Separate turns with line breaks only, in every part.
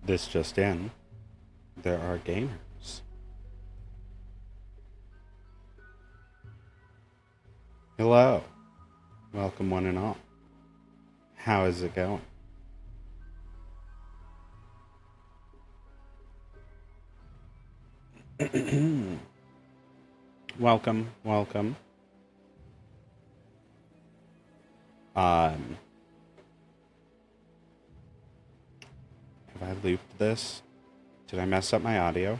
This just in, there are gamers. Hello. Welcome one and all. How is it going? welcome. Um, have I looped this? Did I mess up my audio?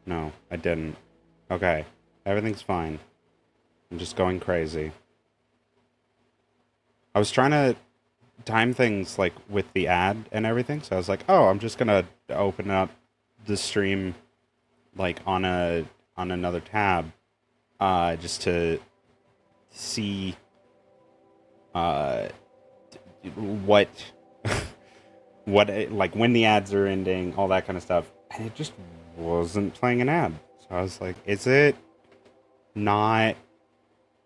No, I didn't. Okay, everything's fine. I'm just going crazy. I was trying to time things like with the ad and everything, so I was like, "Oh, I'm just gonna open up the stream like on another tab, just to see uh what like when the ads are ending, all that kind of stuff, and it just wasn't playing an ad. So I was like, "Is it not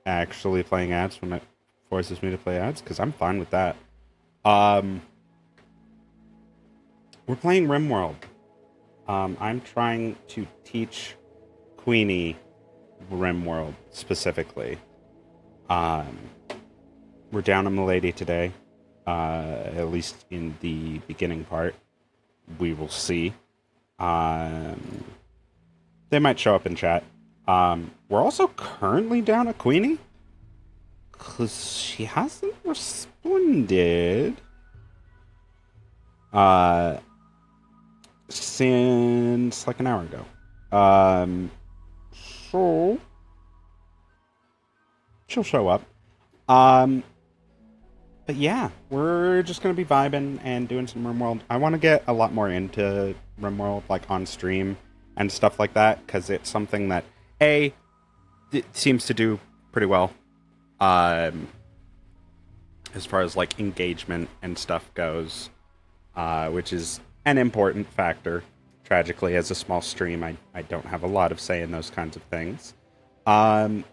actually playing ads when it forces me to play ads? Because I'm fine with that." Um, we're playing Rimworld. I'm trying to teach Queenie Rimworld specifically. Um, we're down a Milady today, at least in the beginning part. We will see. Um, they might show up in chat. We're also currently down a Queenie because she hasn't responded uh, since like an hour ago. So she'll show up. Um, but yeah, we're just gonna be vibing and doing some RimWorld. I want to get a lot more into RimWorld, like on stream and stuff like that, because it's something that it seems to do pretty well. Um, as far as like engagement and stuff goes, which is an important factor. Tragically, as a small stream, I don't have a lot of say in those kinds of things. Um,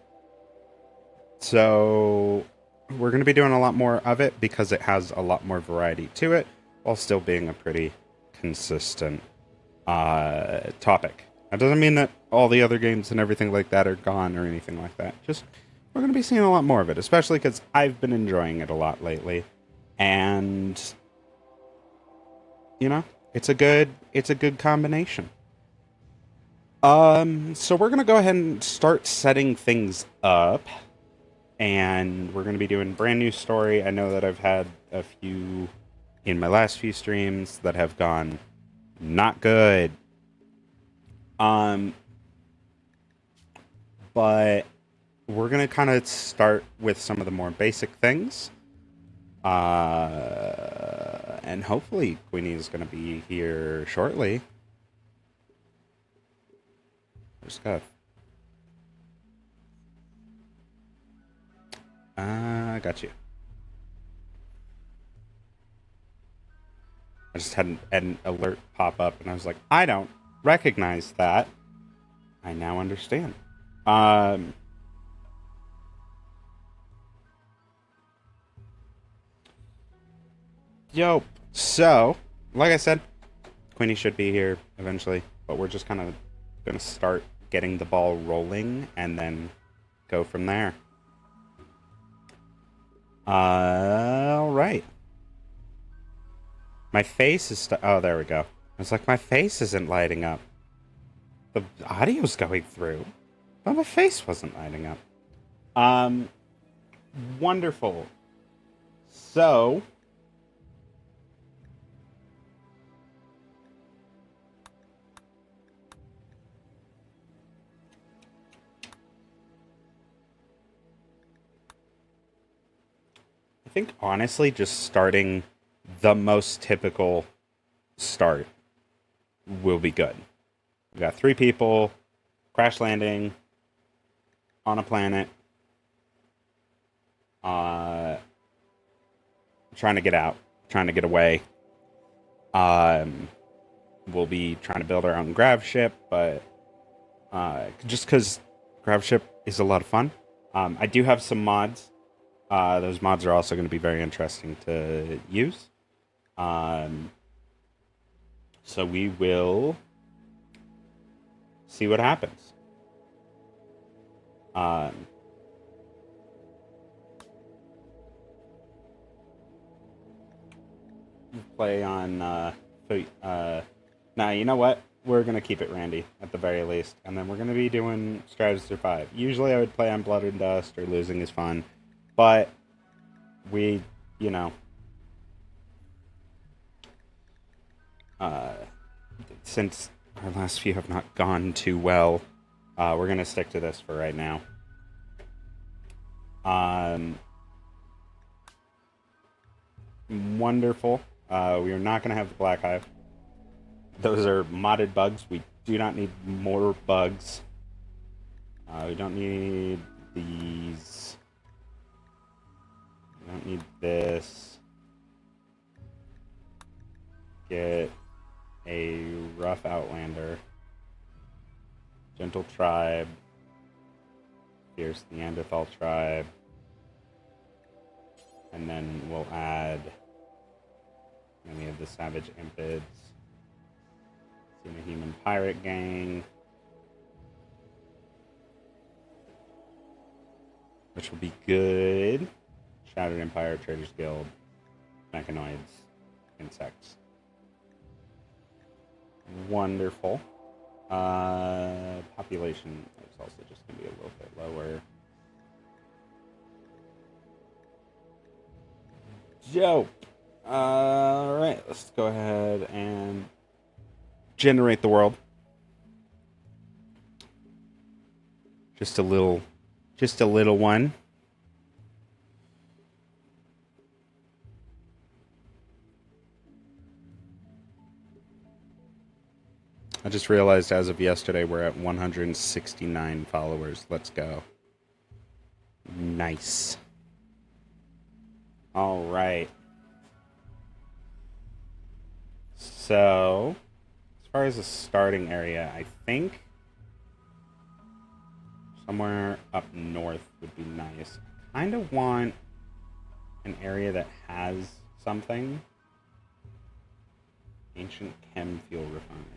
so we're going to be doing a lot more of it because it has a lot more variety to it, while still being a pretty consistent topic. That doesn't mean that all the other games and everything like that are gone or anything like that. Just we're going to be seeing a lot more of it, especially because I've been enjoying it a lot lately, and you know, it's a good combination. So we're gonna go ahead and start setting things up, and we're gonna be doing brand new story. I know that I've had a few in my last few streams that have gone not good. Um, but we're gonna kind of start with some of the more basic things. And hopefully Queenie is gonna be here shortly. Just got. I got you. I just had an alert pop up, and I was like, I don't recognize that. I now understand. Um, yo. So, like I said, Queenie should be here eventually, but we're just kind of gonna start getting the ball rolling and then go from there. All right. My face is oh, there we go. I was like, my face isn't lighting up. The audio's going through, but my face wasn't lighting up. Um, Wonderful. So, I think honestly, just starting the most typical start will be good. We got three people crash landing on a planet, uh, trying to get out, trying to get away. Um, we'll be trying to build our own grav ship, but just because grav ship is a lot of fun. I do have some mods Those mods are also going to be very interesting to use. Um, so we will see what happens. Um, play on. Nah, you know what? We're gonna keep it Randy at the very least, and then we're gonna be doing Strategy Survive. Usually, I would play on Blood and Dust or Losing is Fun, but we, you know, uh, since our last few have not gone too well, we're gonna stick to this for right now. Wonderful. We are not gonna have the Black Hive. Those are modded bugs. We do not need more bugs. We don't need these. We don't need this. Get a rough Outlander. Gentle Tribe. Fierce Neanderthal Tribe. And then we'll add any of the Savage Impids. Human Pirate Gang. Which will be good. Shattered Empire, Traders Guild, Mechanoids, Insects. Wonderful. Population is also just going to be a little bit lower. Dope. Alright, let's go ahead and generate the world. Just a little one. I just realized as of yesterday we're at 169 followers. Let's go. Nice. All right. So, as far as the starting area, I think somewhere up north would be nice. I kind of want an area that has something. Ancient chem fuel refineries.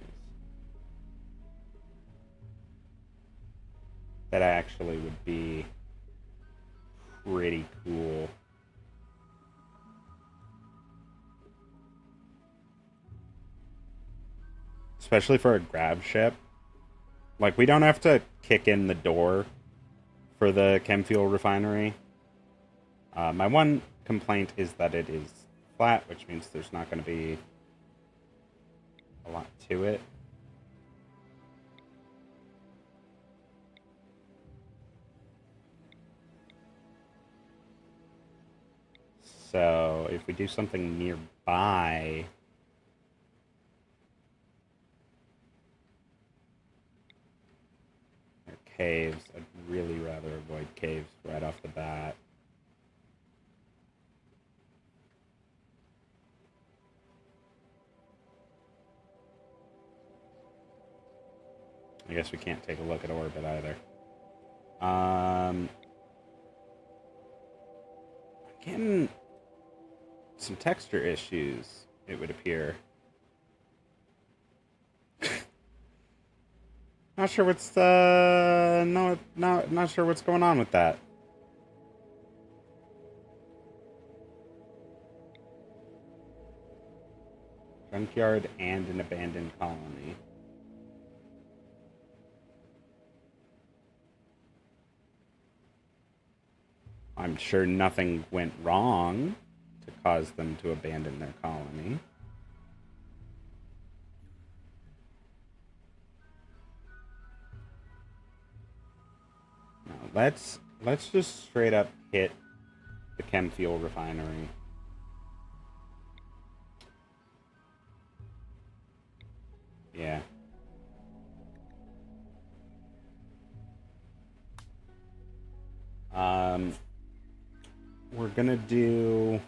That actually would be pretty cool. Especially for a grab ship. Like, we don't have to kick in the door for the chem fuel refinery. My one complaint is that it is flat, which means there's not going to be a lot to it. So, if we do something nearby... Caves. I'd really rather avoid caves right off the bat. I guess we can't take a look at orbit either. I'm getting some texture issues, it would appear. Not sure what's not sure what's going on with that. Junkyard and an abandoned colony. I'm sure nothing went wrong to cause them to abandon their colony. Let's just straight up hit the chem fuel refinery. Yeah. We're gonna do...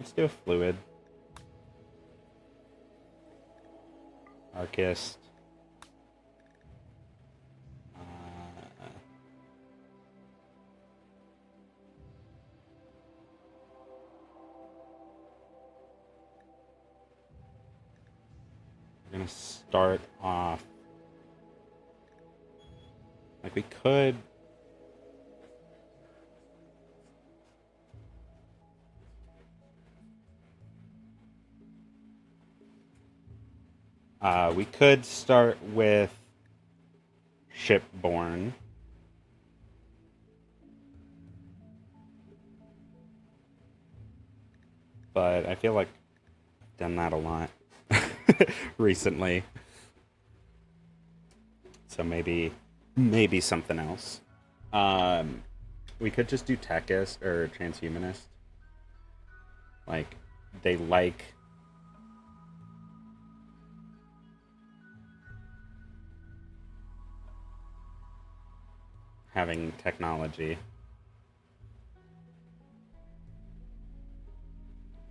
Let's do a fluid. Arcist. We're gonna start off like we could. We could start with shipborne. But I feel like I've done that a lot recently. So maybe something else. We could just do techist or transhumanist. Like they like having technology.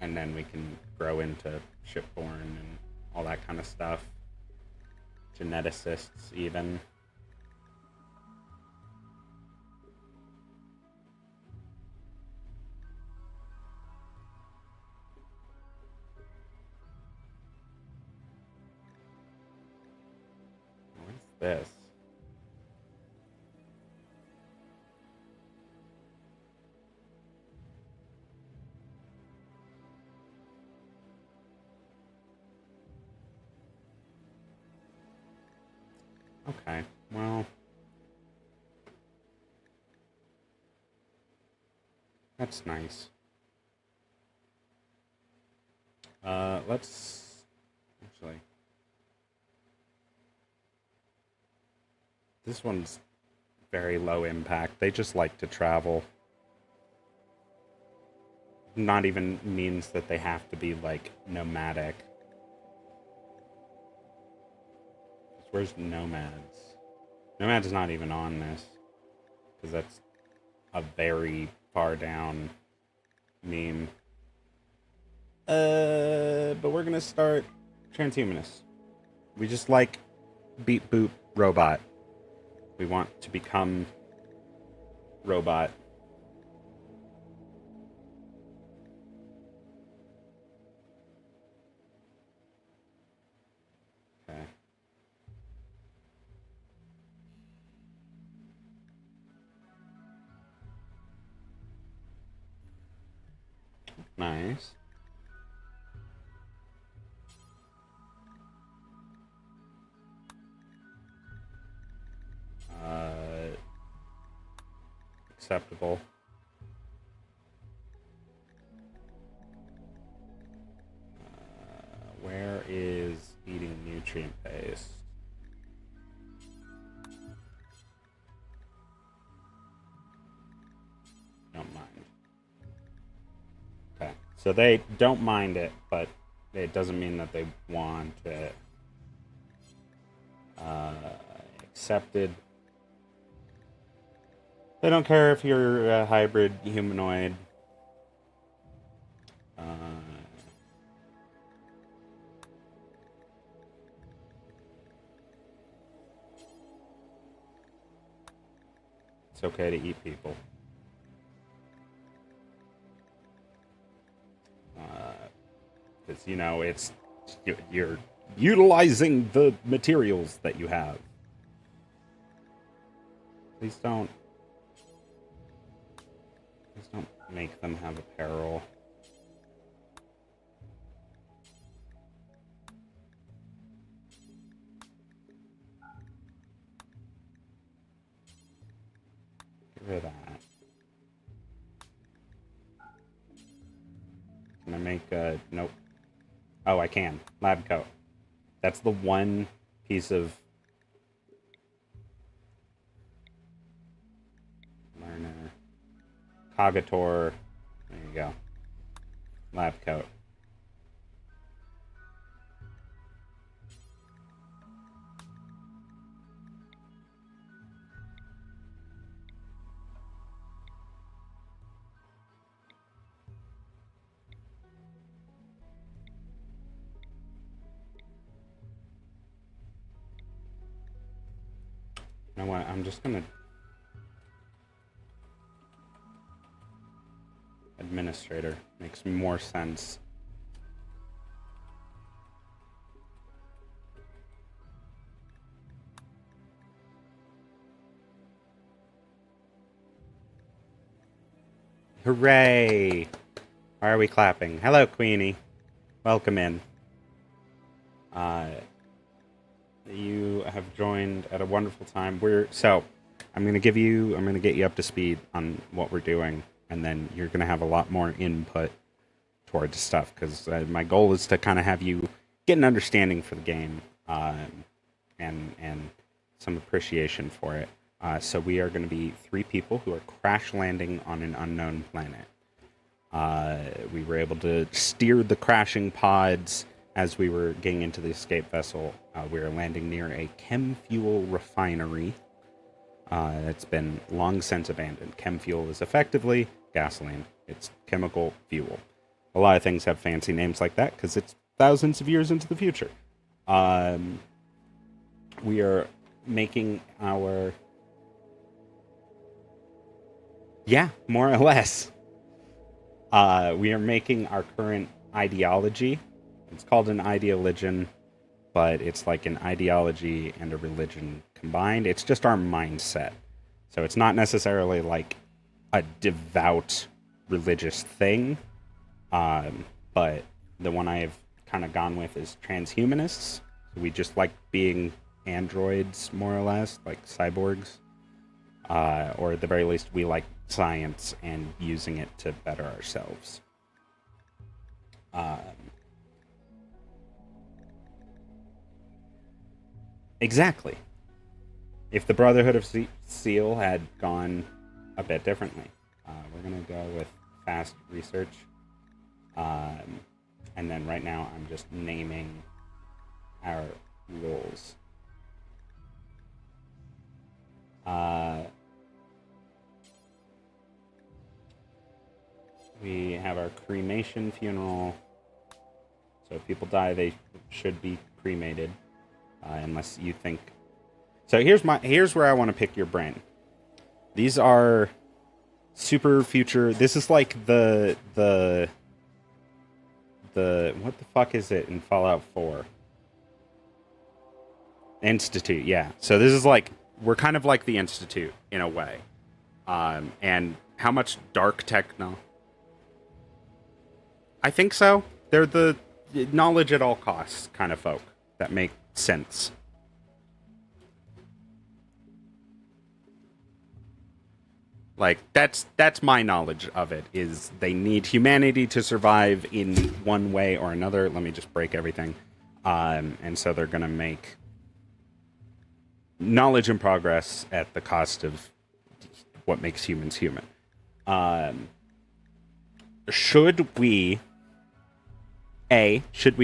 And then we can grow into shipborne and all that kind of stuff. Geneticists, even. What is this? Okay, well, that's nice. Let's actually. This one's very low impact. They just like to travel. Not even means that they have to be like nomadic. Where's nomads? Nomads not even on this because that's a very far down meme. But we're gonna start transhumanists. We just like beep boop robot. We want to become robot. Okay. Nice. Acceptable. Where is eating nutrient based? Don't mind. Okay, so they don't mind it, but it doesn't mean that they want it. Accepted. They don't care if you're a hybrid humanoid. It's okay to eat people. Because, you know, it's you're utilizing the materials that you have. Please don't make them have apparel. Get rid of that. Can I make a... Nope. Oh, I can. Lab coat. That's the one piece of... Learner. Cognitor. There you go. Lab coat. You know what? I'm just gonna administrator makes more sense. Hooray! Why are we clapping? Hello, Queenie. Welcome in. You have joined at a wonderful time. I'm gonna get you up to speed on what we're doing, and then you're gonna have a lot more input towards stuff, because my goal is to kind of have you get an understanding for the game, and some appreciation for it. So we are going to be 3 people who are crash landing on an unknown planet. We were able to steer the crashing pods as we were getting into the escape vessel. We are landing near a chem fuel refinery. It's been long since abandoned. Chem fuel is effectively gasoline. It's chemical fuel. A lot of things have fancy names like that because it's thousands of years into the future. We are making our... Yeah, more or less. We are making our current ideology. It's called an ideologion, but it's like an ideology and a religion combined. It's just our mindset. So it's not necessarily like a devout religious thing, but the one I've kind of gone with is transhumanists. So we just like being androids, more or less, like cyborgs. Or at the very least, we like science and using it to better ourselves. Exactly. If the Brotherhood of Seal had gone a bit differently, we're going to go with fast research. And then right now, I'm just naming our roles. We have our cremation funeral. So if people die, they should be cremated, unless you think. So here's where I want to pick your brain. These are super future. This is like the what the fuck is it in Fallout 4? Institute, yeah. So this is like, we're kind of like the Institute in a way. And how much dark techno? I think so. They're the knowledge at all costs kind of folk that make sense. Like, that's my knowledge of it, is they need humanity to survive in one way or another. Let me just break everything. And so they're going to make knowledge and progress at the cost of what makes humans human. Should we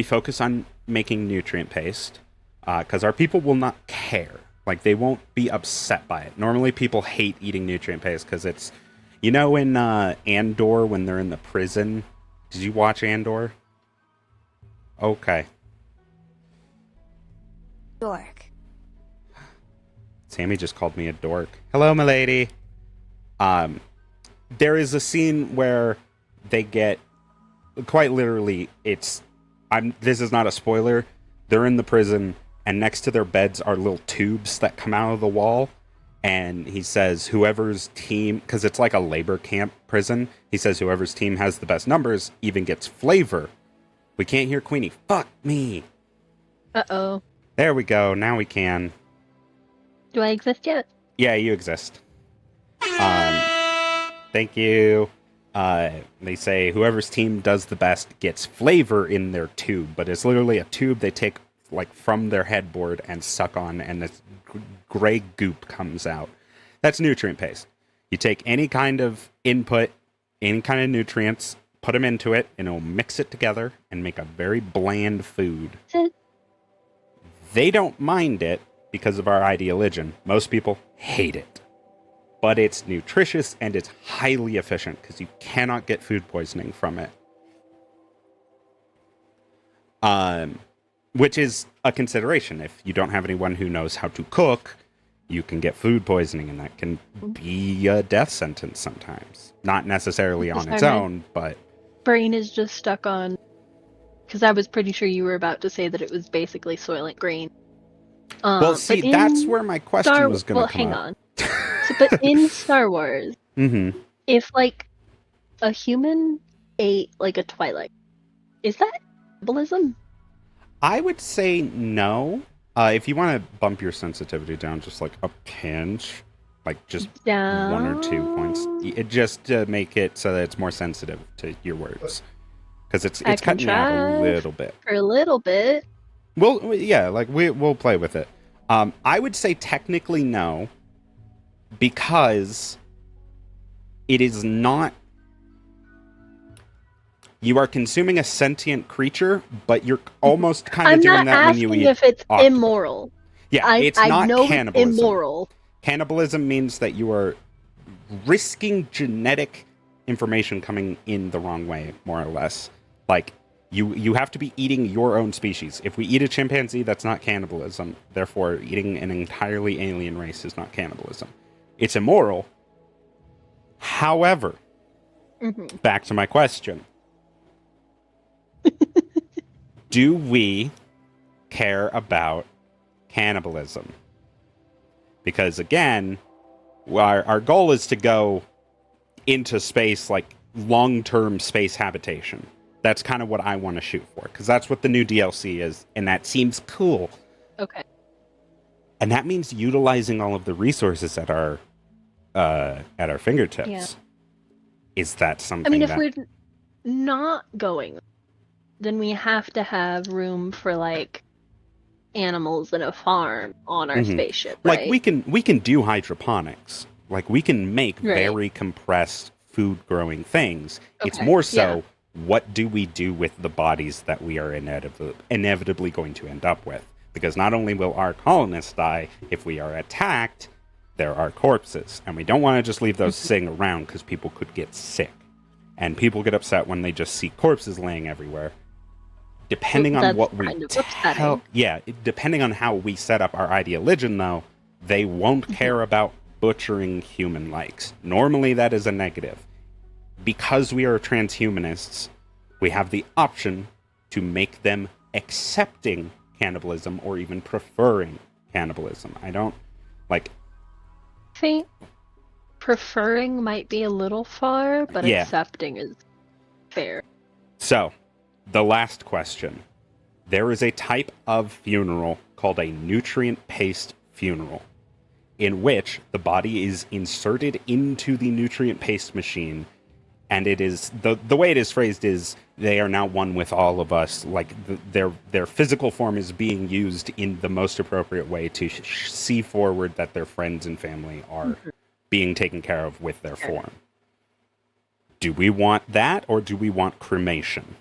focus on making nutrient paste? Because our people will not care. Like, they won't be upset by it. Normally, people hate eating nutrient paste because it's... You know in Andor, when they're in the prison? Did you watch Andor? Okay.
Dork.
Sammy just called me a dork. Hello, milady. There is a scene where they get... Quite literally, this is not a spoiler. They're in the prison, and next to their beds are little tubes that come out of the wall. And he says, whoever's team, because it's like a labor camp prison, he says whoever's team has the best numbers even gets flavor. We can't hear Queenie. Fuck me.
Uh-oh.
There we go. Now we can.
Do I exist yet?
Yeah, you exist. Thank you. They say whoever's team does the best gets flavor in their tube, but it's literally a tube they take like from their headboard and suck on, and this gray goop comes out. That's nutrient paste. You take any kind of input, any kind of nutrients, put them into it, and it'll mix it together and make a very bland food. They don't mind it because of our ideology. Most people hate it. But it's nutritious and it's highly efficient because you cannot get food poisoning from it. Which is a consideration. If you don't have anyone who knows how to cook, you can get food poisoning, and that can be a death sentence sometimes. Not necessarily on its own, but...
Brain is just stuck on... Because I was pretty sure you were about to say that it was basically Soylent Green.
Well, see, that's where my question was going to come
hang
up.
on. But in Star Wars, if, like, a human ate, like, a Twi'lek, is that cannibalism?
I would say no. If you want to bump your sensitivity down just, like, a pinch, like, just 1 or 2 points, just to make it so that it's more sensitive to your words. Because it's cutting you out a little bit.
For a little bit.
Well, yeah, like, we'll play with it. I would say technically no, because it is not... You are consuming a sentient creature, but you're almost kind of doing that when you eat
if it's
octopus.
Immoral.
Yeah, it's not cannibalism.
It's immoral.
Cannibalism means that you are risking genetic information coming in the wrong way, more or less. Like, you have to be eating your own species. If we eat a chimpanzee, that's not cannibalism. Therefore, eating an entirely alien race is not cannibalism. It's immoral. However, back to my question. Do we care about cannibalism? Because again, our goal is to go into space, like long-term space habitation. That's kind of what I want to shoot for, because that's what the new DLC is, and that seems cool.
Okay.
And that means utilizing all of the resources at our fingertips.
Yeah.
Is that something?
I mean, if we're not going, then we have to have room for, like, animals and a farm on our spaceship, right?
Like, we can do hydroponics. Like, we can make very compressed food-growing things. Okay. It's more so, what do we do with the bodies that we are inevitably going to end up with? Because not only will our colonists die, if we are attacked, there are corpses. And we don't want to just leave those sitting around, because people could get sick. And people get upset when they just see corpses laying everywhere. Depending on what we tell, depending on how we set up our ideology, though, they won't care about butchering human likes. Normally, that is a negative. Because we are transhumanists, we have the option to make them accepting cannibalism or even preferring cannibalism. I don't like.
I think preferring might be a little far, but accepting is fair.
So, the last question. There is a type of funeral called a nutrient-paste funeral, in which the body is inserted into the nutrient paste machine, and it is the way it is phrased is they are now one with all of us. Like their physical form is being used in the most appropriate way to see forward that their friends and family are being taken care of with their form. Do we want that, or do we want cremation?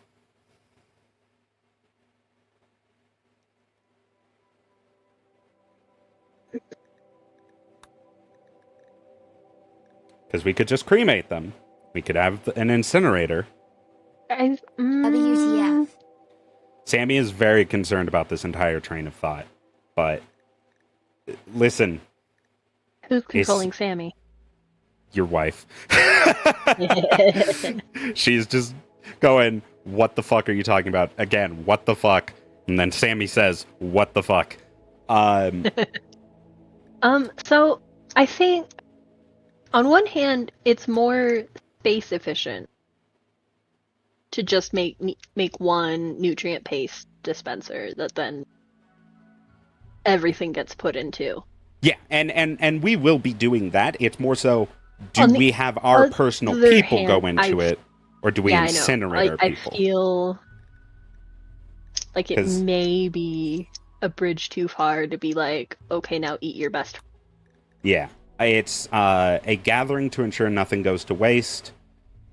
Because we could just cremate them. We could have an incinerator.
WTF.
Sammy is very concerned about this entire train of thought. But, listen.
Who's controlling Sammy?
Your wife. She's just going, what the fuck are you talking about? Again, what the fuck? And then Sammy says, what the fuck?
So, I think... On one hand, it's more space efficient to just make one nutrient paste dispenser that then everything gets put into.
Yeah, and we will be doing that. It's more so, do we have our personal people go into it, or do we incinerate our people?
I feel like it may be a bridge too far to be like, okay, now eat your best.
Yeah. It's a gathering to ensure nothing goes to waste,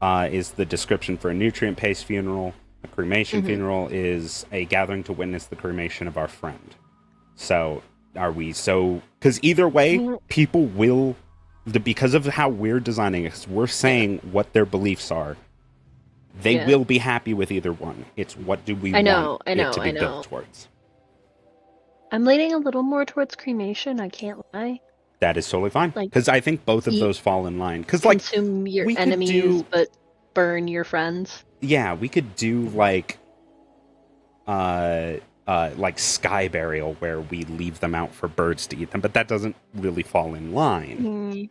is the description for a nutrient-paste funeral. A cremation funeral is a gathering to witness the cremation of our friend. So, are we so... Because either way, people will... Because of how we're designing it, we're saying what their beliefs are. They will be happy with either one. It's what do we want it to be built towards.
I'm leaning a little more towards cremation, I can't lie.
That is totally fine.
Like,
Because I think both of
eat,
those fall in line. Because, like,
consume your
we could
enemies,
do...
but burn your friends.
Yeah, we could do, like sky burial, where we leave them out for birds to eat them, but that doesn't really fall in line.
Mm.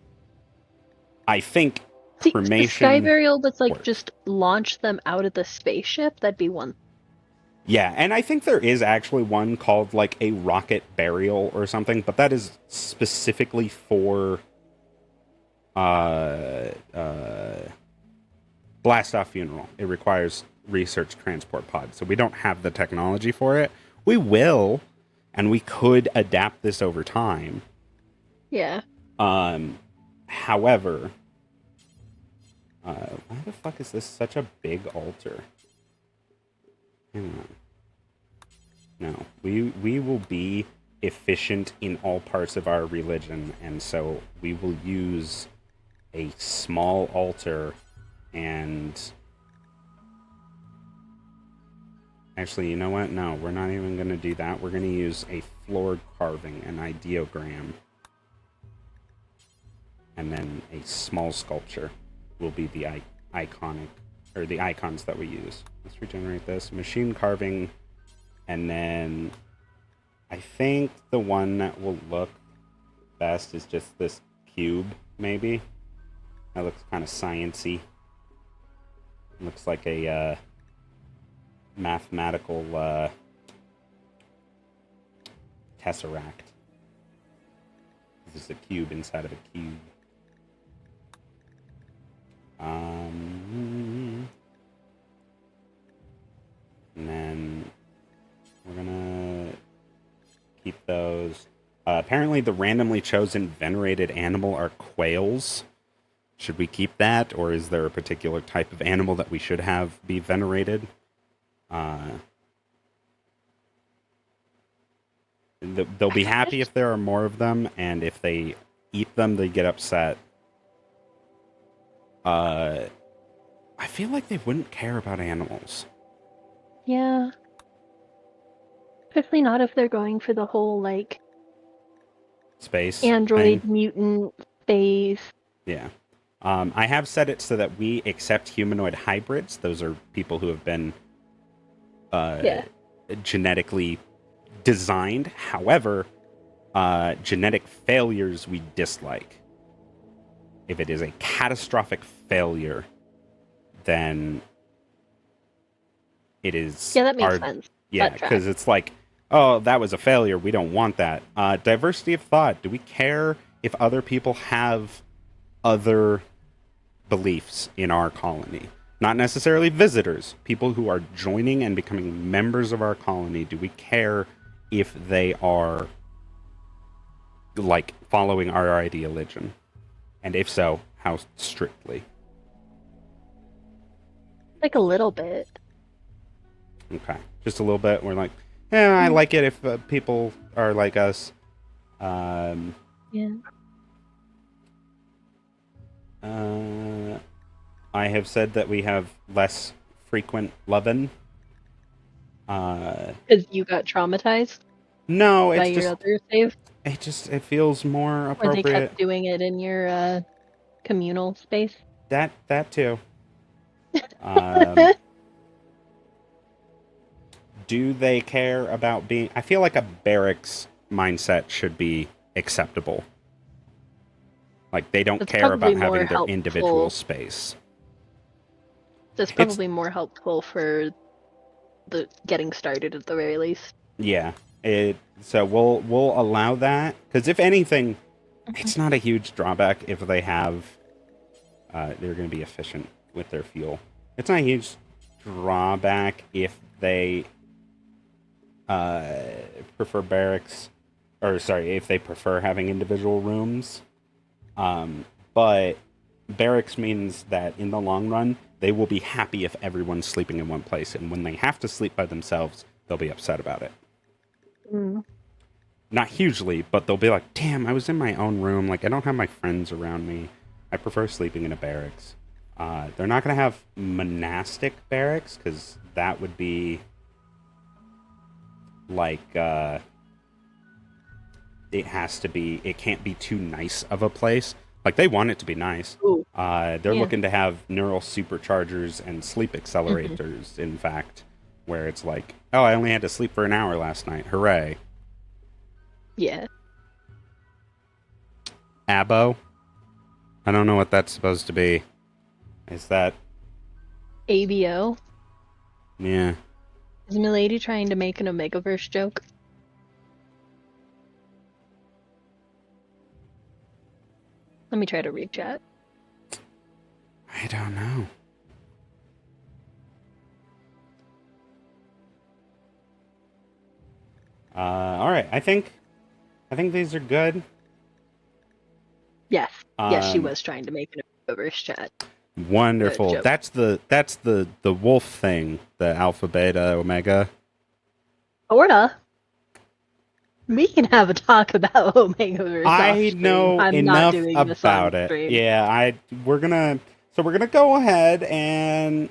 I think
See, the sky
cremation
burial was like
works.
just launch them out of the spaceship. That'd be one.
Yeah, and I think there is actually one called like a rocket burial or something, but that is specifically for uh, uh, blast off funeral. It requires research transport pod, so we don't have the technology for it. We will, and we could adapt this over time.
Yeah.
However, why the fuck is this such a big altar? Hang on. No, we will be efficient in all parts of our religion, and so we will use a small altar and... Actually, you know what? No, we're not even going to do that. We're going to use a floored carving, an ideogram. And then a small sculpture will be the iconic, or the icons that we use. Let's regenerate this. Machine carving, and then I think the one that will look best is just this cube, maybe. That looks kind of science-y. Looks like a mathematical tesseract. This is a cube inside of a cube. And then we're gonna keep those. Apparently the randomly chosen venerated animal are quails. Should we keep that, or is there a particular type of animal that we should have be venerated? They'll be happy if there are more of them, and if they eat them, they get upset. I feel like they wouldn't care about animals.
Yeah. Especially not if they're going for the whole, like,
Space
android
thing.
mutant phase.
Yeah. I have set it so that we accept humanoid hybrids. Those are people who have been genetically designed. However, genetic failures we dislike. If it is a catastrophic failure, then it is...
Yeah, that makes sense.
Yeah, because it's like, oh, that was a failure. We don't want that. Diversity of thought. Do we care if other people have other beliefs in our colony? Not necessarily visitors. People who are joining and becoming members of our colony. Do we care if they are, like, following our ideology? And if so, how strictly?
Like a little bit.
Okay. Just a little bit. We're like, I like it if people are like us.
Yeah.
I have said that we have less frequent lovin'.
Because you got traumatized
No,
by
it's
your
just...
other save?
It feels more
Or
appropriate.
they kept doing it in your communal space?
That too. Do they care about being... I feel like a barracks mindset should be acceptable. Like, they don't care about having their individual space.
That's probably more helpful for the getting started at the very least.
Yeah. So we'll allow that, because if anything, it's not a huge drawback if they have... they're going to be efficient with their fuel. It's not a huge drawback if they prefer barracks, or sorry, if they prefer having individual rooms. But barracks means that in the long run, they will be happy if everyone's sleeping in one place, and when they have to sleep by themselves, they'll be upset about it. Not hugely, but they'll be like, damn, I was in my own room, like, I don't have my friends around me. I prefer sleeping in a barracks. They're not going to have monastic barracks, because that would be like it can't be too nice of a place. Like, they want it to be nice.
Ooh,
They're
yeah.
looking to have neural superchargers and sleep
Hmm.
accelerators, in fact, where it's like, oh, I only had to sleep for an hour last night. Hooray.
Yeah.
Abo? I don't know what that's supposed to be. Is that,
ABO.
yeah.
Is Milady trying to make an Omegaverse joke? Let me try to read chat.
I don't know. All right. I think these are good.
Yes. Yes, she
Um,
was trying to make an Omegaverse chat
Wonderful.
joke.
That's the wolf thing, the alpha, beta, omega.
Sorta. We can have a talk about Omegaverse off
I
stream.
know
I'm not
enough
doing this on
about it.
stream.
Yeah, we're gonna go ahead and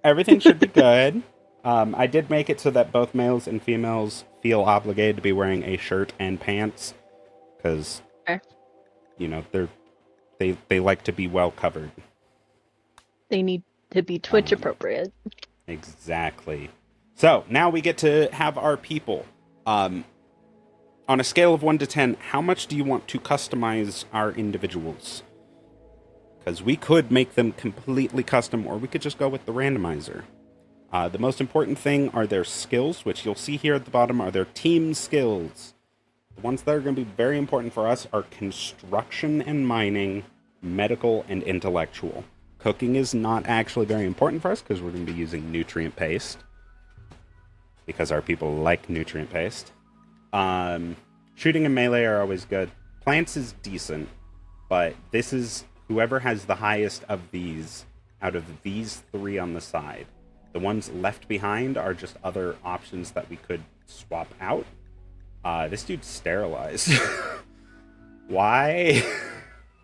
everything should be good. I did make it so that both males and females feel obligated to be wearing a shirt and pants because
Okay.
they like to be well covered.
They need to be Twitch
Um,
appropriate.
exactly. So now we get to have our people. Um, on a scale of 1 to 10, how much do you want to customize our individuals? Because we could make them completely custom, or we could just go with the randomizer. The most important thing are their skills, which you'll see here at the bottom are their team skills. The ones that are going to be very important for us are construction and mining, medical, and intellectual. Cooking is not actually very important for us because we're going to be using nutrient paste. Because our people like nutrient paste. Shooting and melee are always good. Plants is decent, but this is whoever has the highest of these out of these three on the side. The ones left behind are just other options that we could swap out. This dude's sterilized. Why?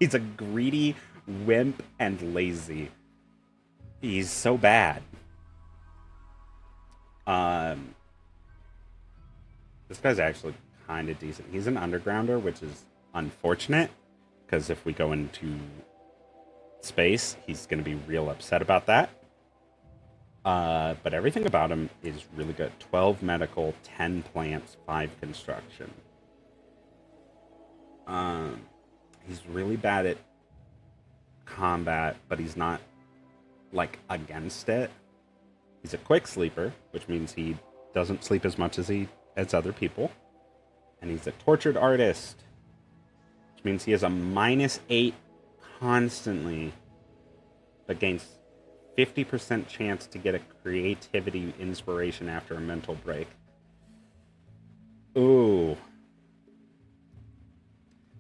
He's a greedy wimp and lazy. He's so bad. This guy's actually kind of decent. He's an undergrounder, which is unfortunate because if we go into space, he's going to be real upset about that. But everything about him is really good. 12 medical, 10 plants, 5 construction. He's really bad at combat, but he's not like against it. He's a quick sleeper, which means he doesn't sleep as much as other people. And he's a tortured artist, which means he has a -8 constantly, but gains 50% chance to get a creativity inspiration after a mental break. Ooh.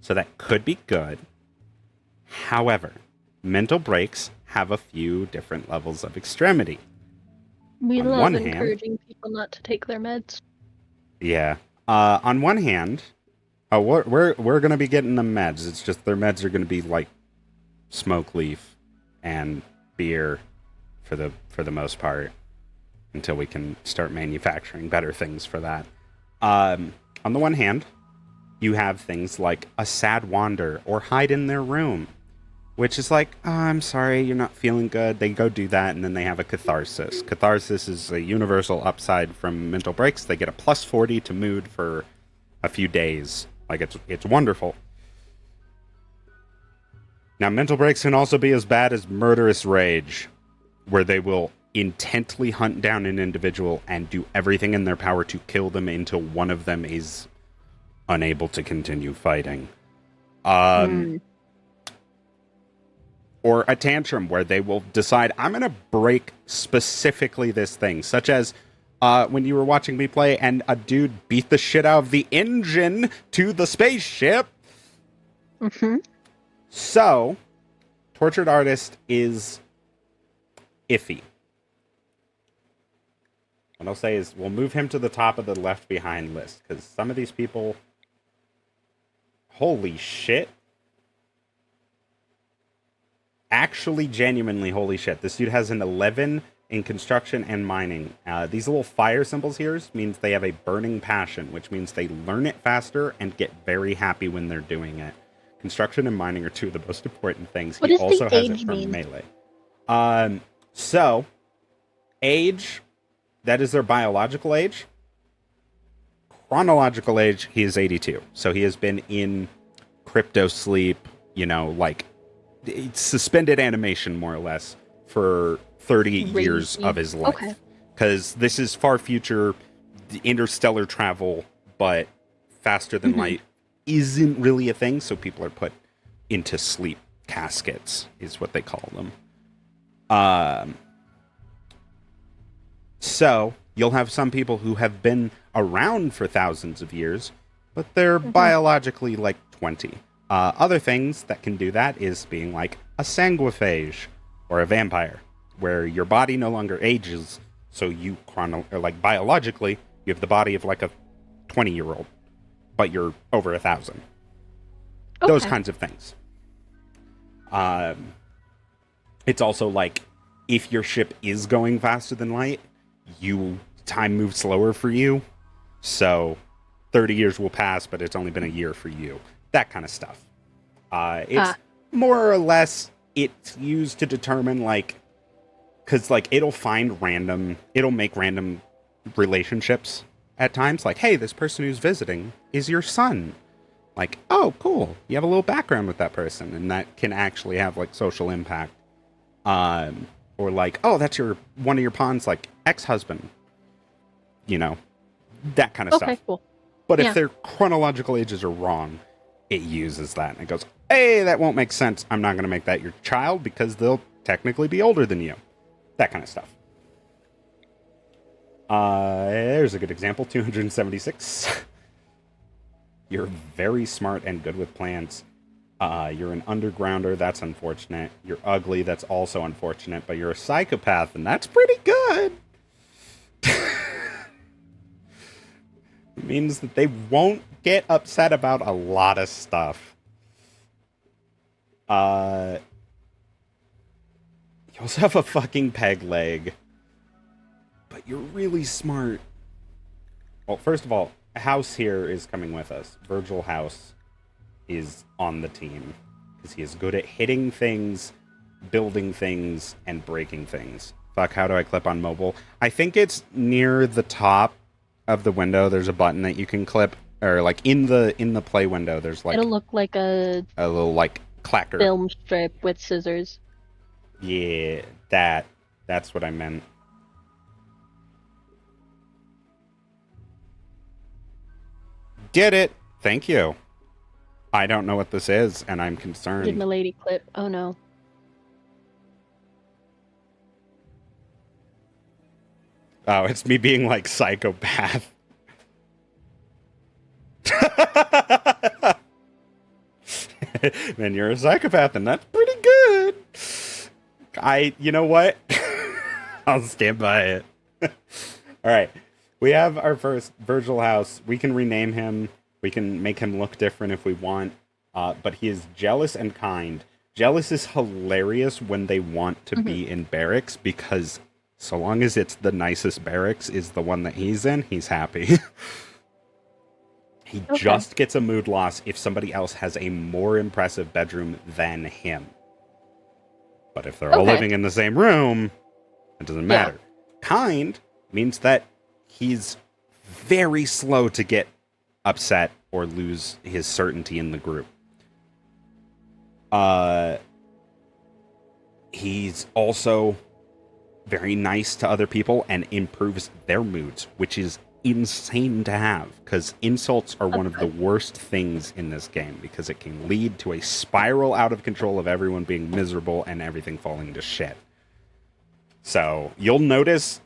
So that could be good. However, mental breaks have a few different levels of extremity.
We
On
love
one hand,
encouraging people not to take their meds.
yeah. On one hand, oh, we're gonna be getting them meds. It's just their meds are gonna be like smoke leaf and beer for the most part until we can start manufacturing better things for that. On the one hand, you have things like a sad wander or hide in their room, which is like, oh, I'm sorry, you're not feeling good. They go do that, and then they have a catharsis. Catharsis is a universal upside from mental breaks. They get a +40 to mood for a few days. Like, it's wonderful. Now, mental breaks can also be as bad as murderous rage, where they will intently hunt down an individual and do everything in their power to kill them until one of them is unable to continue fighting. Or a tantrum where they will decide, I'm going to break specifically this thing, such as when you were watching me play and a dude beat the shit out of the engine to the spaceship.
Mm-hmm.
So, Tortured Artist is iffy. What I'll say is we'll move him to the top of the left behind list, because some of these people, holy shit. Actually, genuinely, holy shit. This dude has an 11 in construction and mining. These little fire symbols here means they have a burning passion, which means they learn it faster and get very happy when they're doing it. Construction and mining are two of the most important things.
What
He
does
also
the
has it
age
for
mean?
melee. So, age, that is their biological age. Chronological age, he is 82. So he has been in crypto sleep, like suspended animation, more or less, for 30 years of his life.
Okay.
Because this is far future, the interstellar travel, but faster than light isn't really a thing, so people are put into sleep caskets, is what they call them. So you'll have some people who have been around for thousands of years, but they're biologically like 20. Other things that can do that is being like a sanguiphage or a vampire, where your body no longer ages, so you biologically, you have the body of like a 20-year-old, but you're over 1,000.
Okay.
Those kinds of things. It's also like, if your ship is going faster than light, time moves slower for you. So 30 years will pass, but it's only been a year for you. That kind of stuff. It's more or less, it's used to determine, because, it'll make random relationships at times. Like, hey, this person who's visiting is your son. Like, oh, cool. You have a little background with that person, and that can actually have, social impact. Or oh, that's one of your pawns, ex-husband. That kind of stuff.
Okay, cool.
But if their chronological ages are wrong, it uses that. And it goes, hey, that won't make sense. I'm not going to make that your child because they'll technically be older than you. That kind of stuff. There's a good example, 276. You're very smart and good with plants. You're an undergrounder, that's unfortunate. You're ugly, that's also unfortunate. But you're a psychopath, and that's pretty good. It means that they won't get upset about a lot of stuff. You also have a fucking peg leg. But you're really smart. Well, first of all, House here is coming with us. Virgil House is on the team. Because he is good at hitting things, building things, and breaking things. Fuck, how do I clip on mobile? I think it's near the top of the window. There's a button that you can clip. Or, in the play window, there's,
It'll look like a
little, clacker.
film strip with scissors.
Yeah, that's what I meant. Get it. Thank you. I don't know what this is, and I'm concerned.
Did Milady clip? Oh no.
Oh, it's me being psychopath. Man, you're a psychopath, and that's pretty good. You know what? I'll stand by it. All right. We have our first Virgil House. We can rename him. We can make him look different if we want. But he is jealous and kind. Jealous is hilarious when they want to be in barracks, because so long as it's the nicest barracks is the one that he's in, he's happy. He just gets a mood loss if somebody else has a more impressive bedroom than him. But if they're all living in the same room, it doesn't matter. Kind means that he's very slow to get upset or lose his certainty in the group. He's also very nice to other people and improves their moods, which is insane to have, because insults are one of the worst things in this game, because it can lead to a spiral out of control of everyone being miserable and everything falling to shit. So you'll notice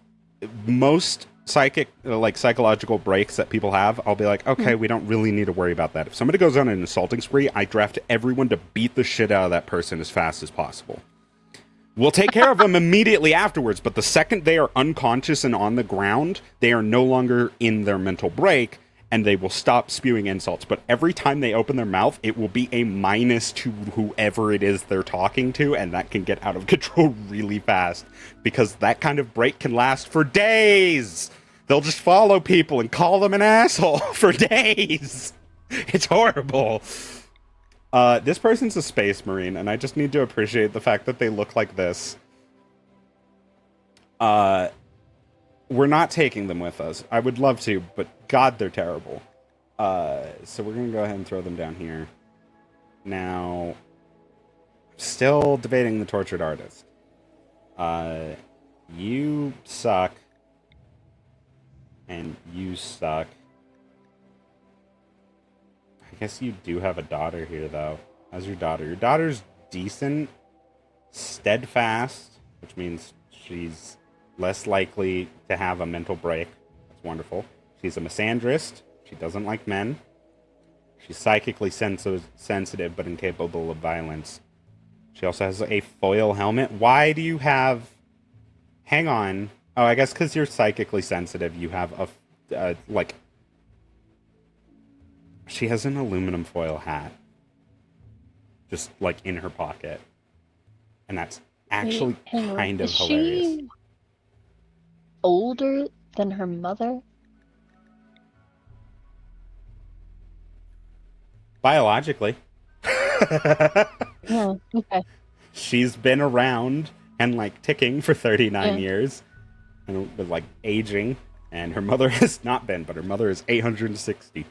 most psychological breaks that people have, I'll be like, okay, we don't really need to worry about that. If somebody goes on an insulting spree, I draft everyone to beat the shit out of that person as fast as possible. We'll take care of them immediately afterwards, but the second they are unconscious and on the ground, they are no longer in their mental break, and they will stop spewing insults. But every time they open their mouth, it will be a minus to whoever it is they're talking to, and that can get out of control really fast because that kind of break can last for days. They'll just follow people and call them an asshole for days. It's horrible. This person's a space marine, and I just need to appreciate the fact that they look like this. We're not taking them with us. I would love to, but God, they're terrible. So we're going to go ahead and throw them down here. Now, still debating the tortured artist. You suck. And you suck. I guess you do have a daughter here, though. How's your daughter? Your daughter's decent, steadfast, which means she's less likely to have a mental break. That's wonderful. She's a misandrist. She doesn't like men. She's psychically sensitive, but incapable of violence. She also has a foil helmet. Why do you have... Hang on. Oh, I guess because you're psychically sensitive, you have a like... She has an aluminum foil hat. Just, like, in her pocket. And that's actually kind of hilarious.
Is she older than her mother?
Biologically.
Oh, okay.
She's been around and, like, ticking for 39 years. And, like, aging. And her mother has not been, but her mother is 860.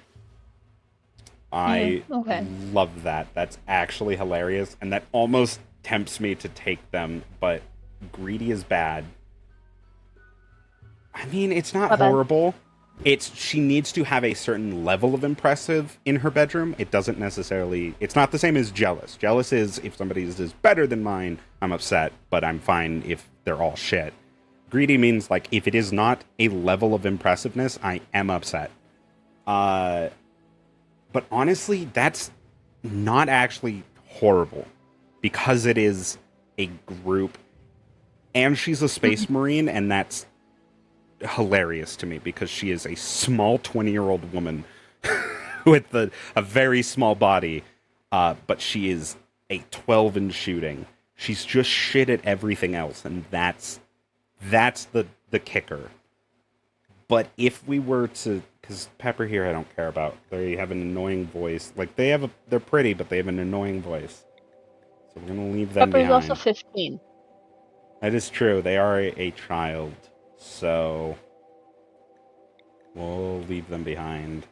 I love that. That's actually hilarious, and that almost tempts me to take them, but greedy is bad. I mean, it's not horrible. She needs to have a certain level of impressive in her bedroom. It doesn't necessarily... It's not the same as jealous. Jealous is, if somebody's is better than mine, I'm upset, but I'm fine if they're all shit. Greedy means, like, if it is not a level of impressiveness, I am upset. But honestly, that's not actually horrible because it is a group and she's a space marine, and that's hilarious to me because she is a small 20-year-old woman with a very small body, but she is a 12 in shooting. She's just shit at everything else, and that's the kicker. But if we were to... Because Pepper here I don't care about. They have an annoying voice. Like, they're pretty, but they have an annoying voice. So we're going to leave them behind.
Pepper's also 15.
That is true. They are a child. So we'll leave them behind.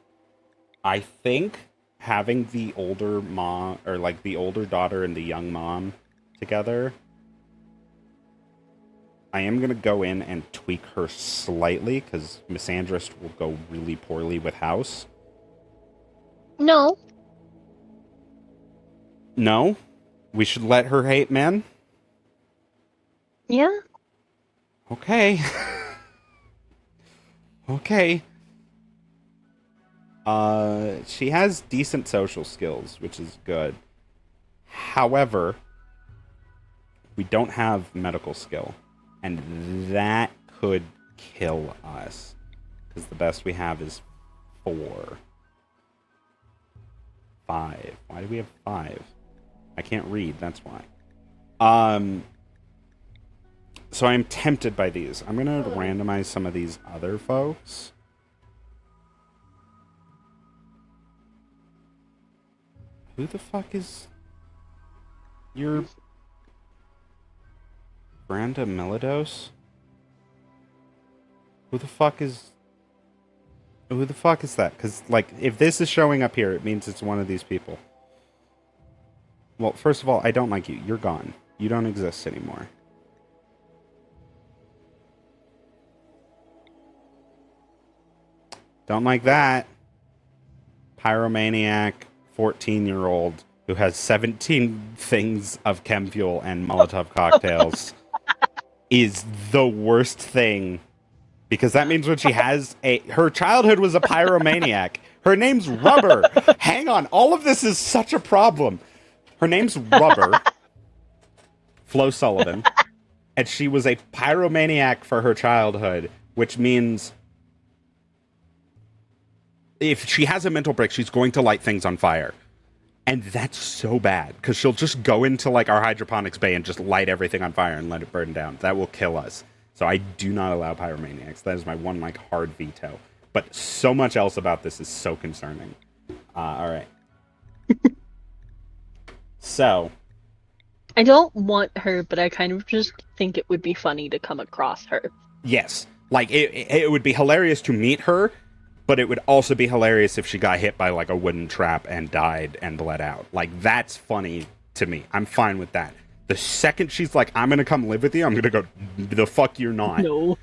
I think having the older mom, or like the older daughter and the young mom together, I am going to go in and tweak her slightly, because Misandrist will go really poorly with House.
No.
No? We should let her hate men?
Yeah.
Okay. Okay. She has decent social skills, which is good. However, we don't have medical skill. And that could kill us. Because the best we have is 4. 5. Why do we have 5? I can't read, that's why. So I'm tempted by these. I'm going to randomize some of these other folks. Who the fuck is... Your... Branda Melidos? Who the fuck is that? Because, like, if this is showing up here, it means it's one of these people. Well, first of all, I don't like you. You're gone. You don't exist anymore. Don't like that. Pyromaniac, 14-year-old, who has 17 things of chem fuel and Molotov cocktails. Is the worst thing, because that means when she has her childhood was a pyromaniac. Her name's Rubber. Hang on, all of this is such a problem. Her name's Rubber, Flo Sullivan, and she was a pyromaniac for her childhood, which means if she has a mental break, she's going to light things on fire. And that's so bad, because she'll just go into, like, our hydroponics bay and just light everything on fire and let it burn down. That will kill us. So I do not allow pyromaniacs. That is my one, like, hard veto. But so much else about this is so concerning. All right. So,
I don't want her, but I kind of just think it would be funny to come across her.
yes. Like, it would be hilarious to meet her, but it would also be hilarious if she got hit by, like, a wooden trap and died and bled out. Like, that's funny to me. I'm fine with that. The second she's like, I'm gonna come live with you, I'm gonna go, the fuck you're not.
No.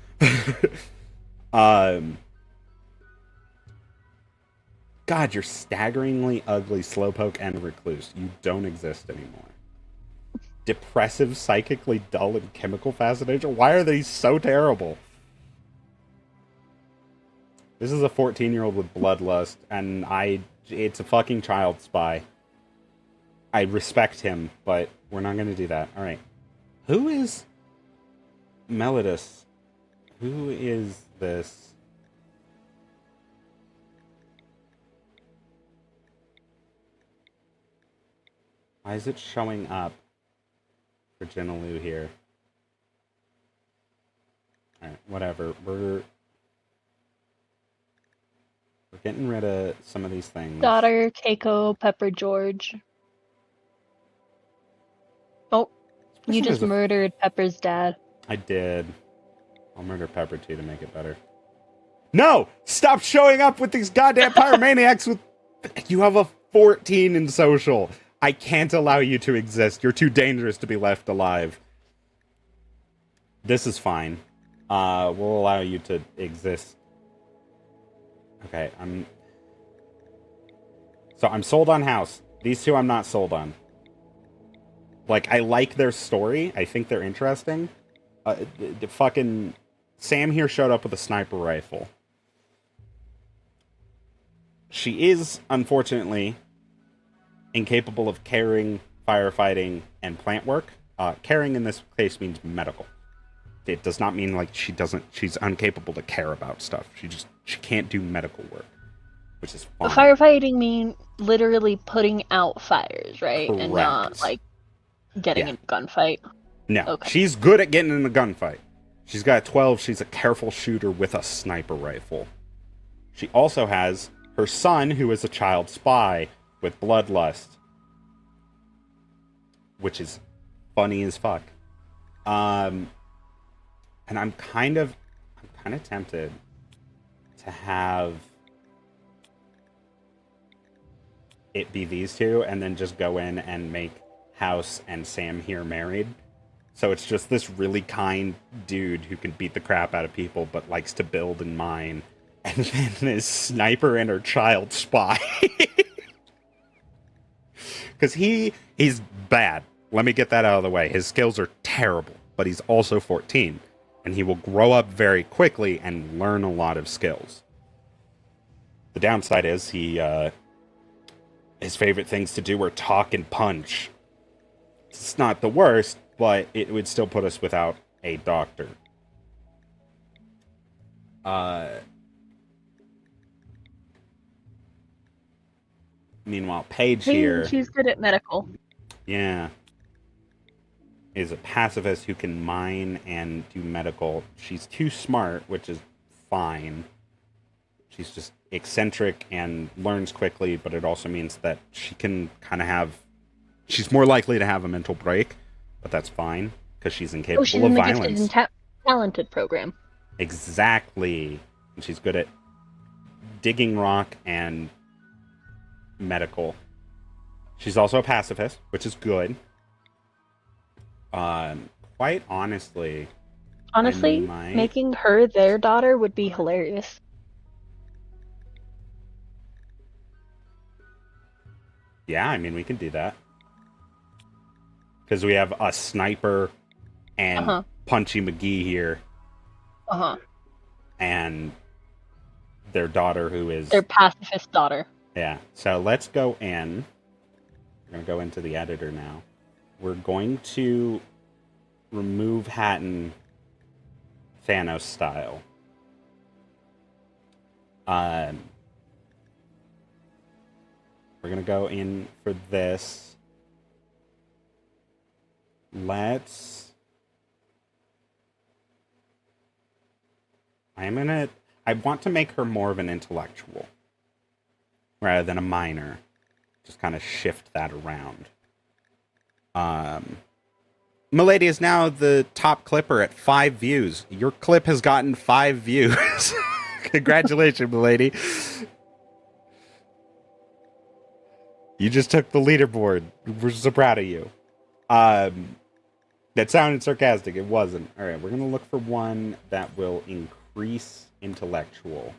God, you're staggeringly ugly, slowpoke, and recluse. You don't exist anymore. Depressive, psychically dull, and chemical fascination. Why are these so terrible? This is a 14-year-old with bloodlust, and it's a fucking child spy. I respect him, but we're not going to do that. All right. Who is Melodus? Who is this? Why is it showing up for Jenaloo here? All right, whatever. We're getting rid of some of these things.
Daughter, Keiko, Pepper, George. Oh, you just murdered Pepper's dad.
I did. I'll murder Pepper too to make it better. No! Stop showing up with these goddamn pyromaniacs with... You have a 14 in social. I can't allow you to exist. You're too dangerous to be left alive. This is fine. We'll allow you to exist. Okay, So I'm sold on House. These two I'm not sold on. Like, I like their story. I think they're interesting. The fucking... Sam here showed up with a sniper rifle. She is, unfortunately, incapable of caring, firefighting, and plant work. Caring in this case means medical. It does not mean, like, she's incapable to care about stuff. She can't do medical work, which is fine.
Firefighting mean literally putting out fires, right?
Correct.
And not, like, getting in a gunfight.
No,
okay.
She's good at getting in a gunfight. She's got a 12. She's a careful shooter with a sniper rifle. She also has her son, who is a child spy with bloodlust, which is funny as fuck. And I'm kind of tempted to have it be these two, and then just go in and make House and Sam here married. So it's just this really kind dude who can beat the crap out of people, but likes to build and mine. And then this sniper and her child spy. Because he's bad. Let me get that out of the way. His skills are terrible, but he's also 14. And he will grow up very quickly and learn a lot of skills. The downside is his favorite things to do are talk and punch. It's not the worst, but it would still put us without a doctor. Meanwhile, Paige here...
She's good at medical.
Yeah. Is a pacifist who can mine and do medical. She's too smart, which is fine. She's just eccentric and learns quickly, but it also means that she can kind of have... She's more likely to have a mental break, but that's fine, because she's incapable
she's
of
in the
violence.
Gifted and Talented program.
Exactly. And she's good at digging rock and medical. She's also a pacifist, which is good. Quite honestly...
making her their daughter would be hilarious.
Yeah, I mean, we can do that. Because we have a sniper and Punchy McGee here. And their daughter, who is...
Their pacifist daughter.
Yeah, so let's go in. We're going to go into the editor now. We're going to remove Hatton Thanos style. We're going to go in for this. I want to make her more of an intellectual rather than a miner. Just kind of shift that around. Milady is now the top clipper at 5 views. Your clip has gotten 5 views. Congratulations, Milady. You just took the leaderboard. We're so proud of you. That sounded sarcastic. It wasn't. All right, we're going to look for one that will increase intellectual.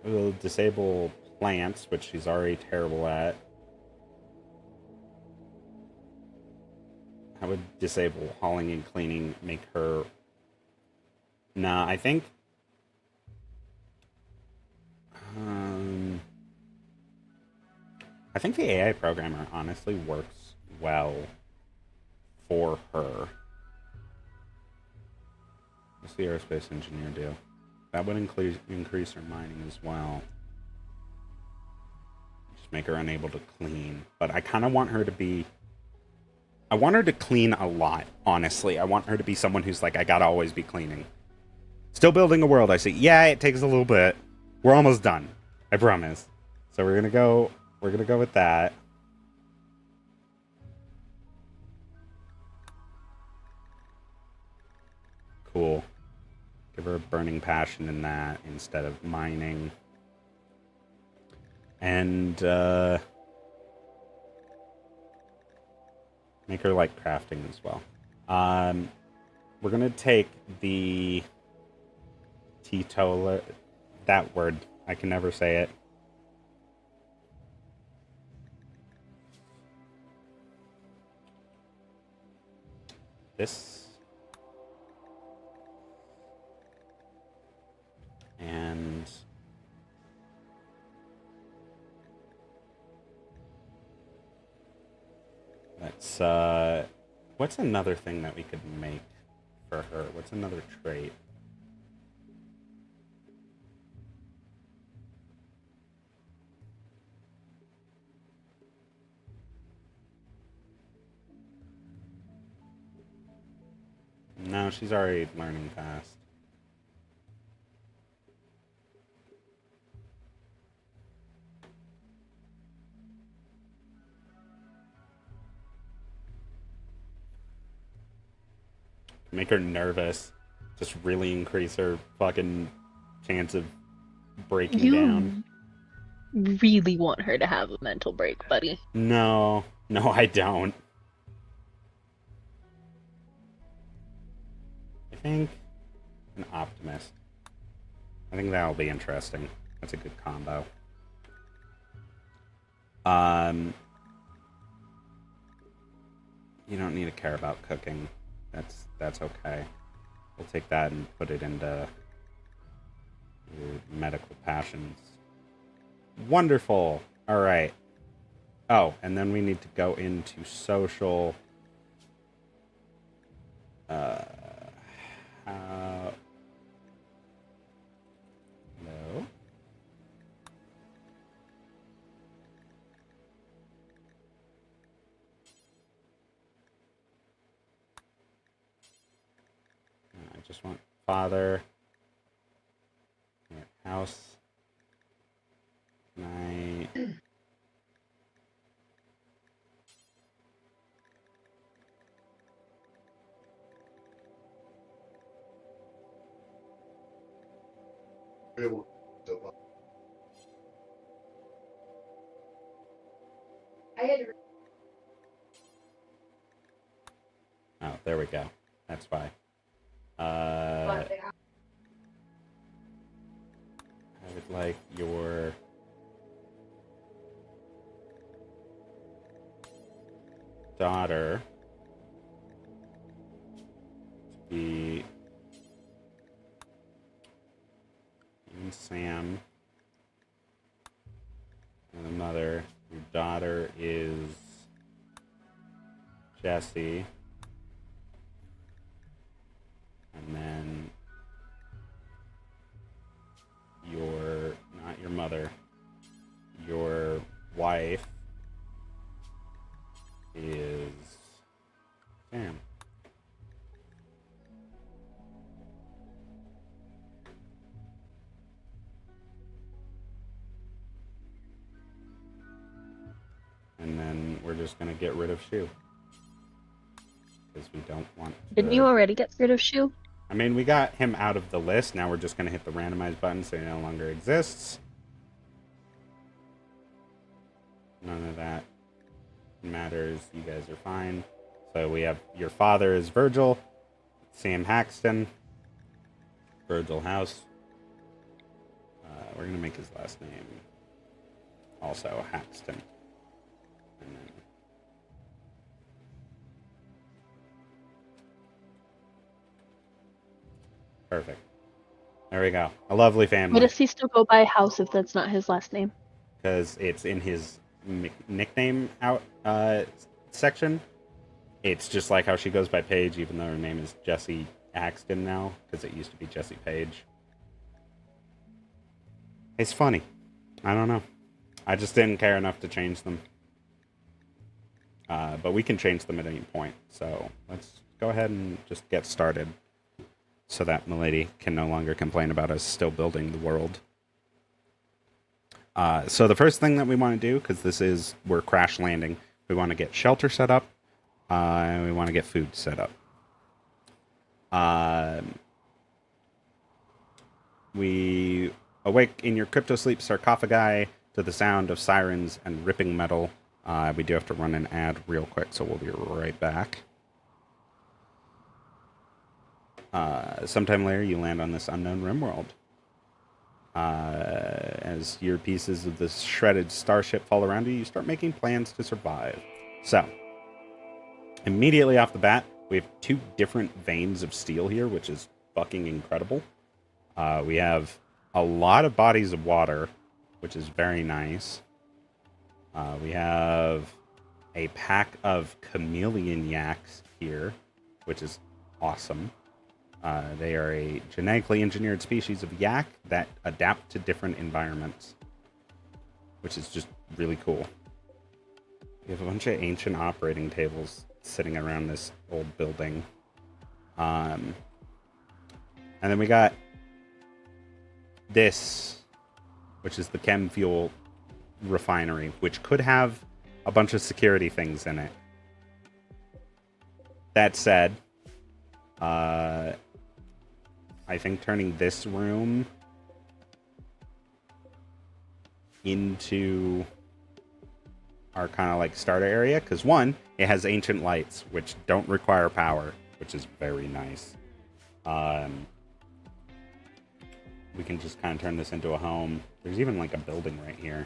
We'll disable plants, which she's already terrible at. How would disable hauling and cleaning make her... Nah, I think... I think the AI programmer honestly works well for her. What's the aerospace engineer do? That would increase her mining as well. Just make her unable to clean. But I kind of want her to be... I want her to clean a lot, honestly. I want her to be someone who's like, I gotta always be cleaning. Still building a world, I see. Yeah, it takes a little bit. We're almost done. I promise. So we're gonna go with that. Cool. Give her a burning passion in that instead of mining. And make her like crafting as well. We're gonna take the teetotaler, that word, I can never say it. This. And let's, what's another thing that we could make for her? What's another trait? No, she's already learning fast. Make her nervous. Just really increase her fucking chance of breaking down.
You really want her to have a mental break, buddy.
No, I don't. I think an optimist. I think that'll be interesting. That's a good combo. You don't need to care about cooking. That's okay. We'll take that and put it into your medical passions. Wonderful. All right. Oh, and then we need to go into social. No. I just want father. House. Night. Oh, there we go. That's why. I would like your daughter to be and Sam and the mother. Your daughter is Jessie. And then wife is... Damn. And then we're just going to get rid of Shu. Because we don't want to...
Didn't you already get rid of Shu?
I mean, we got him out of the list. Now we're just going to hit the randomize button so he no longer exists. None of that matters. You guys are fine. So we have your father is Virgil, Sam Haxton, Virgil House. We're going to make his last name also Haxton. And then perfect. There we go. A lovely family.
Why does he still go by House if that's not his last name?
Because it's in his nickname out section. It's just like how she goes by Paige, even though her name is Jessie Axton now, because it used to be Jessie Page. It's funny. I don't know. I just didn't care enough to change them. But we can change them at any point. So let's go ahead and just get started so that Milady can no longer complain about us still building the world. So the first thing that we want to do, because we're crash landing, we want to get shelter set up, and we want to get food set up. We awake in your crypto sleep sarcophagi to the sound of sirens and ripping metal. We do have to run an ad real quick, so we'll be right back. Sometime later, you land on this unknown Rimworld. As your pieces of this shredded starship fall around you, you start making plans to survive. So, immediately off the bat, we have 2 different veins of steel here, which is fucking incredible. We have a lot of bodies of water, which is very nice. We have a pack of chameleon yaks here, which is awesome. They are a genetically engineered species of yak that adapt to different environments, which is just really cool. We have a bunch of ancient operating tables sitting around this old building. And then we got this, which is the chem fuel refinery, which could have a bunch of security things in it. That said, I think turning this room into our kind of like starter area, because one, it has ancient lights, which don't require power, which is very nice. We can just kind of turn this into a home. There's even like a building right here.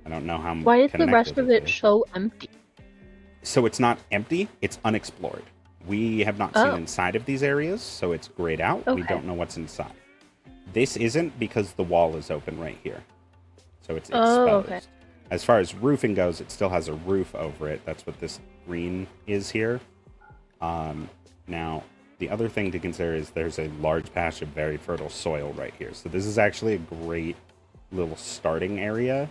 I don't know how.
Why is the rest of it so empty?
So it's not empty, it's unexplored. We have not seen inside of these areas, so it's grayed out. Okay. We don't know what's inside. This isn't because the wall is open right here. So it's exposed. Okay. As far as roofing goes, it still has a roof over it. That's what this green is here. Now, the other thing to consider is there's a large patch of very fertile soil right here. So this is actually a great little starting area,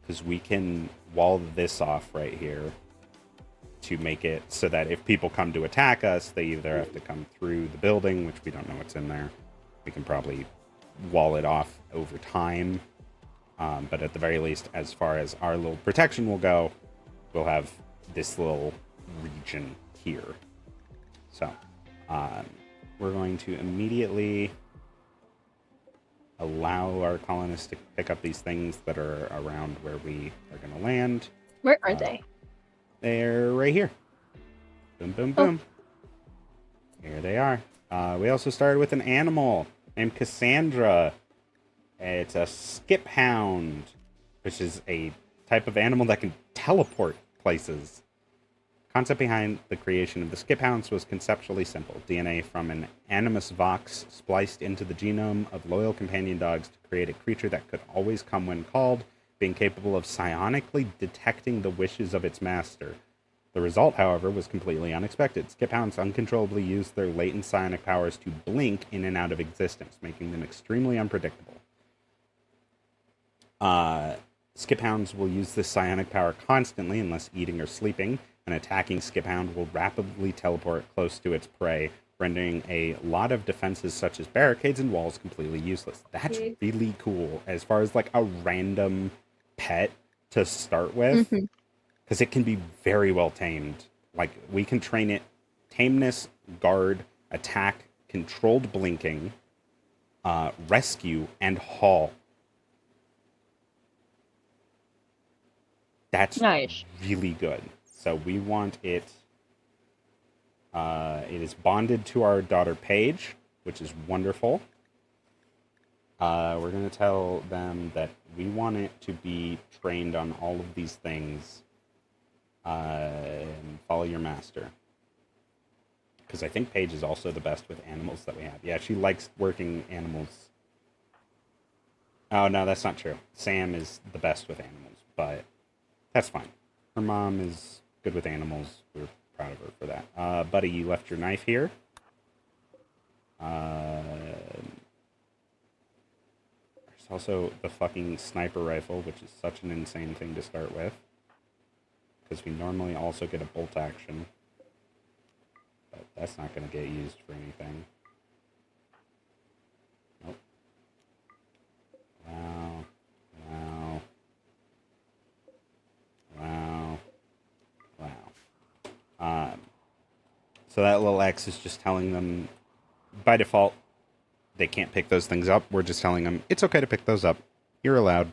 because we can wall this off right here to make it so that if people come to attack us, they either have to come through the building, which we don't know what's in there. We can probably wall it off over time. But at the very least, as far as our little protection will go, we'll have this little region here. So, we're going to immediately allow our colonists to pick up these things that are around where we are going to land.
Where are they?
They're right here. Boom, boom, boom. Here they are. We also started with an animal named Cassandra. It's a skip hound, which is a type of animal that can teleport places. Concept behind the creation of the skip hounds was conceptually simple. DNA from an animus vox spliced into the genome of loyal companion dogs to create a creature that could always come when called, being capable of psionically detecting the wishes of its master. The result, however, was completely unexpected. Skip hounds uncontrollably used their latent psionic powers to blink in and out of existence, making them extremely unpredictable. Skiphounds will use this psionic power constantly unless eating or sleeping. An attacking Skiphound will rapidly teleport close to its prey, rendering a lot of defenses such as barricades and walls completely useless. That's really cool as far as like a random pet to start with,
Mm-hmm.
because it can be very well tamed. Like, we can train it tameness, guard, attack, controlled blinking, rescue, and haul. That's
Nice.
really good. So we want it. It is bonded to our daughter Paige, which is wonderful. We're going to tell them that we want it to be trained on all of these things. And follow your master. Because I think Paige is also the best with animals that we have. Yeah, she likes working animals. Oh, no, that's not true. Sam is the best with animals, but that's fine. Her mom is good with animals. We're proud of her for that. Buddy, you left your knife here. There's also the fucking sniper rifle, which is such an insane thing to start with. Because we normally also get a bolt action. But that's not going to get used for anything. Nope. Wow. Wow. Wow. Wow. So that little X is just telling them, by default, they can't pick those things up. We're just telling them, it's okay to pick those up. You're allowed.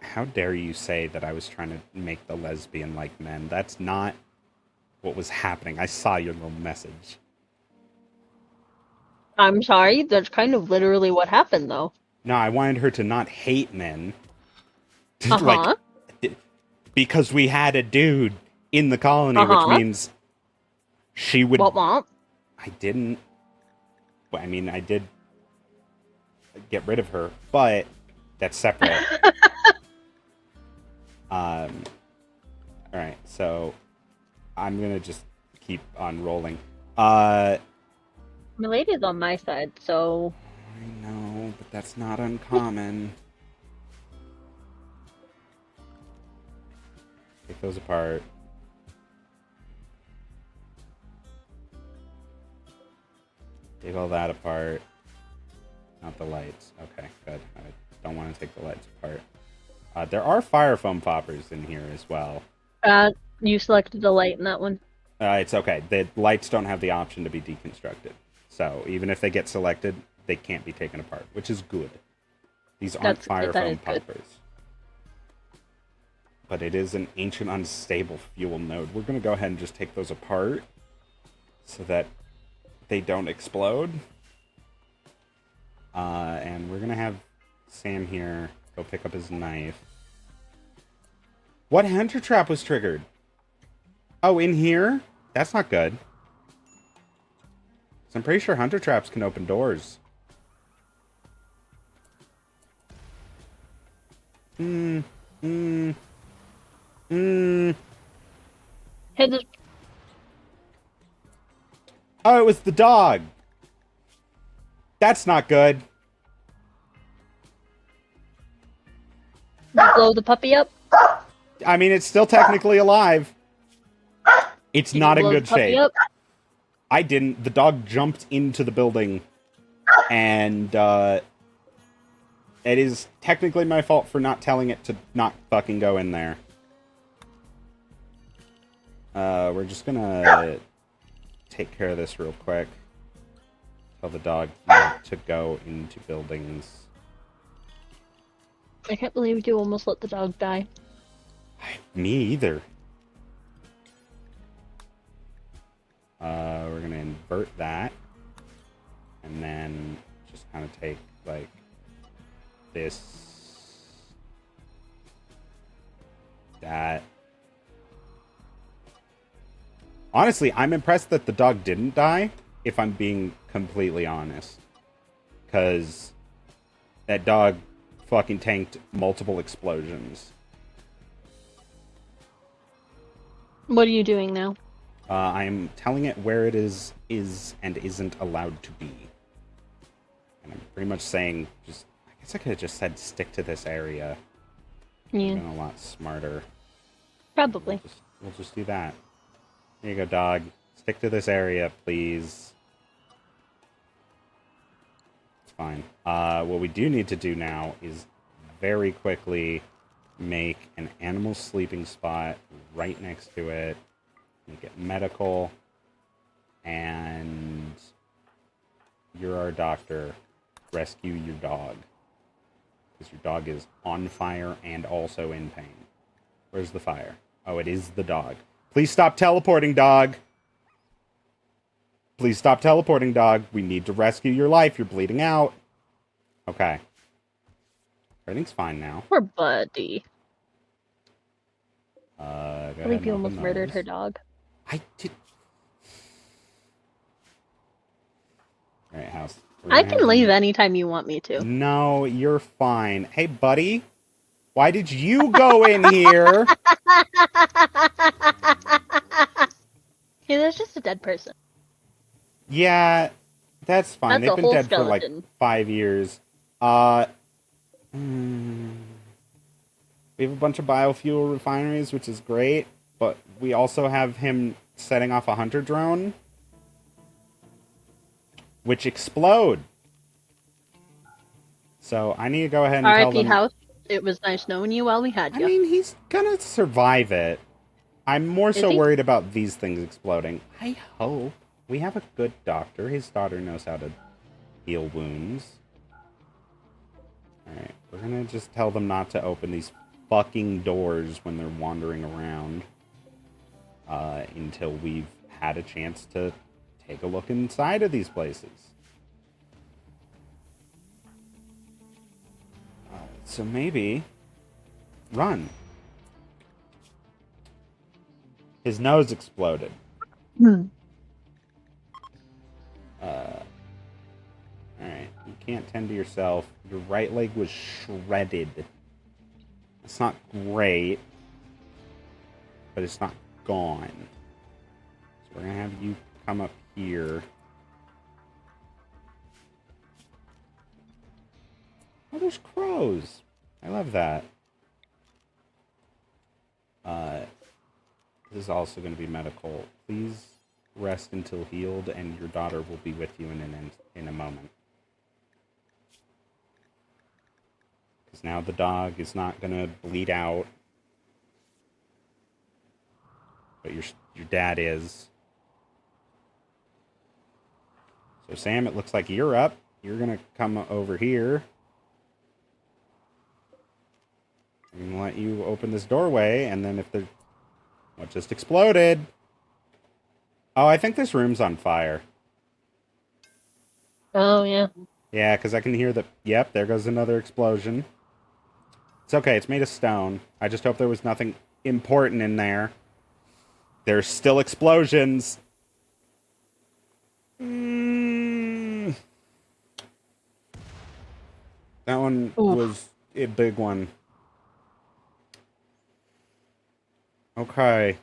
How dare you say that I was trying to make the lesbian like men? That's not what was happening. I saw your little message.
I'm sorry, that's kind of literally what happened, though.
No, I wanted her to not hate men. Like,
Uh-huh.
because we had a dude in the colony, which
Uh-huh.
means she would.
What?
I didn't. I mean, I did get rid of her, but that's separate. All right, so I'm gonna just keep on rolling.
Milady's on my side, so...
I know, but that's not uncommon. Take those apart. Take all that apart. Not the lights. Okay, good. I don't want to take the lights apart. There are fire foam poppers in here as well.
You selected the light in that one.
It's okay. The lights don't have the option to be deconstructed. So even if they get selected, they can't be taken apart, which is good. These aren't fire foam poppers. But it is an ancient unstable fuel node. We're going to go ahead and just take those apart so that they don't explode. And we're going to have Sam here go pick up his knife. What hunter trap was triggered? Oh, in here? That's not good. I'm pretty sure hunter traps can open doors.
Hey, this...
Oh, it was the dog. That's not good.
Blow the puppy up?
I mean, it's still technically alive. It's not in good shape.
Up?
I didn't. The dog jumped into the building, and it is technically my fault for not telling it to not fucking go in there. We're just gonna take care of this real quick. Tell the dog not to go into buildings.
I can't believe you almost let the dog die.
Me either. We're gonna invert that, and then just kind of take like this, that. Honestly, I'm impressed that the dog didn't die, if I'm being completely honest, because that dog fucking tanked multiple explosions.
What are you doing now?
I'm telling it where it is and isn't allowed to be. And I'm pretty much saying, I guess I could have just said stick to this area.
Yeah.
Been a lot smarter.
Probably.
We'll just do that. Here you go, dog. Stick to this area, please. It's fine. What we do need to do now is very quickly make an animal sleeping spot right next to it. Make it medical. And you're our doctor. Rescue your dog. Because your dog is on fire and also in pain. Where's the fire? Oh, it is the dog. Please stop teleporting, dog. Please stop teleporting, dog. We need to rescue your life. You're bleeding out. Okay. Everything's fine now.
Poor buddy.
Go ahead
I believe
and
you
open
almost murdered
those.
her dog.
I did. Alright, house.
I can leave anytime you want me to.
No, you're fine. Hey, buddy. Why did you go in here?
Hey, there's just a dead person.
Yeah, that's fine.
That's
They've
a
been
whole
dead
skeleton.
for like 5 years. We have a bunch of biofuel refineries, which is great, but we also have him setting off a hunter drone, which explode. So I need to go ahead and tell
R.I.P.
them.
House. It was nice knowing you while we had you.
I mean, he's gonna survive it. I'm more so worried about these things exploding. I hope. We have a good doctor. His daughter knows how to heal wounds. Alright, we're gonna just tell them not to open these fucking doors when they're wandering around. Until we've had a chance to take a look inside of these places. So maybe... Run. His nose exploded. Alright, you can't tend to yourself. Your right leg was shredded. It's not great, but it's not gone. So we're gonna have you come up here. Oh, there's crows. I love that. This is also going to be medical. Please rest until healed, and your daughter will be with you in a moment. Because now the dog is not going to bleed out. But your dad is. So Sam, it looks like you're up. You're going to come over here. I'm going to let you open this doorway, and then if the... What just exploded? Oh, I think this room's on fire.
Oh, yeah.
Yeah, because I can hear the... Yep, there goes another explosion. It's okay, it's made of stone. I just hope there was nothing important in there. There's still explosions. That one was a big one. Okay.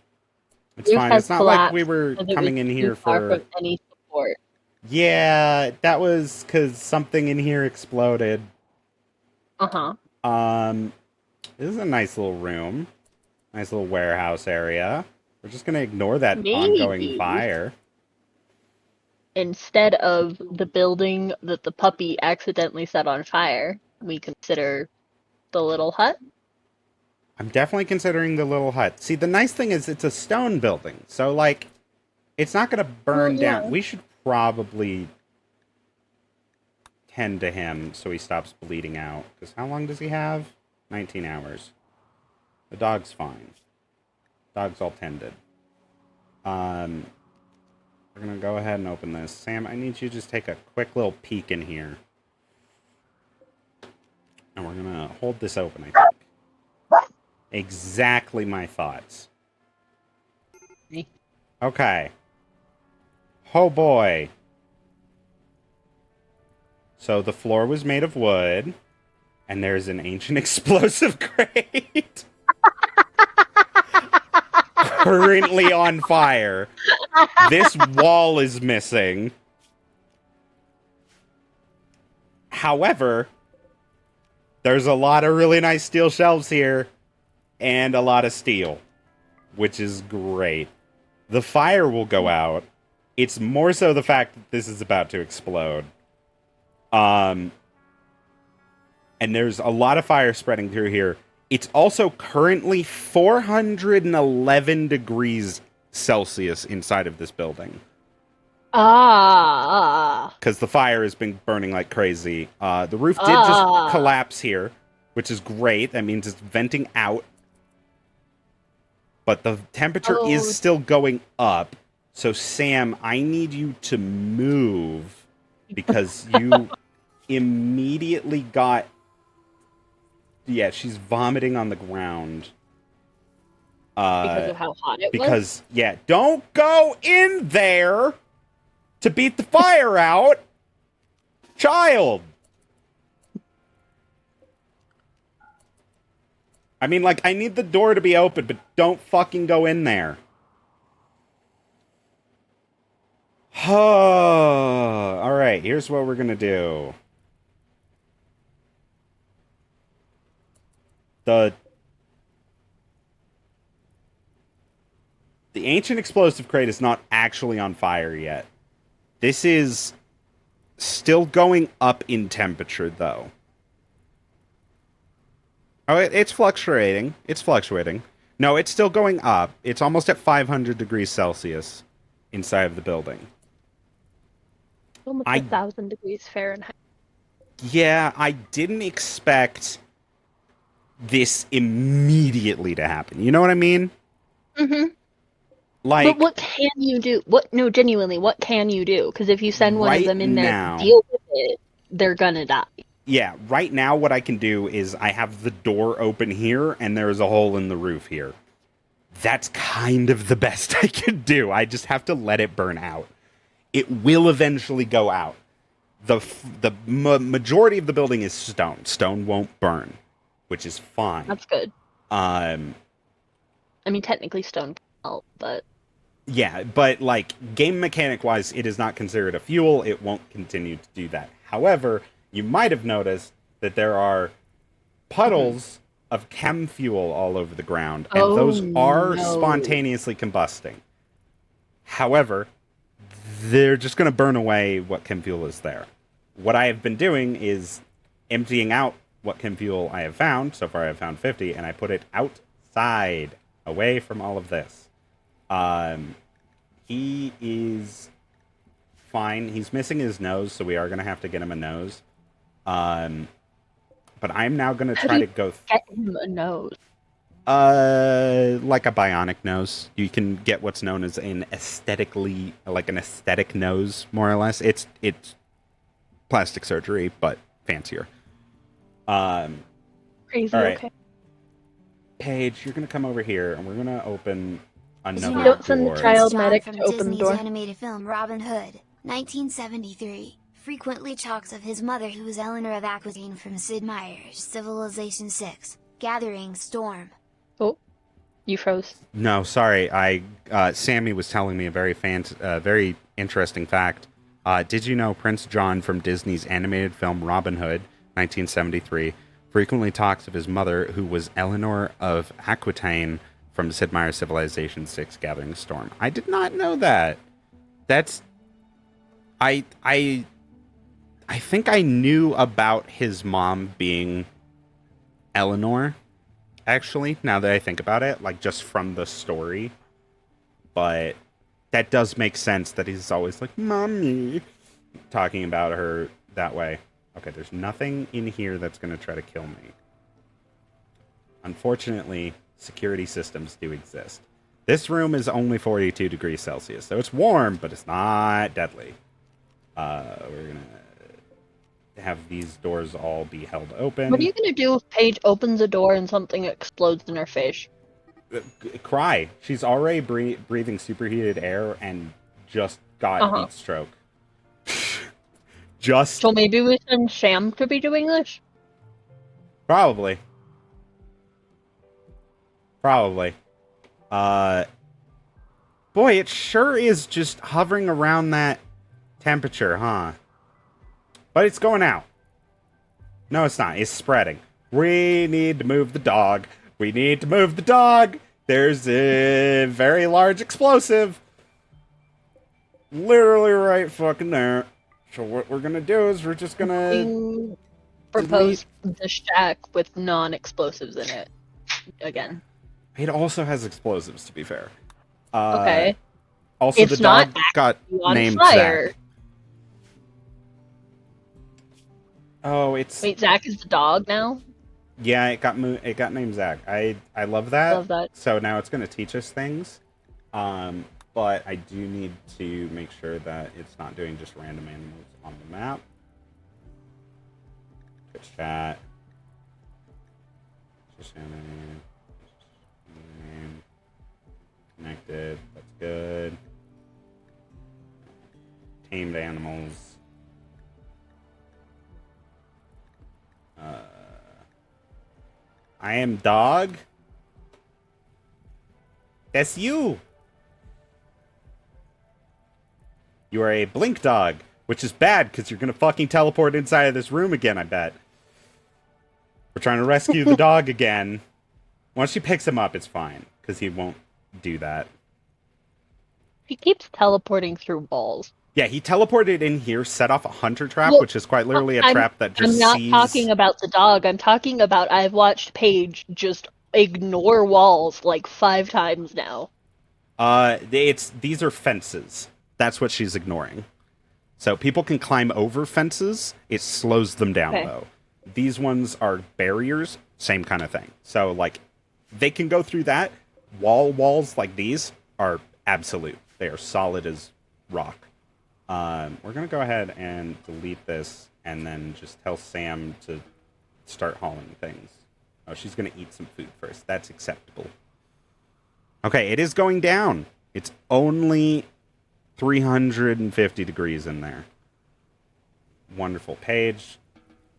It's fine. It's not like we were coming in here for
any support.
Yeah, that was because something in here exploded.
Uh-huh.
This is a nice little room. Nice little warehouse area. We're just gonna ignore that ongoing fire.
Instead of the building that the puppy accidentally set on fire, we consider the little hut.
I'm definitely considering the little hut. See, the nice thing is it's a stone building, so, like, it's not gonna burn down. We should probably tend to him so he stops bleeding out. Because how long does he have? 19 hours. The dog's fine. Dog's all tended. We're gonna go ahead and open this. Sam, I need you to just take a quick little peek in here. And we're gonna hold this open, I think. Exactly my thoughts. Okay. Oh boy. So the floor was made of wood, and there's an ancient explosive crate. currently on fire. This wall is missing. However, there's a lot of really nice steel shelves here and a lot of steel, which is great. The fire will go out. It's more so the fact that this is about to explode. And there's a lot of fire spreading through here. It's also currently 411 degrees Celsius inside of this building. Because the fire has been burning like crazy. The roof did just collapse here, which is great. That means it's venting out. But the temperature is still going up. So, Sam, I need you to move because you immediately got... Yeah, she's vomiting on the ground.
Because of how hot it was?
Yeah, don't go in there to beat the fire out, child. I mean, like, I need the door to be open, but don't fucking go in there. Alright, here's what we're gonna do. The ancient explosive crate is not actually on fire yet. This is still going up in temperature, though. Oh, it's fluctuating. It's fluctuating. No, it's still going up. It's almost at 500 degrees Celsius inside of the building.
Almost 1,000 degrees Fahrenheit.
Yeah, I didn't expect this immediately to happen. You know what I mean?
Mm-hmm.
Like,
but what can you do? Genuinely, what can you do? Because if you send one of them in there
now,
to deal with it, they're gonna die.
Yeah, right now what I can do is I have the door open here, and there is a hole in the roof here. That's kind of the best I can do. I just have to let it burn out. It will eventually go out. The majority of the building is stone. Stone won't burn, which is fine.
That's good.
I
mean, technically stone can melt, but...
Yeah, but, like, game mechanic-wise, it is not considered a fuel. It won't continue to do that. However, you might have noticed that there are puddles of chem fuel all over the ground, and those are spontaneously combusting. However, they're just going to burn away what chem fuel is there. What I have been doing is emptying out what chem fuel I have found. So far I have found 50, and I put it outside, away from all of this. He is fine. He's missing his nose, so we are going to have to get him a nose. But I'm now going to try to go...
Get him a nose?
Like a bionic nose. You can get what's known as an aesthetic nose, more or less. It's plastic surgery, but fancier.
Crazy,
right.
Okay.
Paige, you're going to come over here, and we're going to open another door.
Don't send the child medic
from
to open
Disney's
the door.
animated film Robin Hood, 1973. Frequently talks of his mother, who was Eleanor of Aquitaine, from Sid Meier's Civilization 6, Gathering Storm.
Oh, you froze.
No, sorry. Sammy was telling me a very interesting fact. Did you know Prince John from Disney's animated film Robin Hood, 1973, frequently talks of his mother, who was Eleanor of Aquitaine from Sid Meier's Civilization 6, Gathering Storm? I did not know that. That's... I think I knew about his mom being Eleanor, actually, now that I think about it, like, just from the story. But that does make sense that he's always like, Mommy, talking about her that way. Okay, there's nothing in here that's going to try to kill me. Unfortunately, security systems do exist. This room is only 42 degrees Celsius, so it's warm, but it's not deadly. We're going to have these doors all be held open.
What are you going to do if Paige opens a door and something explodes in her face?
Cry. She's already breathing superheated air and just got heat stroke.
So maybe we send Sam to be doing this?
Probably. Boy, it sure is just hovering around that temperature, huh? But it's going out. No, it's not. It's spreading. We need to move the dog. We need to move the dog. There's a very large explosive. Literally right fucking there. So what we're gonna do is we're just gonna
propose the shack with non-explosives in it again.
It also has explosives, to be fair.
Okay.
Also,
It's
the dog
not
got
on
named
fire.
Zach. Oh, it's...
Wait, Zach is the dog now?
Yeah, it got named Zach. I love that.
Love that.
So now it's going to teach us things. But I do need to make sure that it's not doing just random animals on the map. Twitch chat. Connected. That's good. Tamed animals. I am dog. That's you. You are a blink dog, which is bad because you're gonna fucking teleport inside of this room again, I bet. We're trying to rescue the dog again. Once she picks him up, it's fine because he won't do that.
He keeps teleporting through walls.
Yeah, he teleported in here, set off a hunter trap,
Well,
which is quite literally a trap that just
I'm not
sees...
talking about the dog. I'm talking about I've watched Paige just ignore walls like 5 times now.
These are fences. That's what she's ignoring. So people can climb over fences. It slows them down, though. These ones are barriers. Same kind of thing. So, like, they can go through that. Walls like these are absolute. They are solid as rock. We're going to go ahead and delete this and then just tell Sam to start hauling things. Oh, she's going to eat some food first. That's acceptable. Okay, it is going down. It's only 350 degrees in there. Wonderful. Paige,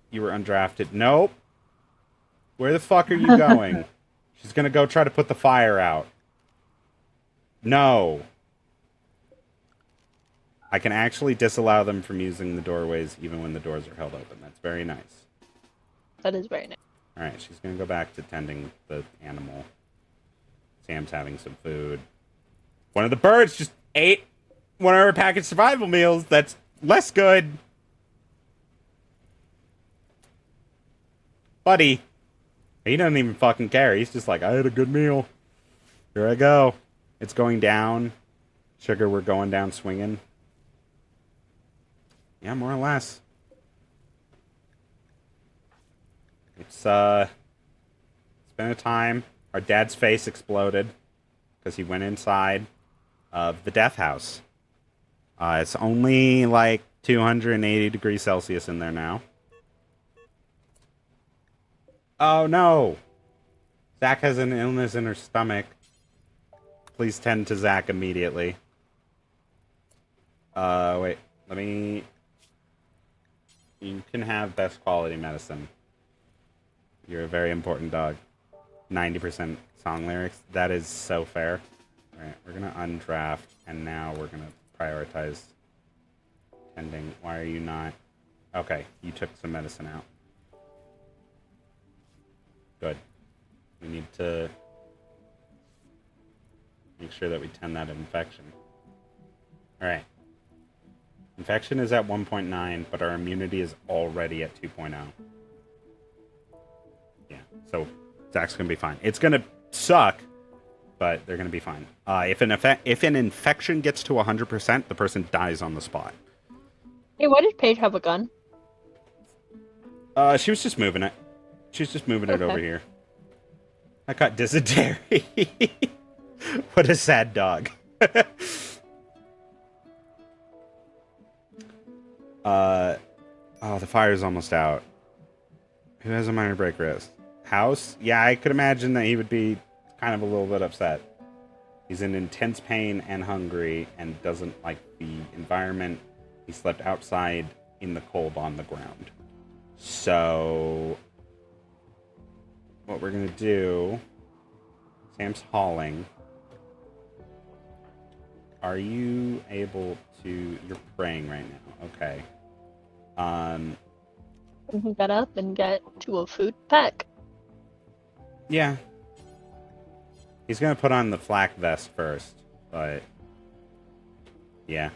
you were undrafted. Nope. Where the fuck are you going? She's going to go try to put the fire out. No. I can actually disallow them from using the doorways even when the doors are held open. That's very nice.
That is very nice.
Alright, she's going to go back to tending the animal. Sam's having some food. One of the birds just ate one of our packaged survival meals. That's less good. Buddy. He doesn't even fucking care. He's just like, I had a good meal. Here I go. It's going down. Sugar, we're going down swinging. Yeah, more or less. It's been a time. Our dad's face exploded because he went inside of the death house. It's only like 280 degrees Celsius in there now. Oh no! Zach has an illness in her stomach. Please tend to Zach immediately. Wait. Let me... You can have best quality medicine. You're a very important dog. 90% song lyrics. That is so fair. Alright, we're gonna undraft, and now we're gonna prioritize tending. Why are you not... Okay, you took some medicine out. Good. We need to make sure that we tend that infection. Alright. Infection is at 1.9, but our immunity is already at 2.0. Yeah, so Zach's going to be fine. It's going to suck, but they're going to be fine. If an infection gets to 100%, the person dies on the spot.
Hey, why did Paige have a gun?
She was just moving it. She was just moving it over here. I got dysentery. What a sad dog. Oh, the fire's almost out. Who has a minor break risk? House? Yeah, I could imagine that he would be kind of a little bit upset. He's in intense pain and hungry and doesn't like the environment. He slept outside in the cold on the ground. So, what we're going to do... Sam's hauling. are you able to... You're praying right now. Okay.
We can get up and get to a food pack.
Yeah. He's gonna put on the flak vest first, but... Yeah.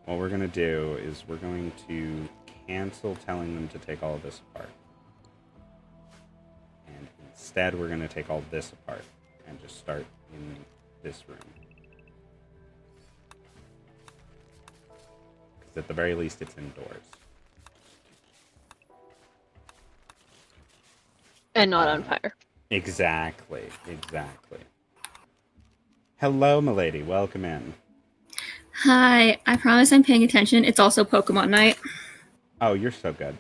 What we're gonna do is we're going to cancel telling them to take all of this apart. And instead we're gonna take all this apart and just start in this room. Because at the very least it's indoors.
And not on fire.
Exactly. Hello, milady. Welcome in.
Hi, I promise I'm paying attention. It's also Pokemon night.
Oh, you're so good.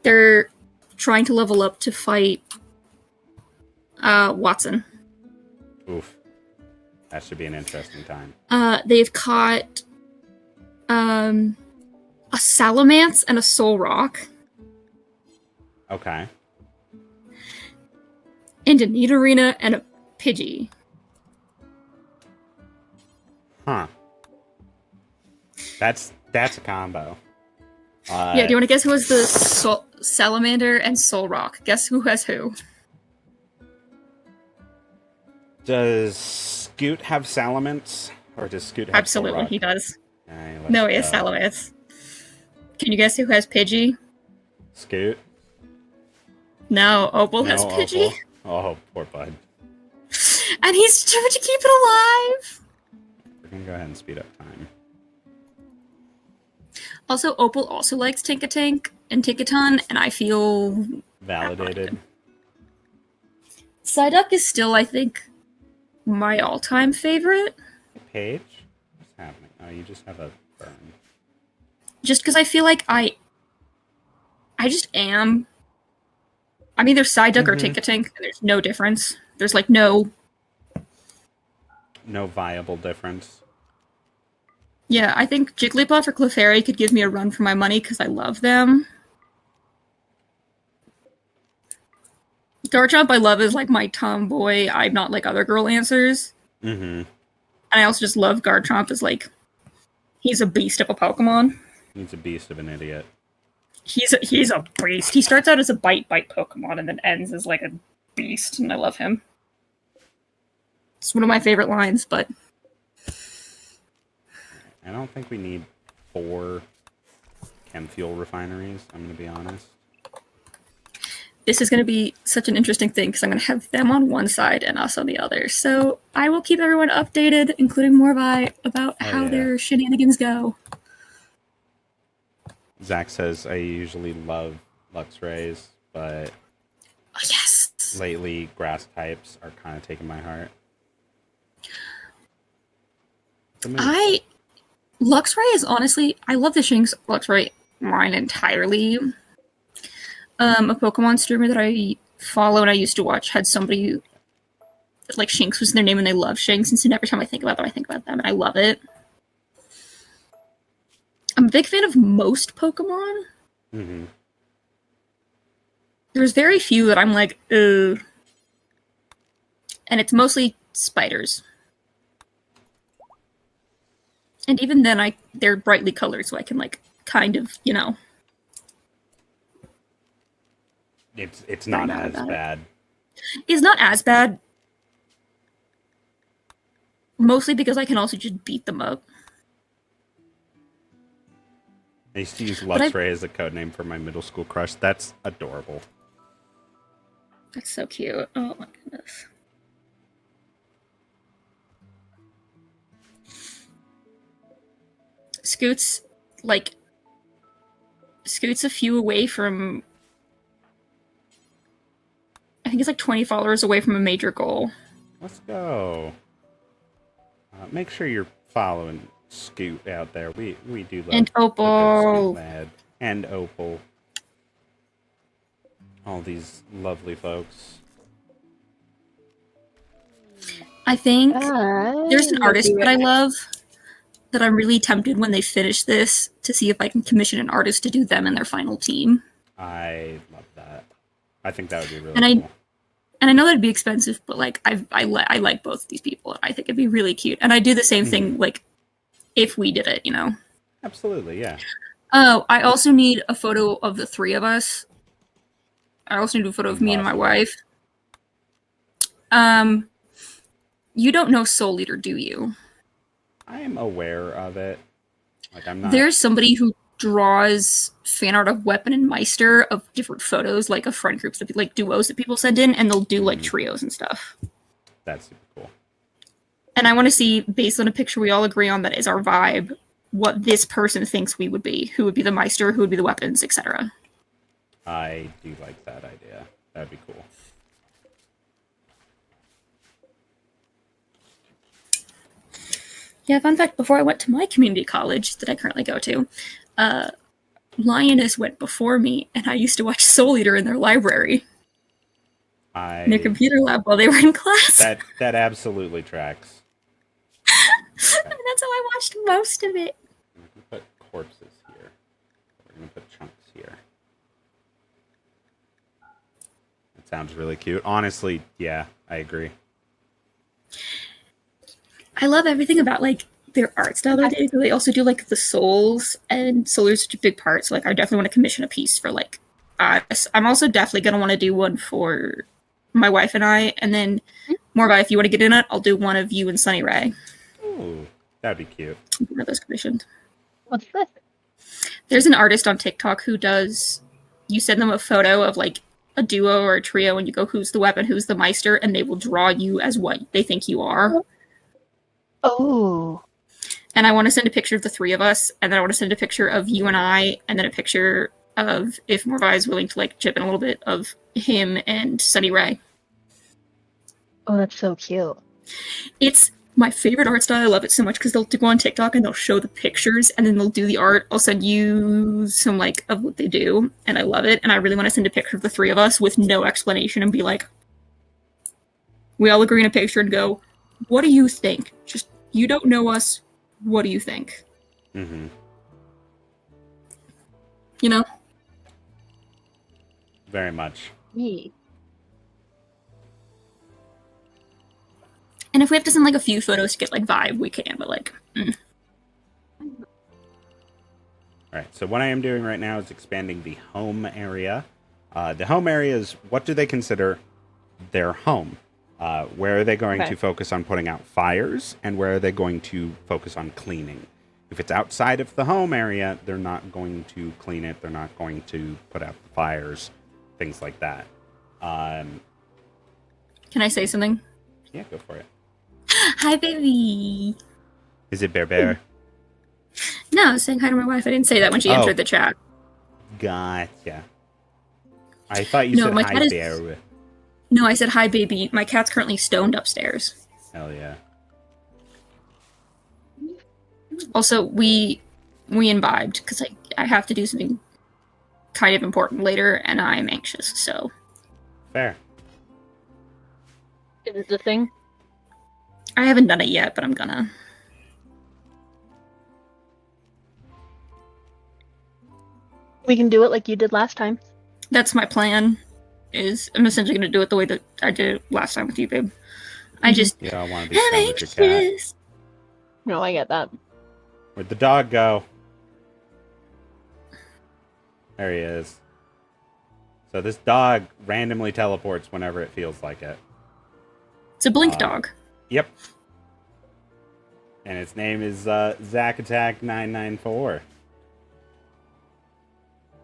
They're trying to level up to fight Watson.
Oof. That should be an interesting time.
They've caught a Salamence and a Solrock.
Okay.
And a Nidorina and a Pidgey.
Huh. That's a combo.
Yeah, do you want to guess who has the Salamander and Solrock? Guess who has who?
Does Scoot have Salamence? Or does Scoot have
Absolutely,
Solrock?
he does.
Alright, let's
No, he has
go.
Salamence. Can you guess who has Pidgey?
Scoot?
No, Opal has
No,
Pidgey.
Opal. Oh, poor bud.
And he's determined to keep it alive!
We're gonna go ahead and speed up time.
Also, Opal also likes Tinkatank and Tinkaton, and I feel...
Validated.
Psyduck is still, I think, my all-time favorite.
Paige? What's happening? Oh, you just have a burn.
Just because I feel like I just am. I'm either Psyduck or Tinkatank, and there's no difference. There's, like, no...
No viable difference.
Yeah, I think Jigglypuff or Clefairy could give me a run for my money because I love them. Garchomp I love is like my tomboy, I'm not like other girl answers.
Mm-hmm.
And I also just love Garchomp as like, he's a beast of a Pokemon.
He's a beast of an idiot.
He's a beast. He starts out as a bite Pokemon and then ends as like a beast, and I love him. It's one of my favorite lines, but...
I don't think we need 4 chem fuel refineries, I'm going to be honest.
This is going to be such an interesting thing because I'm going to have them on one side and us on the other. So I will keep everyone updated, including Morvi, about how their shenanigans go.
Zach says, I usually love Luxrays, but
Oh, yes!
lately grass types are kind of taking my heart.
Luxray is honestly... I love the Shinx Luxray line entirely. A Pokemon streamer that I follow and I used to watch had somebody... like, Shinx was their name and they love Shinx, and so every time I think about them, I think about them, and I love it. I'm a big fan of most Pokemon.
Mm-hmm.
There's very few that I'm like, ugh. And it's mostly spiders. And even then, they're brightly colored, so I can, like, kind of, you know...
It's not as bad.
It's not as bad. Mostly because I can also just beat them up.
I used to use Luxray as a codename for my middle school crush. That's adorable.
That's so cute. Oh my goodness. Scoot's a few away from... I think it's like 20 followers away from a major goal.
Let's go. Make sure you're following Scoot out there. We do love
And Opal.
Scoot lad. And Opal. All these lovely folks.
I think there's an artist that I love that I'm really tempted when they finish this to see if I can commission an artist to do them in their final team.
I love that. I think that would be really
And
cool.
And I know that'd be expensive, but like I like both of these people. I think it'd be really cute. And I do the same thing like if we did it, you know.
Absolutely, yeah.
Oh, I also need a photo of the three of us. I also need a photo of me and my
Impossible.
wife. You don't know Soul Eater, do you?
I am aware of it. Like, I'm not.
There's somebody who draws fan art of Weapon and Meister of different photos, like of friend groups that like duos that people send in, and they'll do like trios and stuff.
That's super cool.
And I want to see, based on a picture we all agree on that is our vibe, what this person thinks we would be. Who would be the Meister, who would be the weapons, etc.
I do like that idea. That'd be cool.
Yeah, fun fact, before I went to my community college that I currently go to, Lioness went before me, and I used to watch Soul Eater in their library. In their computer lab while they were in class.
That absolutely tracks.
And that's how I watched most of it.
I'm going to put corpses here. We're going to put chunks here. That sounds really cute. Honestly, yeah, I agree.
I love everything about like their art style they do. They also do like the souls, and soul is such a big part. So like I definitely want to commission a piece for like us. I'm also definitely gonna want to do one for my wife and I, and then Morva, if you want to get in it, I'll do one of you and Sunny Ray.
Ooh, that'd be cute.
Get those commissioned.
What's this?
There's an artist on TikTok who does. You send them a photo of like a duo or a trio, and you go, "Who's the weapon? Who's the Meister?" And they will draw you as what they think you are.
Oh.
And I want to send a picture of the three of us, and then I want to send a picture of you and I, and then a picture of, if Morvi is willing to like chip in a little bit, of him and Sunny Ray.
Oh, that's so cute.
It's my favorite art style. I love it so much because they'll go on TikTok and they'll show the pictures, and then they'll do the art. I'll send you some like of what they do, and I love it. And I really want to send a picture of the three of us with no explanation and be like, we all agree in a picture and go, what do you think? Just, you don't know us. What do you think?
Mm-hmm.
You know?
Very much.
Me.
And if we have to send like a few photos to get like vibe, we can, but like.
Alright, so what I am doing right now is expanding the home area. The home area is, what do they consider their home? Where are they going to focus on putting out fires, and where are they going to focus on cleaning? If it's outside of the home area, they're not going to clean it, they're not going to put out the fires, things like that.
Can I say something?
Yeah, go for it.
Hi, baby.
Is it Bear Bear?
No, I was saying hi to my wife. I didn't say that when she entered the chat.
Gotcha. I thought you said hi, Bear.
No, I said hi, baby. My cat's currently stoned upstairs.
Hell yeah.
Also, we imbibed because I have to do something kind of important later, and I'm anxious. So
fair.
Is it the thing?
I haven't done it yet, but I'm gonna.
We can do it like you did last time.
That's my plan. I'm essentially gonna do it the way that I did it last time with you, babe. I just
I want to be stoned with your cat.
No, I get that.
Where'd the dog go? There he is. So this dog randomly teleports whenever it feels like it.
It's a blink dog.
Yep. And its name is Zack Attack 994.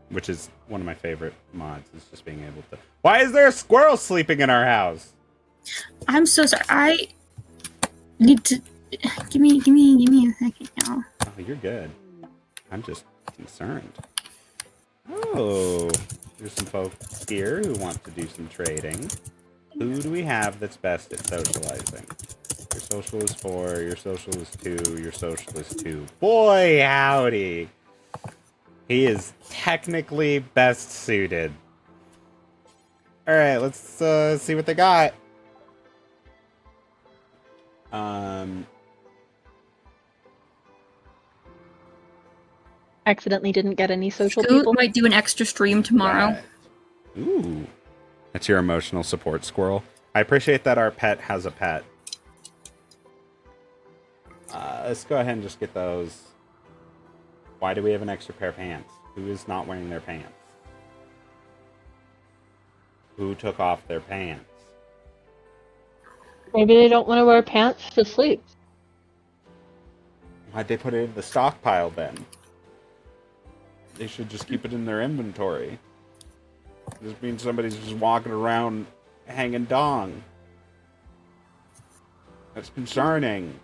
Which is one of my favorite mods, is just being able to... Why is there a squirrel sleeping in our house?
I'm so sorry. I need to... Give me a second, y'all.
Oh, you're good. I'm just concerned. Oh, there's some folks here who want to do some trading. Who do we have that's best at socializing? Your social is 4, your social is 2, your social is 2. Boy, howdy! He is technically best suited. Alright, let's see what they got.
Accidentally didn't get any social
Scoot
people.
might do an extra stream tomorrow.
Ooh. That's your emotional support squirrel. I appreciate that our pet has a pet. Let's go ahead and just get those. Why do we have an extra pair of pants? Who is not wearing their pants? Who took off their pants?
Maybe they don't want to wear pants to sleep.
Why'd they put it in the stockpile then? They should just keep it in their inventory. This means somebody's just walking around hanging dong. That's concerning.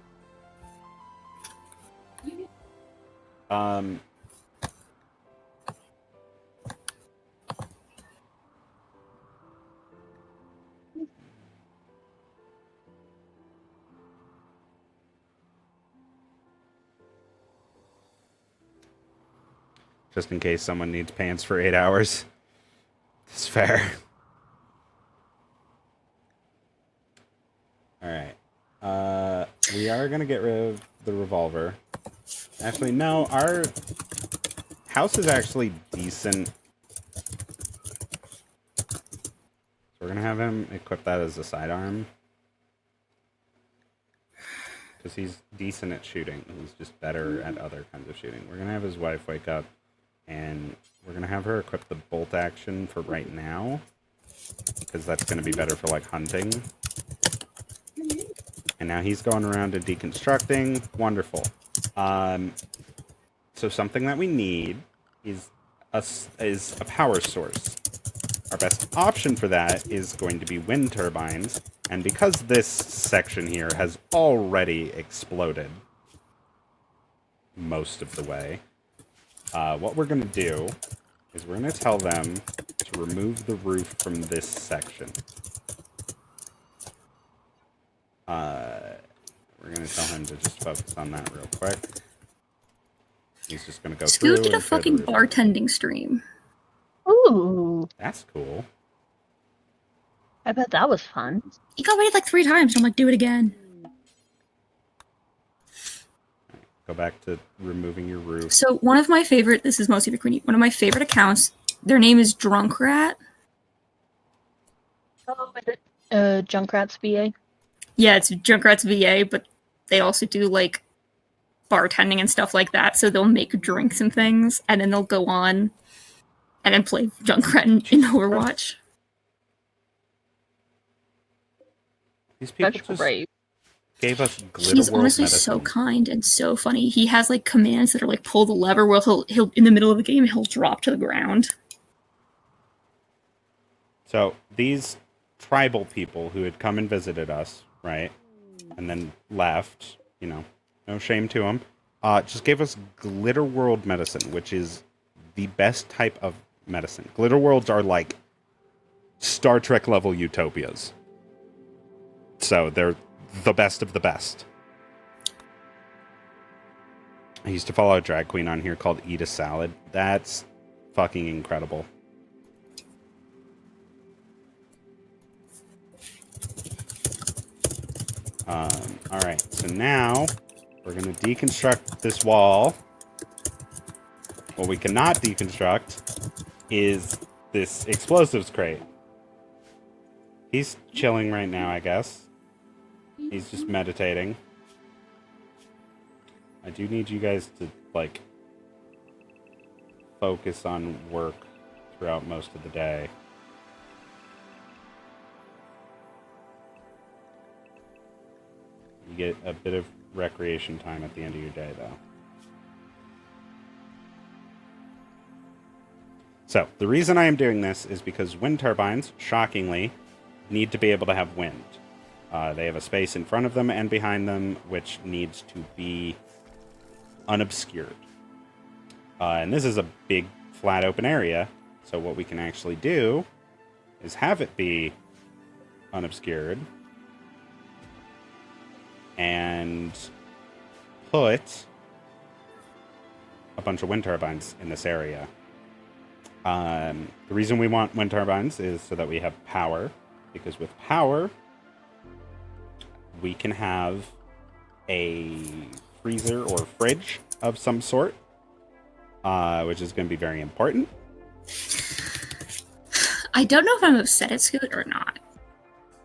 Just in case someone needs pants for 8 hours. It's fair. Alright. We are going to get rid of the revolver. Actually, no. Our house is actually decent. So we're going to have him equip that as a sidearm. Because he's decent at shooting. He's just better at other kinds of shooting. We're going to have his wife wake up. And we're going to have her equip the bolt action for right now. Because that's going to be better for, like, hunting. And now he's going around and deconstructing. Wonderful. So something that we need is a power source. Our best option for that is going to be wind turbines. And because this section here has already exploded most of the way... what we're going to do is we're going to tell them to remove the roof from this section. We're going to tell him to just focus on that real quick. He's just going to go through.
Scoot did a fucking bartending stream.
Ooh,
That's cool.
I bet that was fun.
He got rated like 3 times, and I'm like, do it again.
Go back to removing your roof.
So one of my favorite, this is mostly for Queenie, one of my favorite accounts, their name is Drunkrat.
Oh, is it Junkrat's VA?
Yeah, it's Junkrat's VA, but they also do like bartending and stuff like that. So they'll make drinks and things, and then they'll go on and then play Junkrat in Overwatch.
These people
That's
just
great.
gave us glitter
He's
world
honestly
medicine.
so kind and so funny. He has like commands that are like pull the lever where he'll in the middle of the game he'll drop to the ground.
So these tribal people who had come and visited us, right, and then left, you know, no shame to them, just gave us glitter world medicine, which is the best type of medicine. Glitter worlds are like Star Trek level utopias. So they're the best of the best. I used to follow a drag queen on here called Eat a Salad. That's fucking incredible. Alright, so now we're going to deconstruct this wall. What we cannot deconstruct is this explosives crate. He's chilling right now, I guess. He's just meditating. I do need you guys to, like, focus on work throughout most of the day. You get a bit of recreation time at the end of your day, though. So, the reason I am doing this is because wind turbines, shockingly, need to be able to have wind. They have a space in front of them and behind them which needs to be unobscured. And this is a big, flat, open area, so what we can actually do is have it be unobscured and put a bunch of wind turbines in this area. The reason we want wind turbines is so that we have power, because with power, we can have a freezer or fridge of some sort, which is going to be very important.
I don't know if I'm upset at Scoot or not.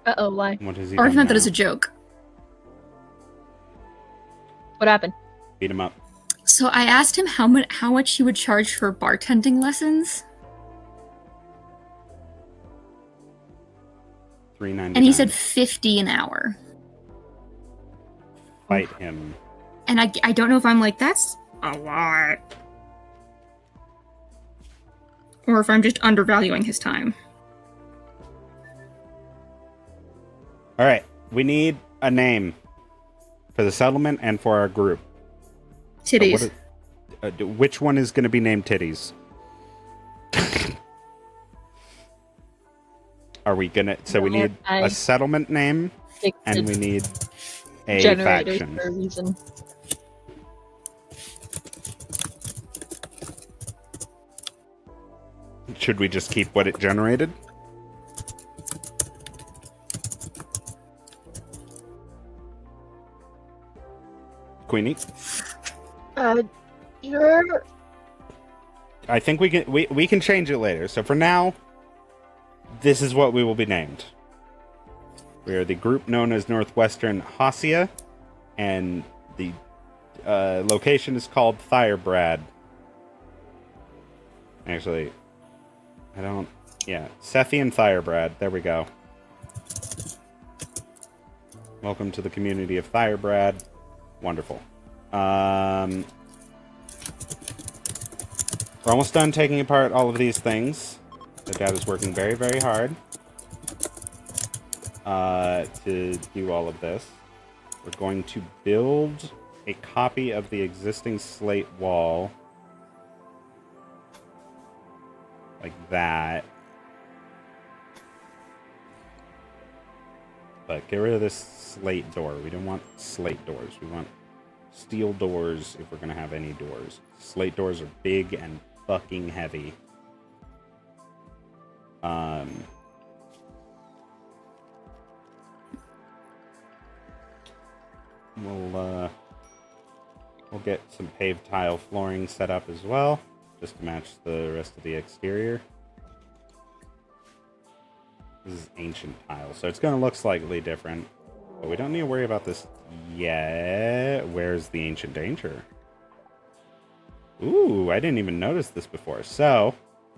Uh-oh, why?
What has he
Or if
done
not that
now?
as a joke.
What happened?
Beat him up.
So I asked him how much he would charge for bartending lessons.
$3.99.
And he said 50 an hour.
Fight him.
And I don't know if I'm like, that's a lot. Or if I'm just undervaluing his time.
Alright, we need a name for the settlement and for our group.
Titties.
Which one is going to be named Titties? Are we gonna... So we need a settlement name, and we need a faction.
For a reason.
Should we just keep what it generated? Queenie?
Sure.
I think we can change it later. So for now, this is what we will be named. We are the group known as Northwestern Hasia, and the location is called Thirebrad. Actually, I don't... Yeah, Sethian Thirebrad. There we go. Welcome to the community of Thirebrad. Wonderful. We're almost done taking apart all of these things. The dad is working very, very hard to do all of this. We're going to build a copy of the existing slate wall. Like that. But get rid of this slate door. We don't want slate doors. We want steel doors if we're going to have any doors. Slate doors are big and fucking heavy. We'll get some paved tile flooring set up as well, just to match the rest of the exterior. This is ancient tile, so it's going to look slightly different. But we don't need to worry about this yet. Where's the ancient danger? Ooh, I didn't even notice this before. So,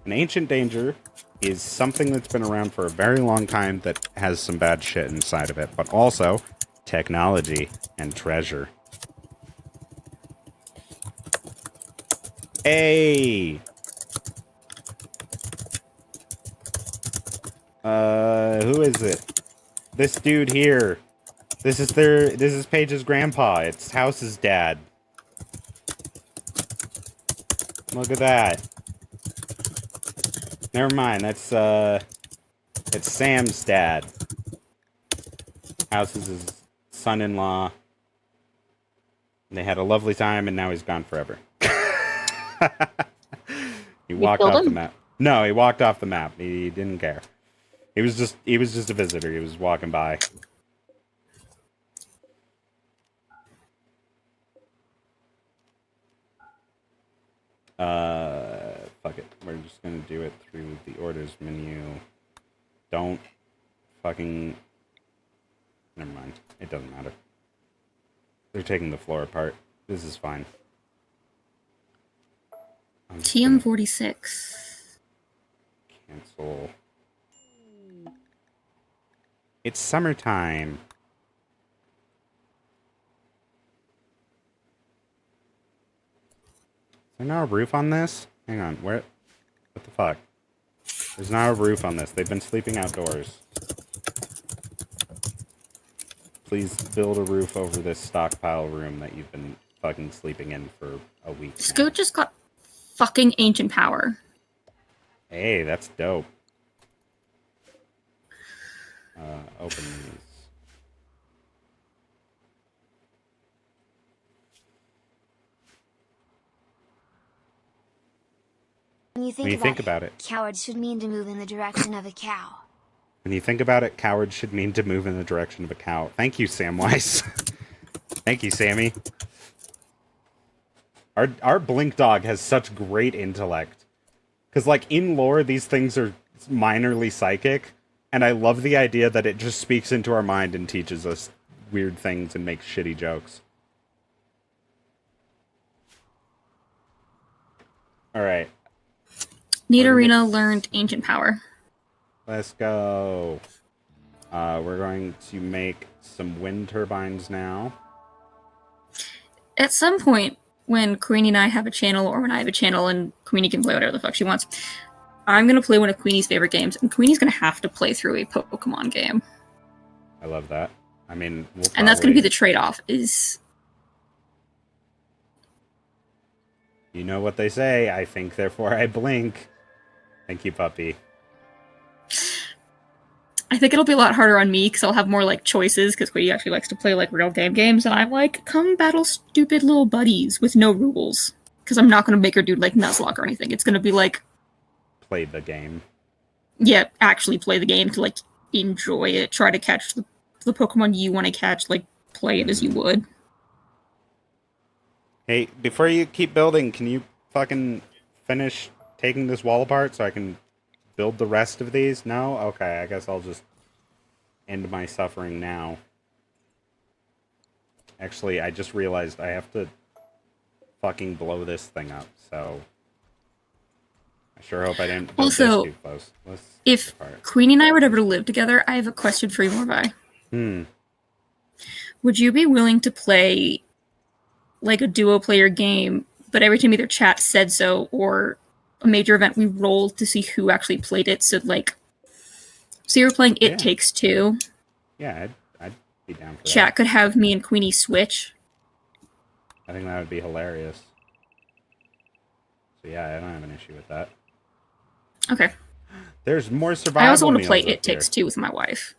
an ancient danger is something that's been around for a very long time that has some bad shit inside of it, but also technology and treasure. Hey! Who is it? This dude here. This is Paige's grandpa. It's House's dad. Look at that. Never mind, that's Sam's dad. House is his son-in-law. They had a lovely time, and now he's gone forever. He walked off the map. No, he walked off the map. He didn't care. He was just a visitor. He was walking by. Fuck it. We're just gonna do it through the orders menu. Don't fucking... Never mind. It doesn't matter. They're taking the floor apart. This is fine.
TM46.
Cancel. It's summertime. Is there not a roof on this? Hang on, where? What the fuck? There's not a roof on this. They've been sleeping outdoors. Please build a roof over this stockpile room that you've been fucking sleeping in for a week now.
Scoot just got fucking ancient power.
Hey, that's dope. Open these.
When you think about it, coward should mean to move in the direction of a cow.
When you think about it, coward should mean to move in the direction of a cow. Thank you, Samwise. Thank you, Sammy. Our Blink dog has such great intellect. Because, like, in lore, these things are minorly psychic, and I love the idea that it just speaks into our mind and teaches us weird things and makes shitty jokes. Alright.
Nidorina learned Ancient Power.
Let's go. We're going to make some wind turbines now.
At some point, when Queenie and I have a channel, or when I have a channel and Queenie can play whatever the fuck she wants, I'm going to play one of Queenie's favorite games, and Queenie's going to have to play through a Pokemon game.
I love that. I mean,
and that's going to be the trade-off, is...
You know what they say, I think, therefore I blink. Thank you, puppy.
I think it'll be a lot harder on me, because I'll have more, like, choices, because Queenie actually likes to play, like, real games, and I'm like, come battle stupid little buddies with no rules. Because I'm not going to make her do, like, Nuzlocke or anything. It's going to be, like...
Play the game.
Yeah, actually play the game to, like, enjoy it. Try to catch the Pokemon you want to catch, like, play it as you would.
Hey, before you keep building, can you fucking finish taking this wall apart so I can build the rest of these? No? Okay, I guess I'll just end my suffering now. Actually, I just realized I have to fucking blow this thing up, so... I sure hope I didn't build this too close.
If Queenie and I were ever to live together, I have a question for you, Morvi. Would you be willing to play, like, a duo-player game, but every time either chat said so, or a major event, we rolled to see who actually played it, so, like... So you were playing It Takes Two.
Yeah, I'd be down for that.
Chat could have me and Queenie switch.
I think that would be hilarious. So yeah, I don't have an issue with that.
Okay.
There's more survival.
I also want to
meals
play
up
It Takes
here.
Two with my wife.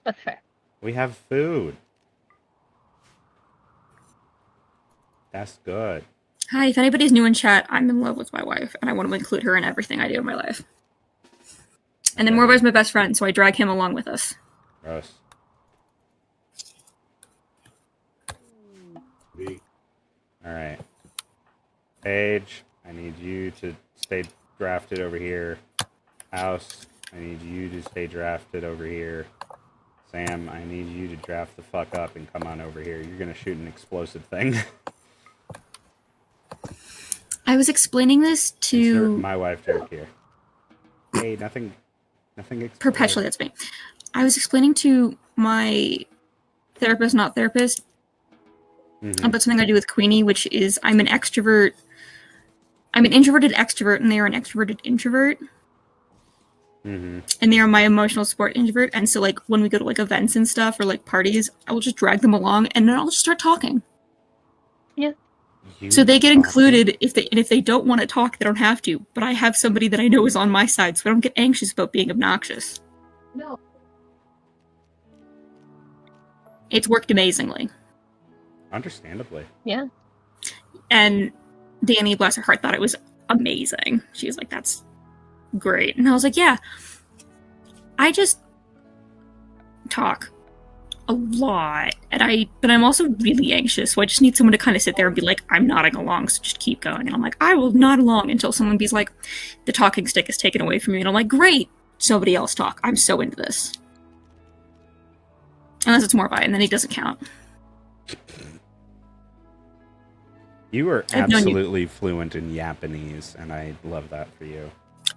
That's fair.
We have food. That's good.
Hi, if anybody's new in chat, I'm in love with my wife, and I want to include her in everything I do in my life. And then Morvi's my best friend, so I drag him along with us.
Gross. Alright. Paige, I need you to stay drafted over here. House, I need you to stay drafted over here. Sam, I need you to draft the fuck up and come on over here. You're gonna shoot an explosive thing.
I was explaining this to...
My wife joke here. Hey, nothing exploded.
Perpetually, that's me. I was explaining to my therapist, not therapist, about something I do with Queenie, which is I'm an extrovert. I'm an introverted extrovert, and they are an extroverted introvert. And they are my emotional support introvert. And so, like, when we go to, like, events and stuff, or, like, parties, I will just drag them along, and then I'll just start talking.
Yeah.
So they get included. If they don't want to talk, they don't have to. But I have somebody that I know is on my side, so I don't get anxious about being obnoxious.
No.
It's worked amazingly.
Understandably.
Yeah.
And Danny, bless her heart, thought it was amazing. She was like, that's great. And I was like, yeah. I just talk a lot. But I'm also really anxious, so I just need someone to kind of sit there and be like, I'm nodding along, so just keep going. And I'm like, I will nod along until someone be like, the talking stick is taken away from me. And I'm like, great, somebody else talk. I'm so into this. Unless it's Morvi, and then he doesn't count.
You are absolutely fluent in Japanese, and I love that for you.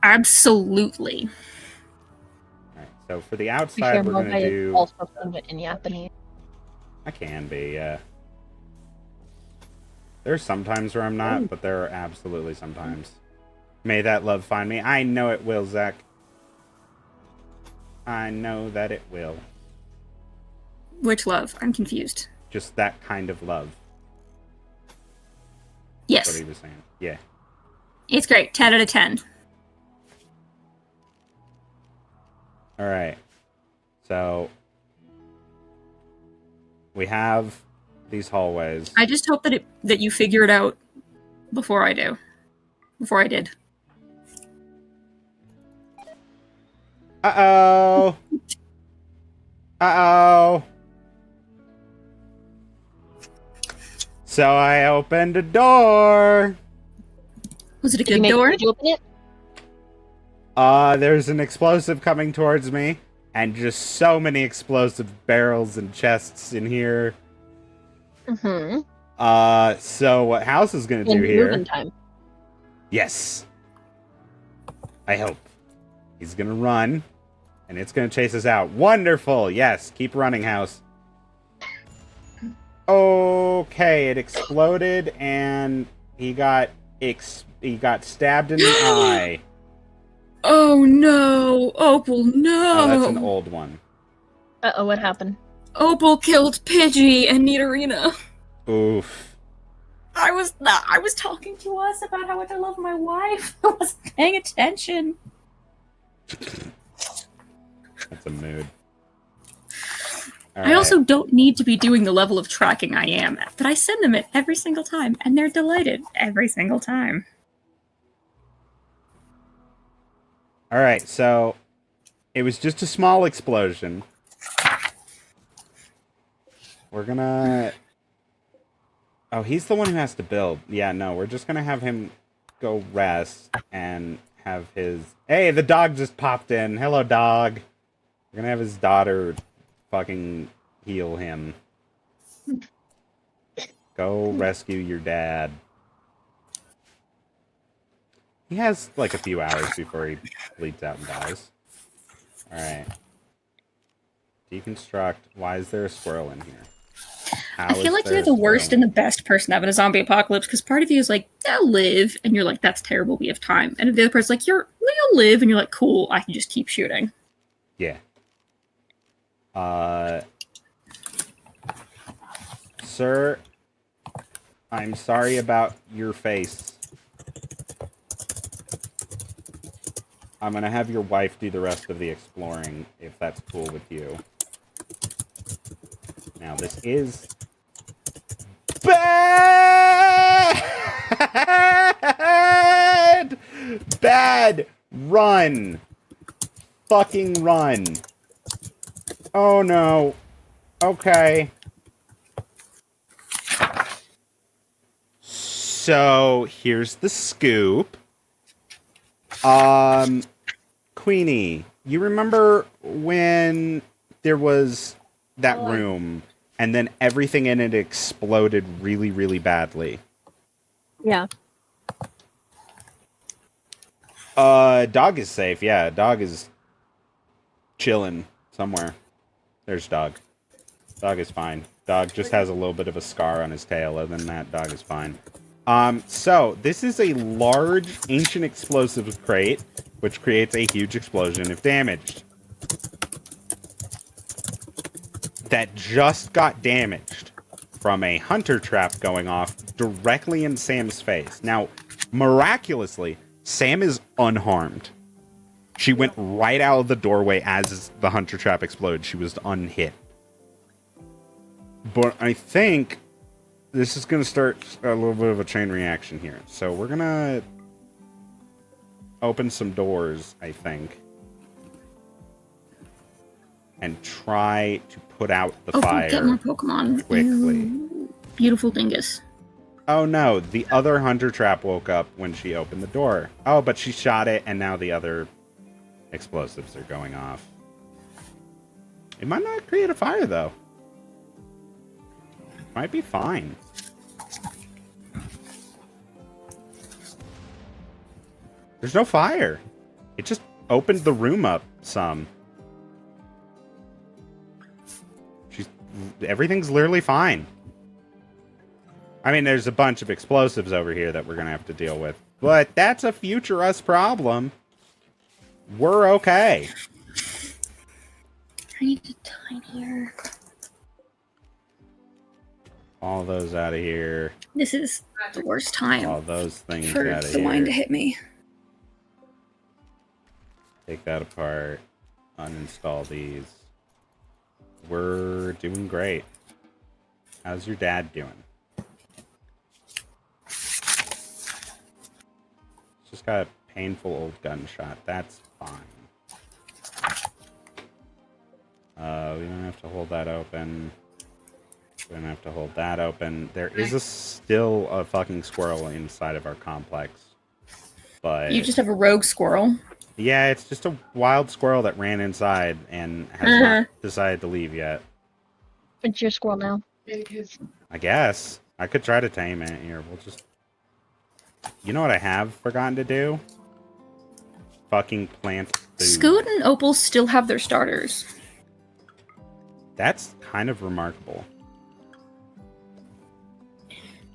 Absolutely.
Alright, so for the outside, we're going to do...
also fluent in Japanese.
I can be, yeah. There's some times where I'm not, but there are absolutely some times. May that love find me. I know it will, Zach. I know that it will.
Which love? I'm confused.
Just that kind of love.
Yes.
That's what he was saying. Yeah.
It's great. 10 out of 10.
Alright. So... we have these hallways.
I just hope that you figure it out before I do. Before I did.
Uh-oh! Uh-oh! So I opened a door!
Was it a good door?
Did you open it?
There's an explosive coming towards me, and just so many explosive barrels and chests in here.
Mm-hmm.
So what House is gonna do
And
here...
moving time.
Yes. I hope. He's gonna run, and it's gonna chase us out. Wonderful! Yes, keep running, House. Okay, it exploded, and he got stabbed in the eye.
Oh no! Opal, no!
Oh, that's an old one.
Uh-oh, what happened?
Opal killed Pidgey and Nidorina.
Oof.
I was talking to us about how much I love my wife. I wasn't paying attention.
That's a mood.
I also don't need to be doing the level of tracking I am at, but I send them it every single time, and they're delighted every single time.
Alright, so it was just a small explosion. We're gonna... Oh, he's the one who has to build. Yeah, no, we're just gonna have him go rest and have his... Hey, the dog just popped in. Hello, dog. We're gonna have his daughter fucking heal him. Go rescue your dad. He has, like, a few hours before he bleeds out and dies. Alright. Deconstruct. Why is there a squirrel in here?
I feel like you're the worst and the best person having a zombie apocalypse, because part of you is like, they'll live, and you're like, that's terrible, we have time. And the other person's like, they'll live, and you're like, cool, I can just keep shooting.
Yeah. Sir, I'm sorry about your face. I'm gonna have your wife do the rest of the exploring, if that's cool with you. Now, this is... Bad! Bad! Run! Fucking run! Oh no. Okay. So, here's the scoop. Queenie, you remember when there was that room and then everything in it exploded really, really badly?
Yeah.
Dog is safe. Yeah, dog is chilling somewhere. There's dog. Dog is fine. Dog just has a little bit of a scar on his tail. Other than that, dog is fine. So, this is a large ancient explosive crate, which creates a huge explosion if damaged. That just got damaged from a hunter trap going off directly in Sam's face. Now, miraculously, Sam is unharmed. She went right out of the doorway as the hunter trap exploded. She was unhit. But I think this is going to start a little bit of a chain reaction here. So we're going to open some doors, I think. And try to put out the fire.
Get more Pokemon.
Quickly.
Beautiful dingus.
Oh no, the other hunter trap woke up when she opened the door. Oh, but she shot it, and now the other explosives are going off. It might not create a fire, though. Might be fine. There's no fire. It just opened the room up some. Everything's literally fine. I mean, there's a bunch of explosives over here that we're going to have to deal with. But that's a future us problem. We're okay.
I need a tinier.
All those out of here.
This is the worst time.
All those things
for
out of
the
here.
wine to hit me.
Take that apart. Uninstall these. We're doing great. How's your dad doing? Just got a painful old gunshot. That's fine. We don't have to hold that open. We don't have to hold that open. There is still a fucking squirrel inside of our complex. But
you just have a rogue squirrel.
Yeah, it's just a wild squirrel that ran inside and has not decided to leave yet.
It's your squirrel now.
I guess. I could try to tame it here. We'll just... You know what I have forgotten to do? Fucking plant food.
Scoot and Opal still have their starters.
That's kind of remarkable.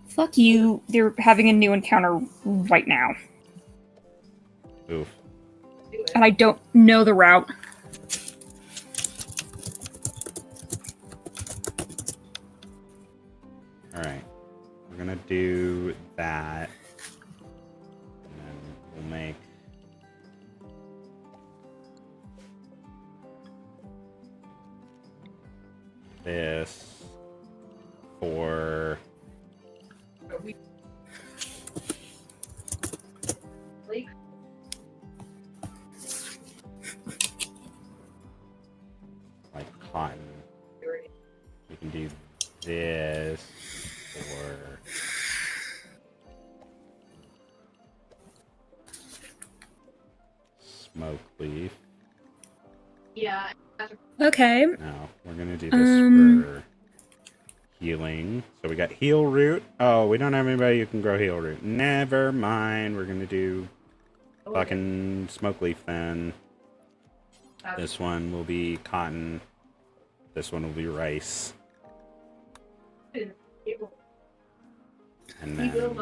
Fuck you. They're having a new encounter right now.
Oof.
And I don't know the route.
Alright. We're gonna do that. And then we'll make... this for... like cotton. We can do this for smoke leaf.
Okay.
No, we're gonna do this for healing. So we got heal root. Oh, we don't have anybody who can grow heal root. Never mind. We're gonna do fucking smoke leaf then. This one will be cotton. This one will be rice. And then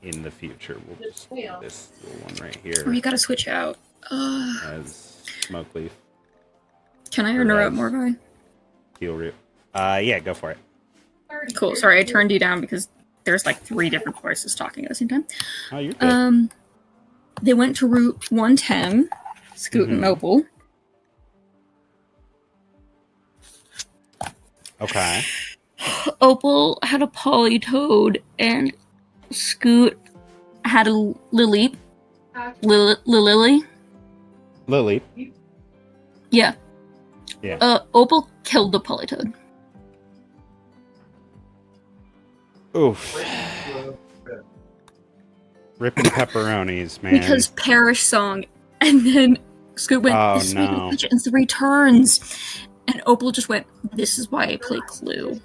in the future, we'll just do this little one right
Oh,
here
you gotta switch out.
as smoke leaf.
Can I interrupt, Morgai?
Heal root. Yeah, go for it.
Cool. Sorry, I turned you down because there's like 3 different voices talking at the same time.
Oh, you're good.
They went to Route 110, Scoot and Opal.
Okay.
Opal had a Polytoad, and Scoot had a Lily. Lily?
Lily.
Yeah.
Yeah.
Opal killed the Polytoad.
Oof. Ripping pepperonis, man.
Because Parish Song, and then Scoot went, this way to catch it in 3 turns. And Opal just went, this is why I play Clue.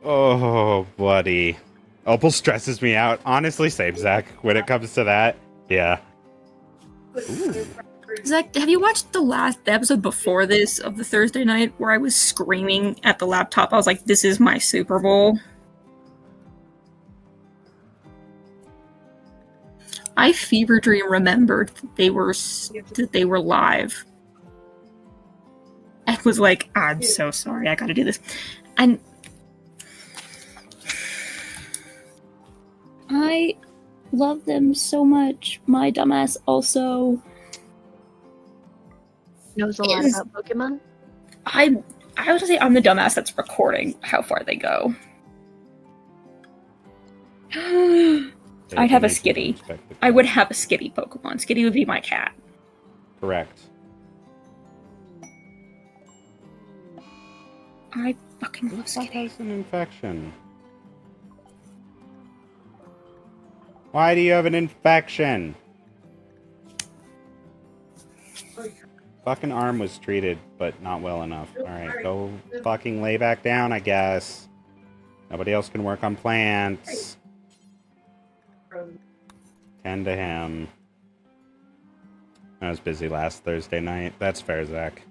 Oh, buddy. Opal stresses me out. Honestly, same, Zach. When it comes to that, yeah. Ooh.
Zach, have you watched the episode before this of the Thursday night where I was screaming at the laptop? I was like, this is my Super Bowl. I fever dream remembered that they were live. I was like, I'm so sorry, I gotta do this. And I love them so much. My dumbass also
knows a lot about Pokemon.
I would say I'm the dumbass that's recording how far they go. I'd have a Skitty. I would have a Skitty Pokemon. Skitty would be my cat.
Correct.
I fucking love
What
Skitty.
has an infection? Why do you have an infection? Fucking arm was treated, but not well enough. Alright, go fucking lay back down, I guess. Nobody else can work on plants. Tend to him. I was busy last Thursday night. That's fair, Zach.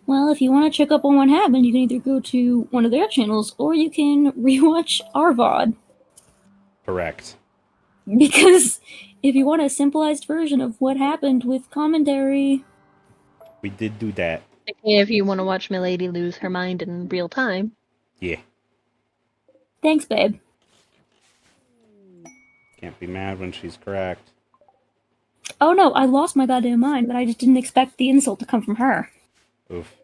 Well, if you want to check up on what happened, you can either go to one of their channels or you can rewatch our VOD.
Correct.
Because if you want a simplified version of what happened with commentary...
We did do that.
If you want to watch my lady lose her mind in real time.
Yeah.
Thanks, babe.
Can't be mad when she's correct.
Oh no, I lost my goddamn mind, but I just didn't expect the insult to come from her.
Oof.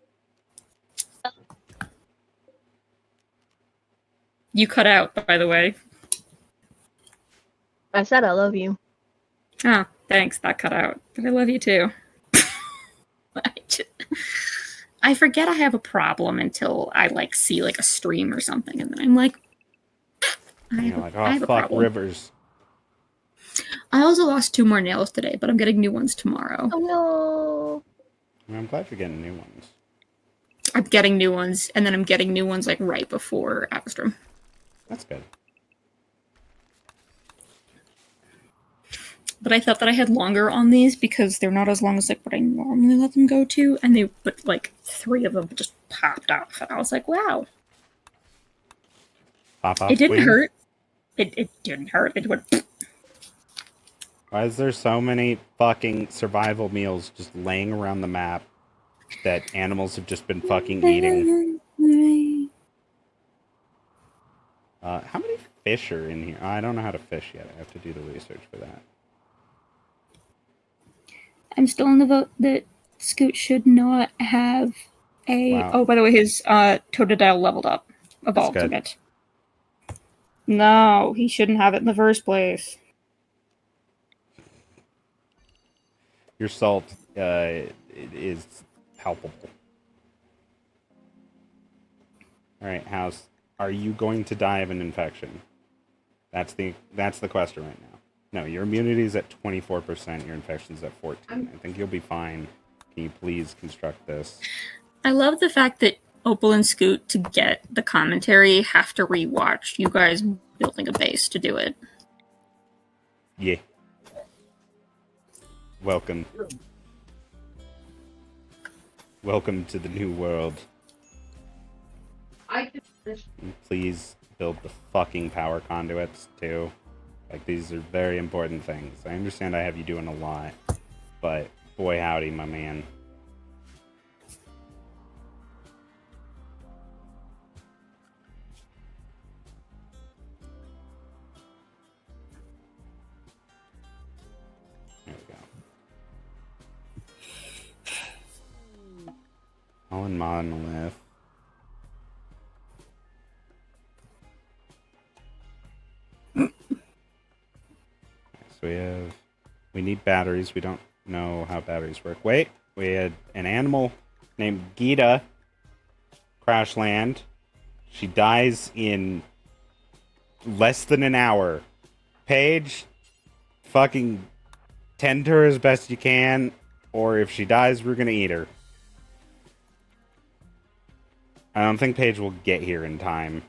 You cut out, by the way.
I said I love you.
Oh, thanks, that cut out. But I love you too. I forget I have a problem until I see a stream or something, and then I'm like, I have a
fuck
problem.
Rivers.
I also lost 2 more nails today, but I'm getting new ones tomorrow.
Oh no.
I'm glad you're getting new ones.
I'm getting new ones, and then I'm getting new ones like right before Avastrom.
That's good.
But I thought that I had longer on these because they're not as long as like what I normally let them go to, and but like 3 of them just popped off, and I was like, wow.
Pop off
It didn't
queen?
hurt. It didn't hurt. It went.
Why is there so many fucking survival meals just laying around the map that animals have just been fucking eating? How many fish are in here? I don't know how to fish yet. I have to do the research for that.
I'm still in the vote that Scoot should not have a.
Wow.
Oh, by the way, his Totodile leveled up, evolved a
good.
bit. No, he shouldn't have it in the first place.
Your salt it is palpable. Alright, House. Are you going to die of an infection? That's the question right now. No, your immunity is at 24%, your infection's at 14%. I think you'll be fine. Can you please construct this?
I love the fact that Opal and Scoot, to get the commentary, have to rewatch you guys building a base to do it.
Yeah. Welcome. Welcome to the new world. Please build the fucking power conduits, too. Like, these are very important things. I understand I have you doing a lot, but boy howdy, my man. There we go. All in monolith. So we need batteries. We don't know how batteries work. Wait, we had an animal named Gita crash land. She dies in less than an hour. Paige, fucking tend to her as best you can, or if she dies, we're gonna eat her. I don't think Paige will get here in time.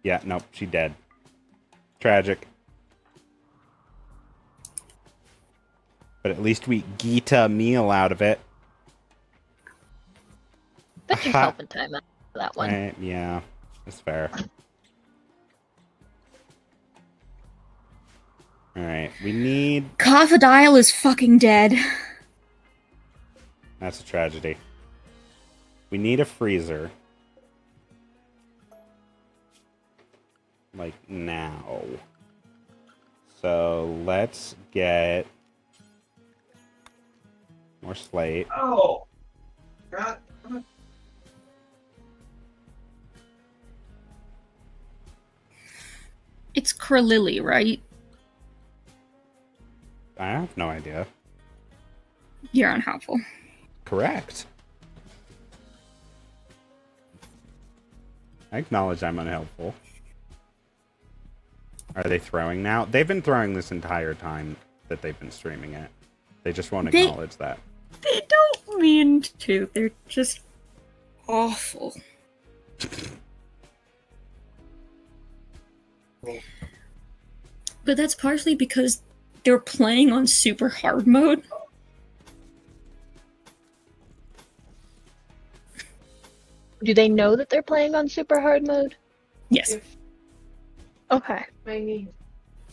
Yeah, nope, she dead. Tragic. But at least we Gita a meal out of it.
That should help in time for that one.
Yeah, that's fair. Alright, we need...
Coffadile is fucking dead.
That's a tragedy. We need a freezer. Like, now. So, let's get... more slate.
Oh! God.
It's Krillili, right?
I have no idea.
You're unhelpful.
Correct. I acknowledge I'm unhelpful. Are they throwing now? They've been throwing this entire time that they've been streaming it. They just won't acknowledge that.
They don't mean to. They're just awful. But that's partially because they're playing on super hard mode.
Do they know that they're playing on super hard mode?
Yes.
Okay.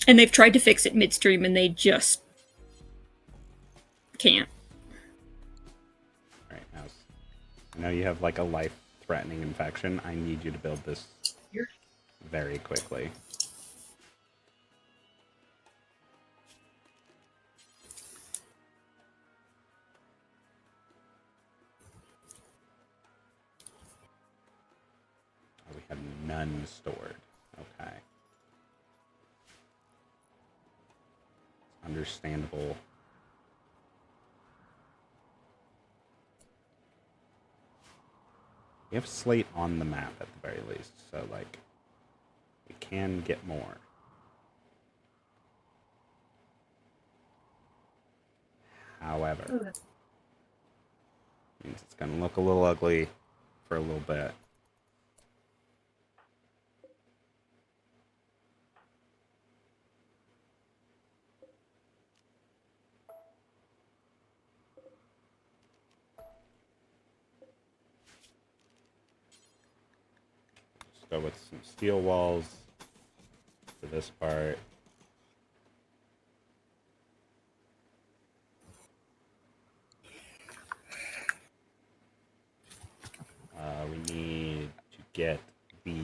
And they've tried to fix it midstream and they just can't.
Alright, now I know you have like a life-threatening infection. I need you to build this very quickly. Oh, we have none stored. Okay. Understandable. We have slate on the map at the very least, so like we can get more. However, means it's gonna look a little ugly for a little bit. Let's go with some steel walls for this part. We need to get the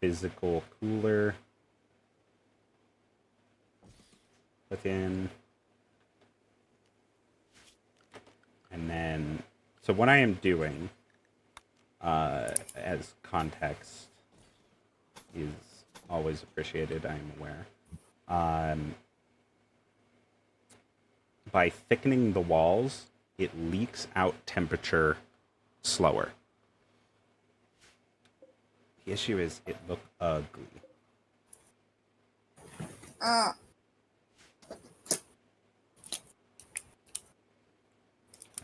physical cooler put in. And then, so what I am doing, as context, is always appreciated, I am aware. By thickening the walls, it leaks out temperature slower. The issue is it looks ugly. And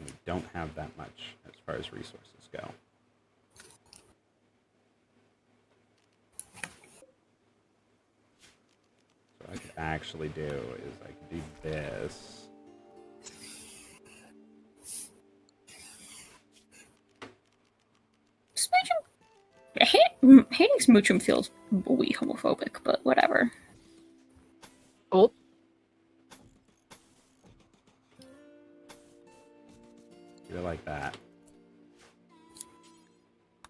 we don't have that much as far as resources go. So what I could actually do is I could do this.
Hating Smoochum feels a wee homophobic, but whatever.
Oh.
Do it like that.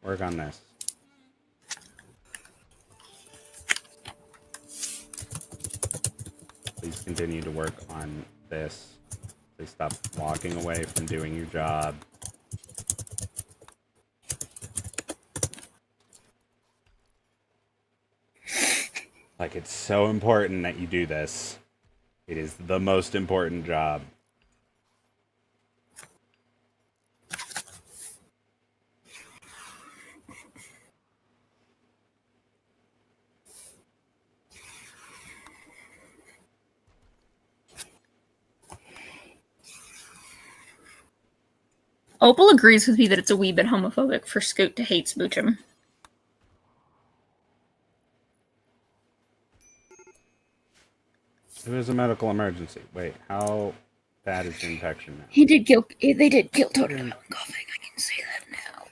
Work on this. Please continue to work on this. Please stop walking away from doing your job. Like, it's so important that you do this. It is the most important job.
Opal agrees with me that it's a wee bit homophobic for Scoot to hate Smoochum.
It was a medical emergency. Wait, how bad is the infection now?
They did kill Toad coughing, I can say that now.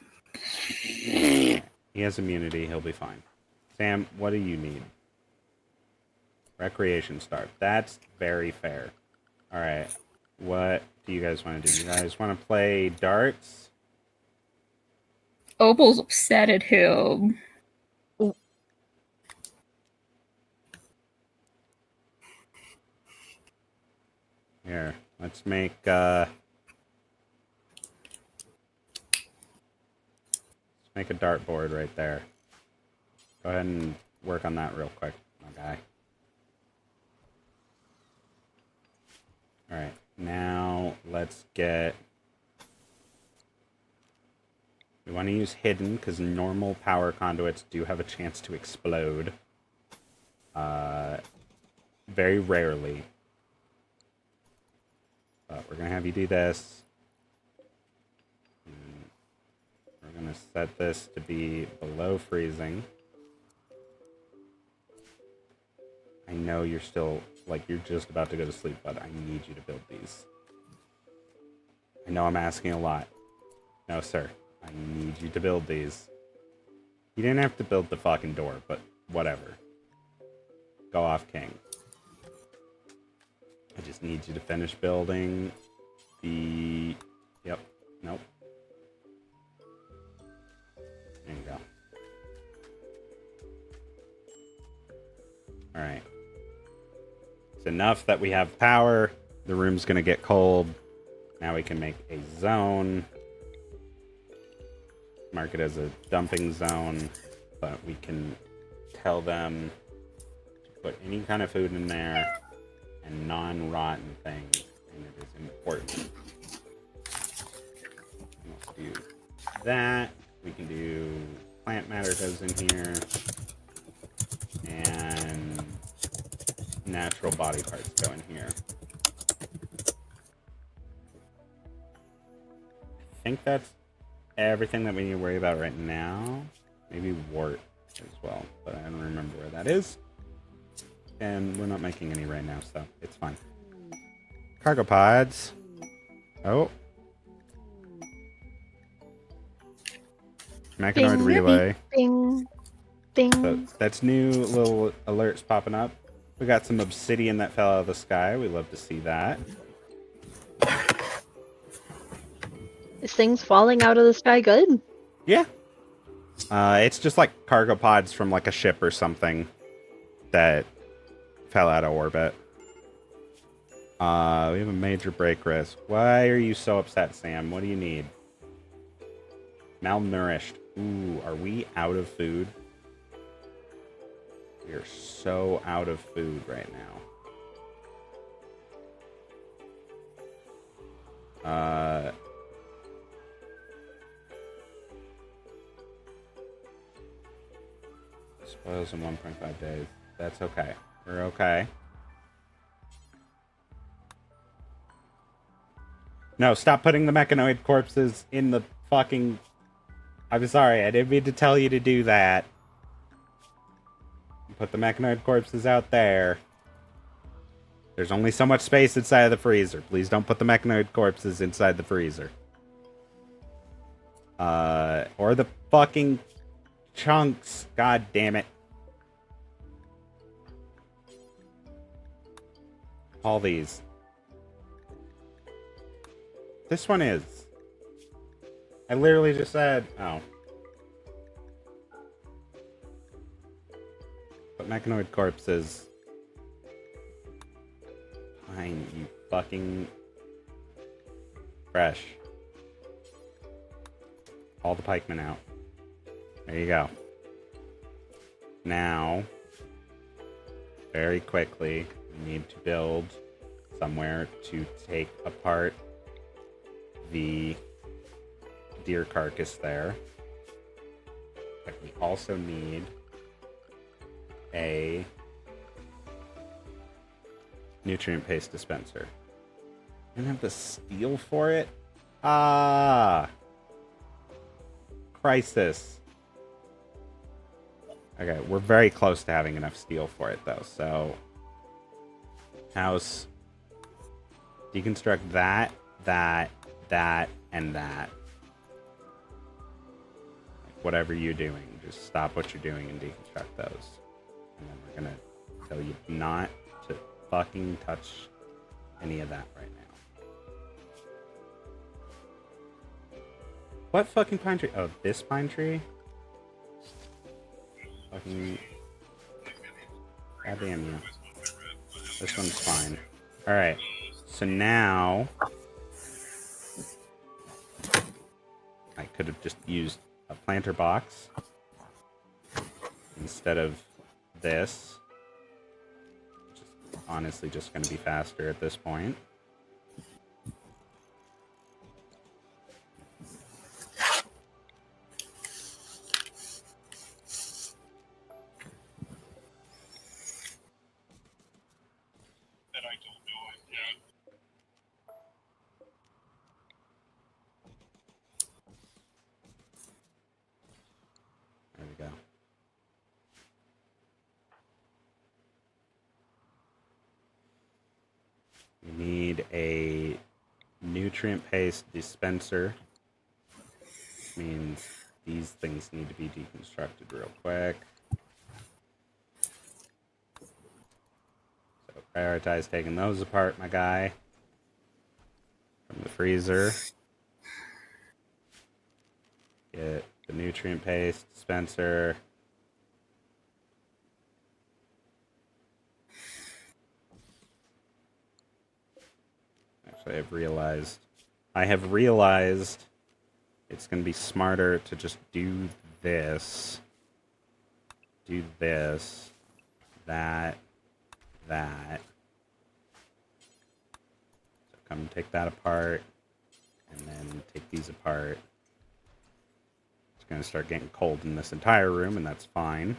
He has immunity, he'll be fine. Sam, what do you need? Recreation start. That's very fair. Alright, what do you guys want to do? You guys want to play darts?
Opal's upset at him.
Here, let's make, let's make a dartboard right there. Go ahead and work on that real quick, my guy. Alright, now let's get... We want to use hidden, because normal power conduits do have a chance to explode. Very rarely. But we're going to have you do this. We're going to set this to be below freezing. I know you're still, like, you're just about to go to sleep, but I need you to build these. I know I'm asking a lot. No, sir. I need you to build these. You didn't have to build the fucking door, but whatever. Go off, King. I just need you to finish building the... Yep. Nope. There you go. Alright. It's enough that we have power. The room's gonna get cold. Now we can make a zone. Mark it as a dumping zone. But we can tell them to put any kind of food in there. And non-rotten things, and it is important. Let's do that. We can do plant matter goes in here, and natural body parts go in here. I think that's everything that we need to worry about right now. Maybe wart as well, but I don't remember where that is. And we're not making any right now, so it's fine. Cargo pods. Oh. Mechanoid
Bing,
relay.
Bing, bing.
So that's new little alerts popping up. We got some obsidian that fell out of the sky. We love to see that.
Is things falling out of the sky good?
Yeah. It's just like cargo pods from like a ship or something that fell out of orbit. We have a major break risk. Why are you so upset, Sam? What do you need? Malnourished. Ooh, are we out of food? We are so out of food right now. Spoils in 1.5 days. That's okay. We're okay. No, stop putting the mechanoid corpses in the fucking... I'm sorry, I didn't mean to tell you to do that. Put the mechanoid corpses out there. There's only so much space inside of the freezer. Please don't put the mechanoid corpses inside the freezer. Or the fucking chunks. God damn it. All these. This one is. I literally just said, oh. But mechanoid corpses. Fine, you fucking... Fresh. All the pikemen out. There you go. Now, very quickly, we need to build somewhere to take apart the deer carcass there. But we also need a nutrient paste dispenser. I don't have the steel for it? Ah! Crisis. Okay, we're very close to having enough steel for it, though, so... House. Deconstruct that, and that. Like, whatever you're doing, just stop what you're doing and deconstruct those. And then we're gonna tell you not to fucking touch any of that right now. What fucking pine tree? Oh, this pine tree? Fucking... Goddamn you. This one's fine. Alright. So now... I could have just used a planter box instead of this. Which is honestly just going to be faster at this point. There we go. We need a nutrient paste dispenser. Which means these things need to be deconstructed real quick. So prioritize taking those apart, my guy. From the freezer. Get the nutrient paste dispenser. Actually, I have realized it's going to be smarter to just do this. Do this. That. So come take that apart. And then take these apart. It's going to start getting cold in this entire room, and that's fine.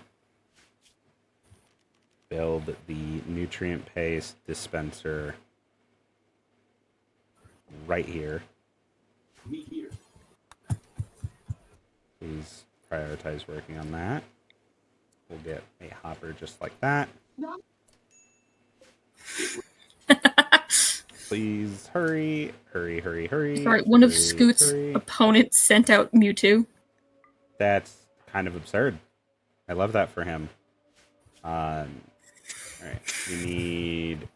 build the nutrient paste dispenser right here. Please prioritize working on that. We'll get a hopper just like that. Please hurry, hurry, hurry, hurry.
Sorry, one of
hurry,
Scoot's
hurry.
opponents sent out Mewtwo.
That's kind of absurd. I love that for him. Alright, we need...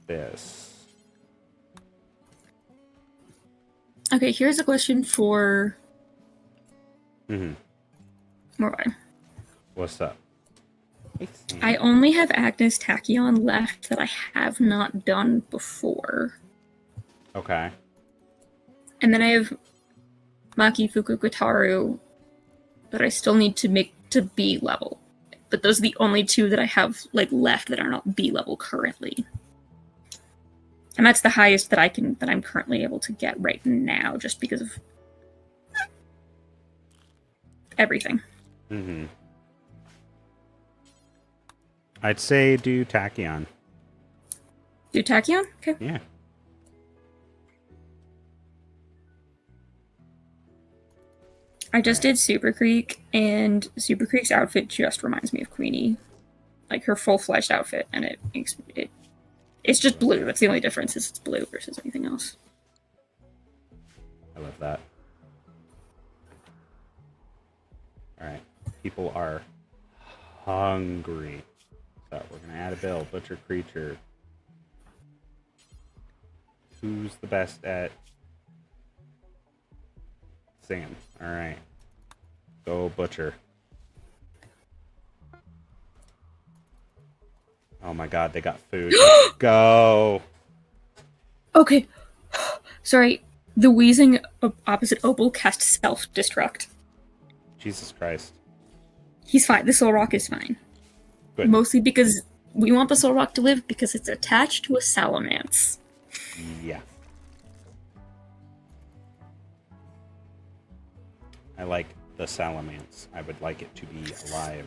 this.
Okay, here's a question for Morvine.
What's up?
I only have Agnes Tachyon left that I have not done before.
Okay.
And then I have Maki Fukugataru that I still need to make to B level. But those are the only two that I have left that are not B level currently. And that's the highest that I'm currently able to get right now, just because of everything.
I'd say do Tachyon.
Do Tachyon? Okay.
Yeah.
I just did Super Creek, and Super Creek's outfit just reminds me of Queenie. Like her full-fledged outfit, and it's just blue. That's the only difference, is it's blue versus anything else.
I love that. Alright. People are hungry. So we're going to add a bill. Butcher creature. Who's the best at... Sam. Alright. Go Butcher. Oh my god, they got food. Go!
Okay. Sorry. The wheezing opposite Opal cast self-destruct.
Jesus Christ.
He's fine. The Soul Rock is fine.
Good.
Mostly because we want the Soul Rock to live because it's attached to a Salamence.
Yeah. I like the Salamence. I would like it to be alive.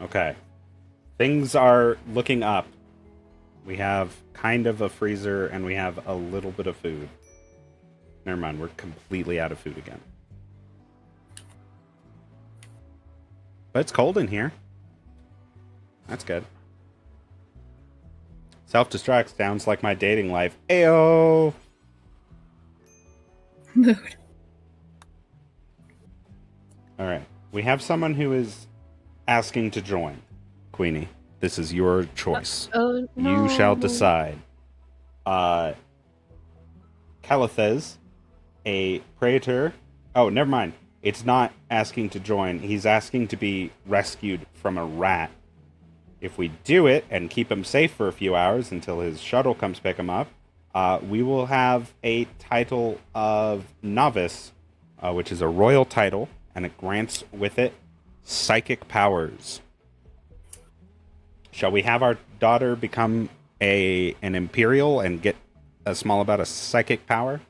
Okay. Things are looking up. We have kind of a freezer and we have a little bit of food. Never mind, we're completely out of food again. But it's cold in here. That's good. Self-destruct sounds like my dating life. Ayo!
Mood.
Alright. We have someone who is asking to join. Queenie, this is your choice.
Oh, no.
You shall decide. Calithes, a praetor. Oh, never mind. It's not asking to join. He's asking to be rescued from a rat. If we do it and keep him safe for a few hours until his shuttle comes pick him up, we will have a title of novice, which is a royal title, and it grants with it psychic powers. Shall we have our daughter become an imperial and get a small amount of psychic power?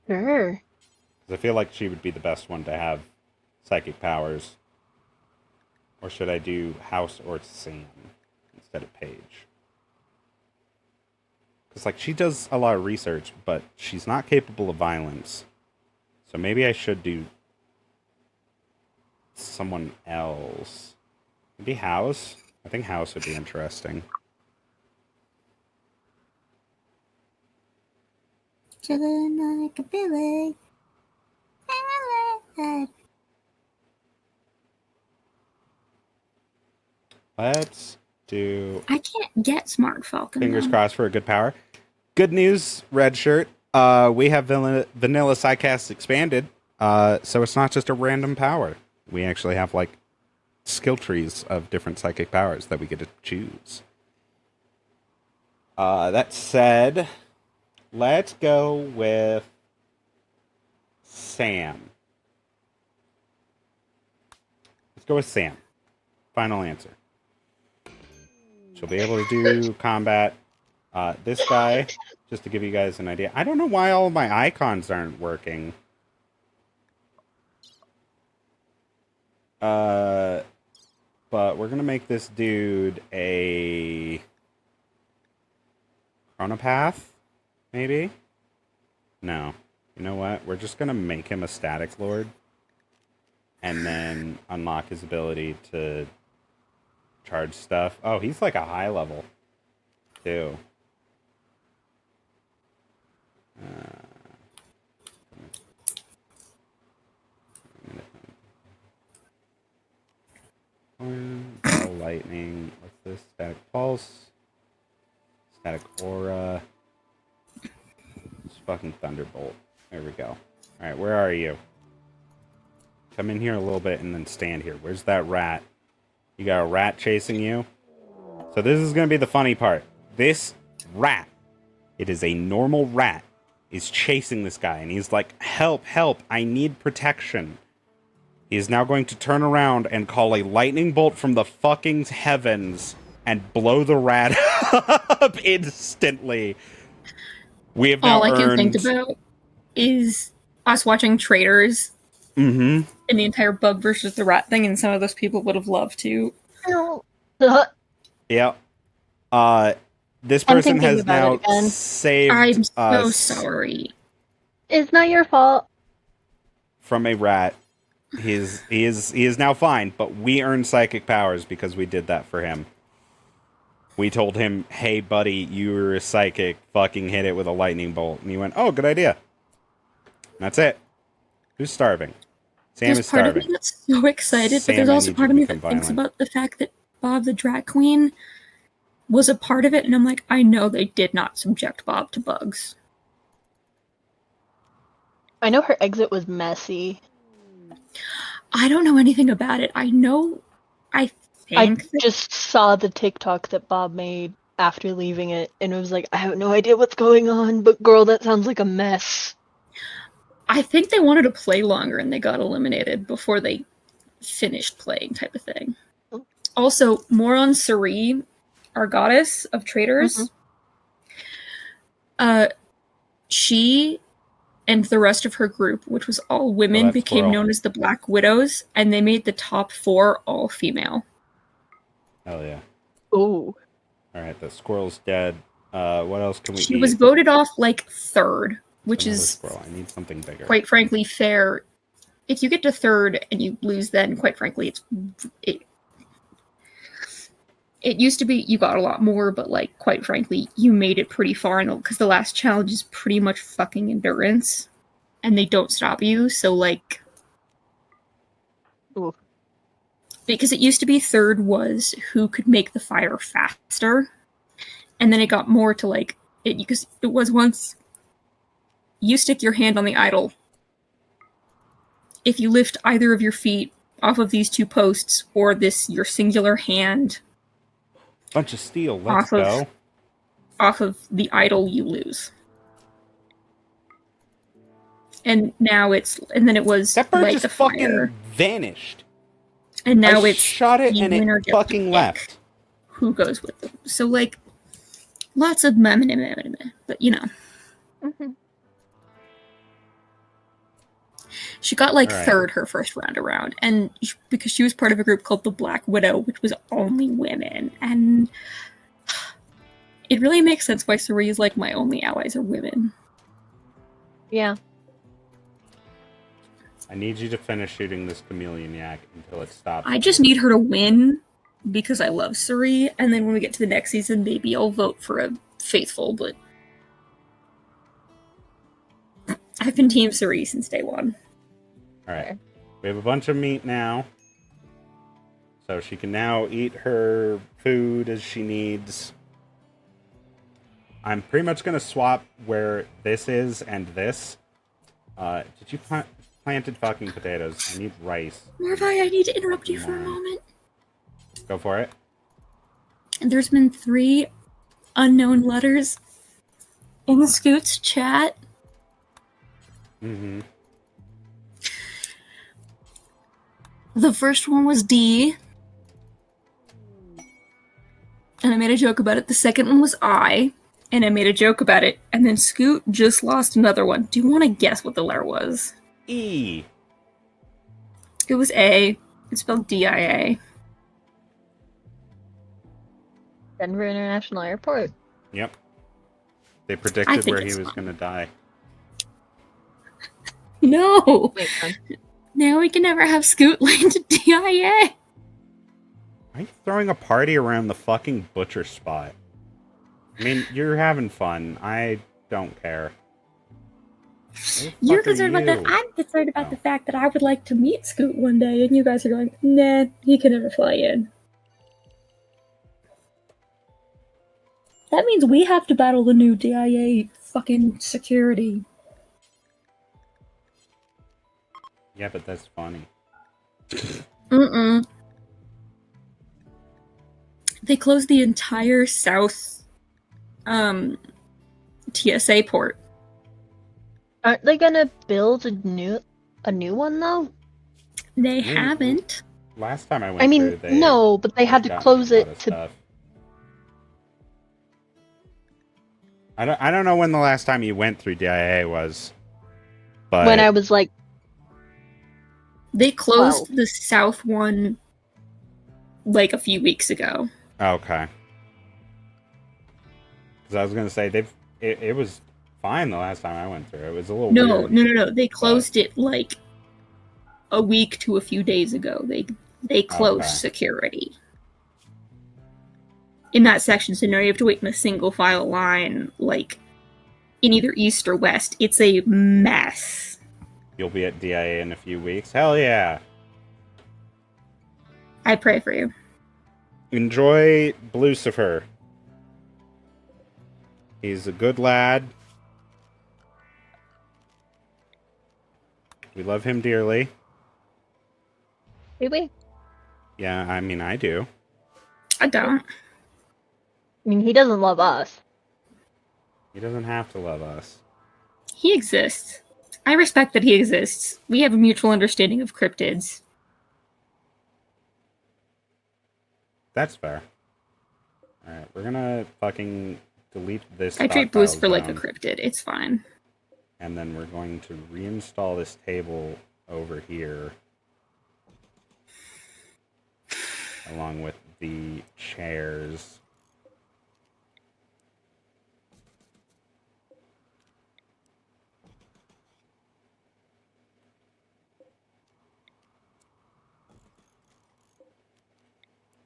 Sure.
'Cause I feel like she would be the best one to have psychic powers. Or should I do House or Sam instead of Paige? Because, like, she does a lot of research, but she's not capable of violence. So maybe I should do someone else. Maybe House? I think House would be interesting.
Chillin' like a Billy.
Let's do...
I can't get Smart Falcon.
Fingers
though.
crossed for a good power. Good news, Red Shirt. We have Vanilla Psycast expanded, so it's not just a random power. We actually have, like, skill trees of different psychic powers that we get to choose. That said, let's go with Sam. Let's go with Sam. final answer. She'll be able to do combat. This guy, just to give you guys an idea. I don't know why all of my icons aren't working. But we're gonna make this dude a chronopath, maybe? No. You know what? We're just gonna make him a static lord. And then unlock his ability to charge stuff. Oh, he's like a high level, too. Lightning. What's this? Static pulse. Static aura. It's fucking thunderbolt. There we go. Alright, where are you? Come in here a little bit and then stand here. Where's that rat? You got a rat chasing you? So this is going to be the funny part. This rat, it is a normal rat, is chasing this guy. And he's like, help, help, I need protection. He is now going to turn around and call a lightning bolt from the fucking heavens and blow the rat up instantly. We have now
all I can
earned...
think about is us watching Traitors
Mm-hmm.
in the entire bug versus the rat thing, and some of those people would have loved to.
Yeah. This
I'm
person
thinking
has
about
now
it again.
saved
I'm so
us
sorry.
It's not your fault.
from a rat. He is now fine, but we earned psychic powers because we did that for him. We told him, hey buddy, you're a psychic, fucking hit it with a lightning bolt. And he went, oh, good idea. And that's it. Who's starving? Sam
There's
is
part
starving.
of me that's so excited,
Sam,
but there's
I
also
need
part
you
of
to
me that
become
thinks
violent.
about the fact that Bob the Drag Queen was a part of it, and I'm like, I know they did not subject Bob to bugs.
I know her exit was messy.
I don't know anything about it. I think that
Just saw the TikTok that Bob made after leaving it, and it was like, I have no idea what's going on, but girl, that sounds like a mess.
I think they wanted to play longer and they got eliminated before they finished playing, type of thing. Also, more on Sari, our goddess of traitors. She and the rest of her group, which was all women,
that
became
squirrel.
known as the Black Widows, and they made the top 4 all female.
Hell yeah.
Ooh.
Alright, the squirrel's dead. What else can we
She
eat?
was voted off like 3rd, which
Another
is,
squirrel. I need something bigger.
quite frankly, fair. If you get to 3rd and you lose, then quite frankly, it used to be you got a lot more, but like quite frankly, you made it pretty far, because the last challenge is pretty much fucking endurance, and they don't stop you. So like,
Ooh.
Because it used to be 3rd was who could make the fire faster, and then it got more to like it, because it was once you stick your hand on the idol. If you lift either of your feet off of these 2 posts or your singular hand
Bunch of steel. Let's go.
off of the idol, you lose. And now and then it was
That bird
light
just
the
fucking
fire,
vanished.
and now
I
it's
shot it
the
and
winner
it
gets to
fucking
pick
left.
who goes with them. So like, lots of meh, but you know.
Mhm.
She got like
Alright.
3rd her first round around, and because she was part of a group called the Black Widow, which was only women, and it really makes sense why Sari is like, my only allies are women.
Yeah.
I need you to finish shooting this chameleon yak until it stops.
I just need her to win because I love Sari, and then when we get to the next season, maybe I'll vote for a faithful, but I've been Team Sari since day one.
Alright. We have a bunch of meat now. So she can now eat her food as she needs. I'm pretty much going to swap where this is and this. Did you planted fucking potatoes? I need rice.
Morvi, I need to interrupt you for a moment.
Go for it.
And there's been 3 unknown letters in the Scoots chat.
Mm-hmm.
The first one was D. made a joke about it. The second one was I, and I made a joke about it. And then Scoot just lost another one. Do you want to guess what the letter was?
E.
It was A. It's spelled D-I-A.
Denver International Airport.
Yep. They predicted
think
where he
it's
was
fun.
going to die.
No!
Makes sense.
Now we can never have Scoot land to DIA.
Why are you throwing a party around the fucking butcher spot? I mean, you're having fun. I don't care.
You're concerned about that. I'm concerned about the fact that I would like to meet Scoot one day, and you guys are going, nah, he can never fly in. That means we have to battle the new DIA fucking security.
Yeah, but that's funny.
Mm-mm. They closed the entire south TSA port.
Aren't they gonna build a new one though?
They haven't.
Last time I went
I mean,
through,
no, but they had to
gotten
close
a lot
it
of
to.
stuff. I don't know when the last time you went through DIA was, but
When I was like,
They closed
12.
the south one like a few weeks ago.
okay. Because I was gonna say it was fine the last time I went through. It was a little
No,
weird.
no. They closed it like a week to a few days ago. They closed
Okay.
security in that section, so now you have to wait in a single file line, like in either east or west. It's a mess.
You'll be at DIA in a few weeks. Hell yeah!
I pray for you.
Enjoy Blucifer. He's a good lad. We love him dearly.
Really?
Yeah, I mean, I do.
I don't.
I mean, he doesn't love us.
He doesn't have to love us.
He exists. I respect that he exists. We have a mutual understanding of cryptids.
That's fair. Alright, we're gonna fucking delete this.
I treat
stockpile
Boost for like a
zone,
cryptid. It's fine.
and then we're going to reinstall this table over here. Along with the chairs.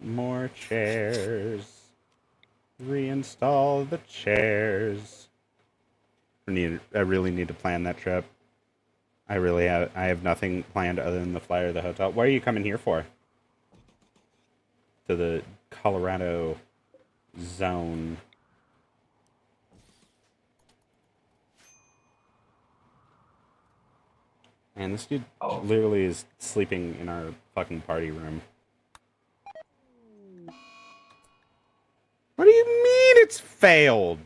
More chairs. Reinstall the chairs. I really need to plan that trip. I have nothing planned other than the flyer of the hotel. What are you coming here for? To the Colorado zone. Man, this dude literally is sleeping in our fucking party room. What do you mean it's failed?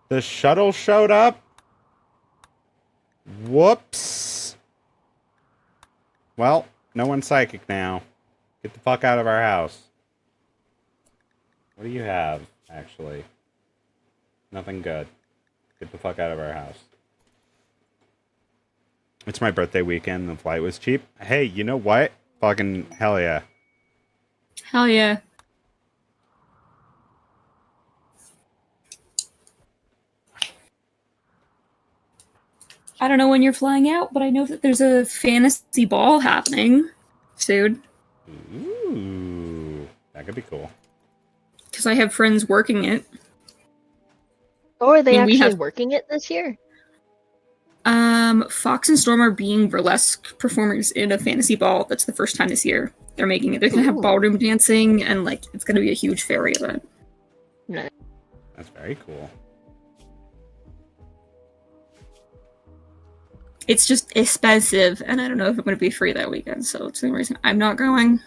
The shuttle showed up? Whoops. Well, no one's psychic now. Get the fuck out of our house. What do you have, actually? Nothing good. Get the fuck out of our house. It's my birthday weekend. The flight was cheap. Hey, you know what? Fucking hell yeah.
Hell yeah. I don't know when you're flying out, but I know that there's a fantasy ball happening soon.
Ooh. That could be cool.
Because I have friends working it.
Oh, are they
And we
actually
have-
working it this year?
Fox and Storm are being burlesque performers in a fantasy ball. That's the first time this year they're making it. They're gonna have
Ooh.
ballroom dancing, and like it's gonna be a huge fairy event.
No.
That's very cool.
It's just expensive, and I don't know if I'm gonna be free that weekend, so it's the only reason I'm not going.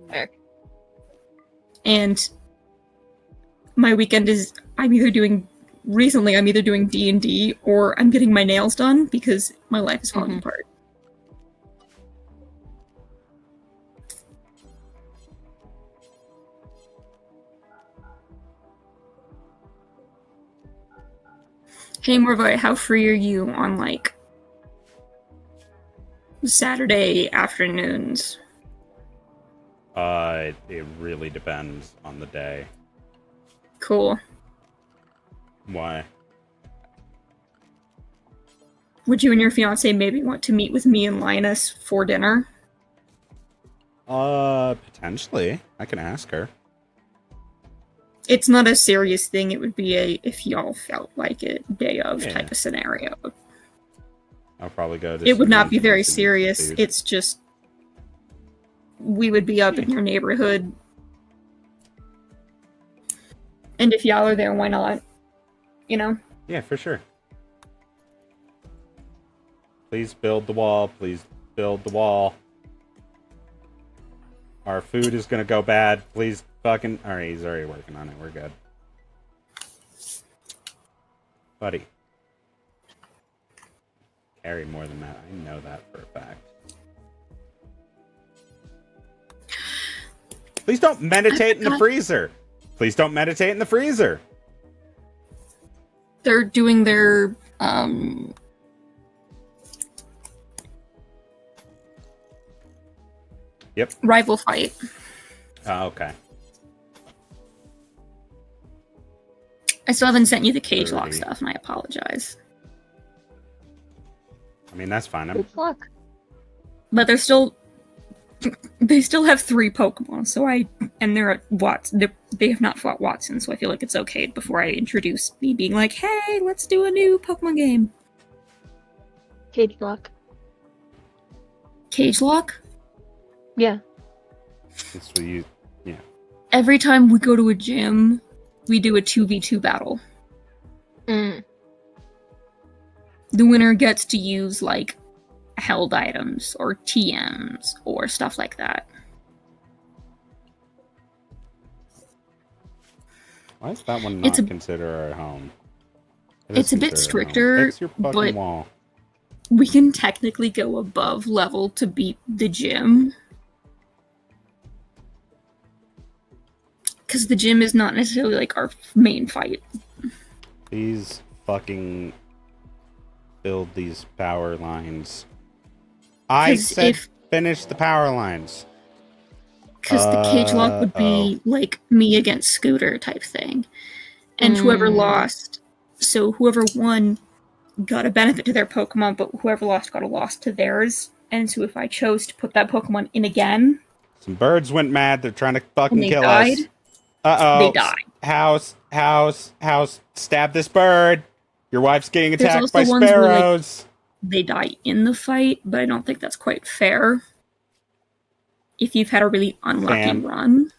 Fair.
And my weekend is I'm either doing D&D or I'm getting my nails done because my life is falling
Mhm.
apart. Hey Morvi, how free are you on like Saturday afternoons?
It really depends on the day.
Cool.
Why?
Would you and your fiance maybe want to meet with me and Linus for dinner?
Potentially. I can ask her.
It's not a serious thing. It would be a if y'all felt like it day of
Yeah.
type of scenario.
I'll probably go to
It would
some
not be
lunch
very
and some
serious.
food.
It's just we would be up in your neighborhood. And if y'all are there, why not? You know?
Yeah, for sure. Please build the wall. Please build the wall. Our food is gonna go bad. Please fucking... Alright, he's already working on it. We're good. Buddy. Carry more than that. I know that for a fact. Please don't meditate in the freezer. Please don't meditate in the freezer.
They're doing their
Yep.
rival fight.
Oh, okay.
I still haven't sent you the cage lock
30.
stuff, and I apologize.
I mean, that's fine.
Good luck.
But they still have 3 Pokemon, so they're at Watson. They have not fought Watson, so I feel like it's okay before I introduce me being like, hey, let's do a new Pokemon game.
Cage lock.
Cage lock?
Yeah.
That's what you... Yeah.
Every time we go to a gym, we do a 2v2 battle.
Mm.
The winner gets to use, like, held items, or TMs, or stuff like that.
Why is that one not
It's a-
considered our home? It
It's
is
a bit
considered our
stricter,
home. Fix your fucking
but-
wall.
We can technically go above level to beat the gym. Because the gym is not necessarily, like, our main fight.
Please fucking build these power lines. I
'Cause
said finish the power lines.
Because the cage lock would be, like, me against Scooter type thing. And whoever lost... So whoever won got a benefit to their Pokemon, but whoever lost got a loss to theirs. And so if I chose to put that Pokemon in again...
Some birds went mad. They're trying to fucking
and they
kill
died,
us. Uh-oh.
they died.
House. Stab this bird. Your wife's getting
There's
attacked
also
by
ones where, like,
sparrows.
They die in the fight, but I don't think that's quite fair. If you've had a really unlucky
Sam.
run.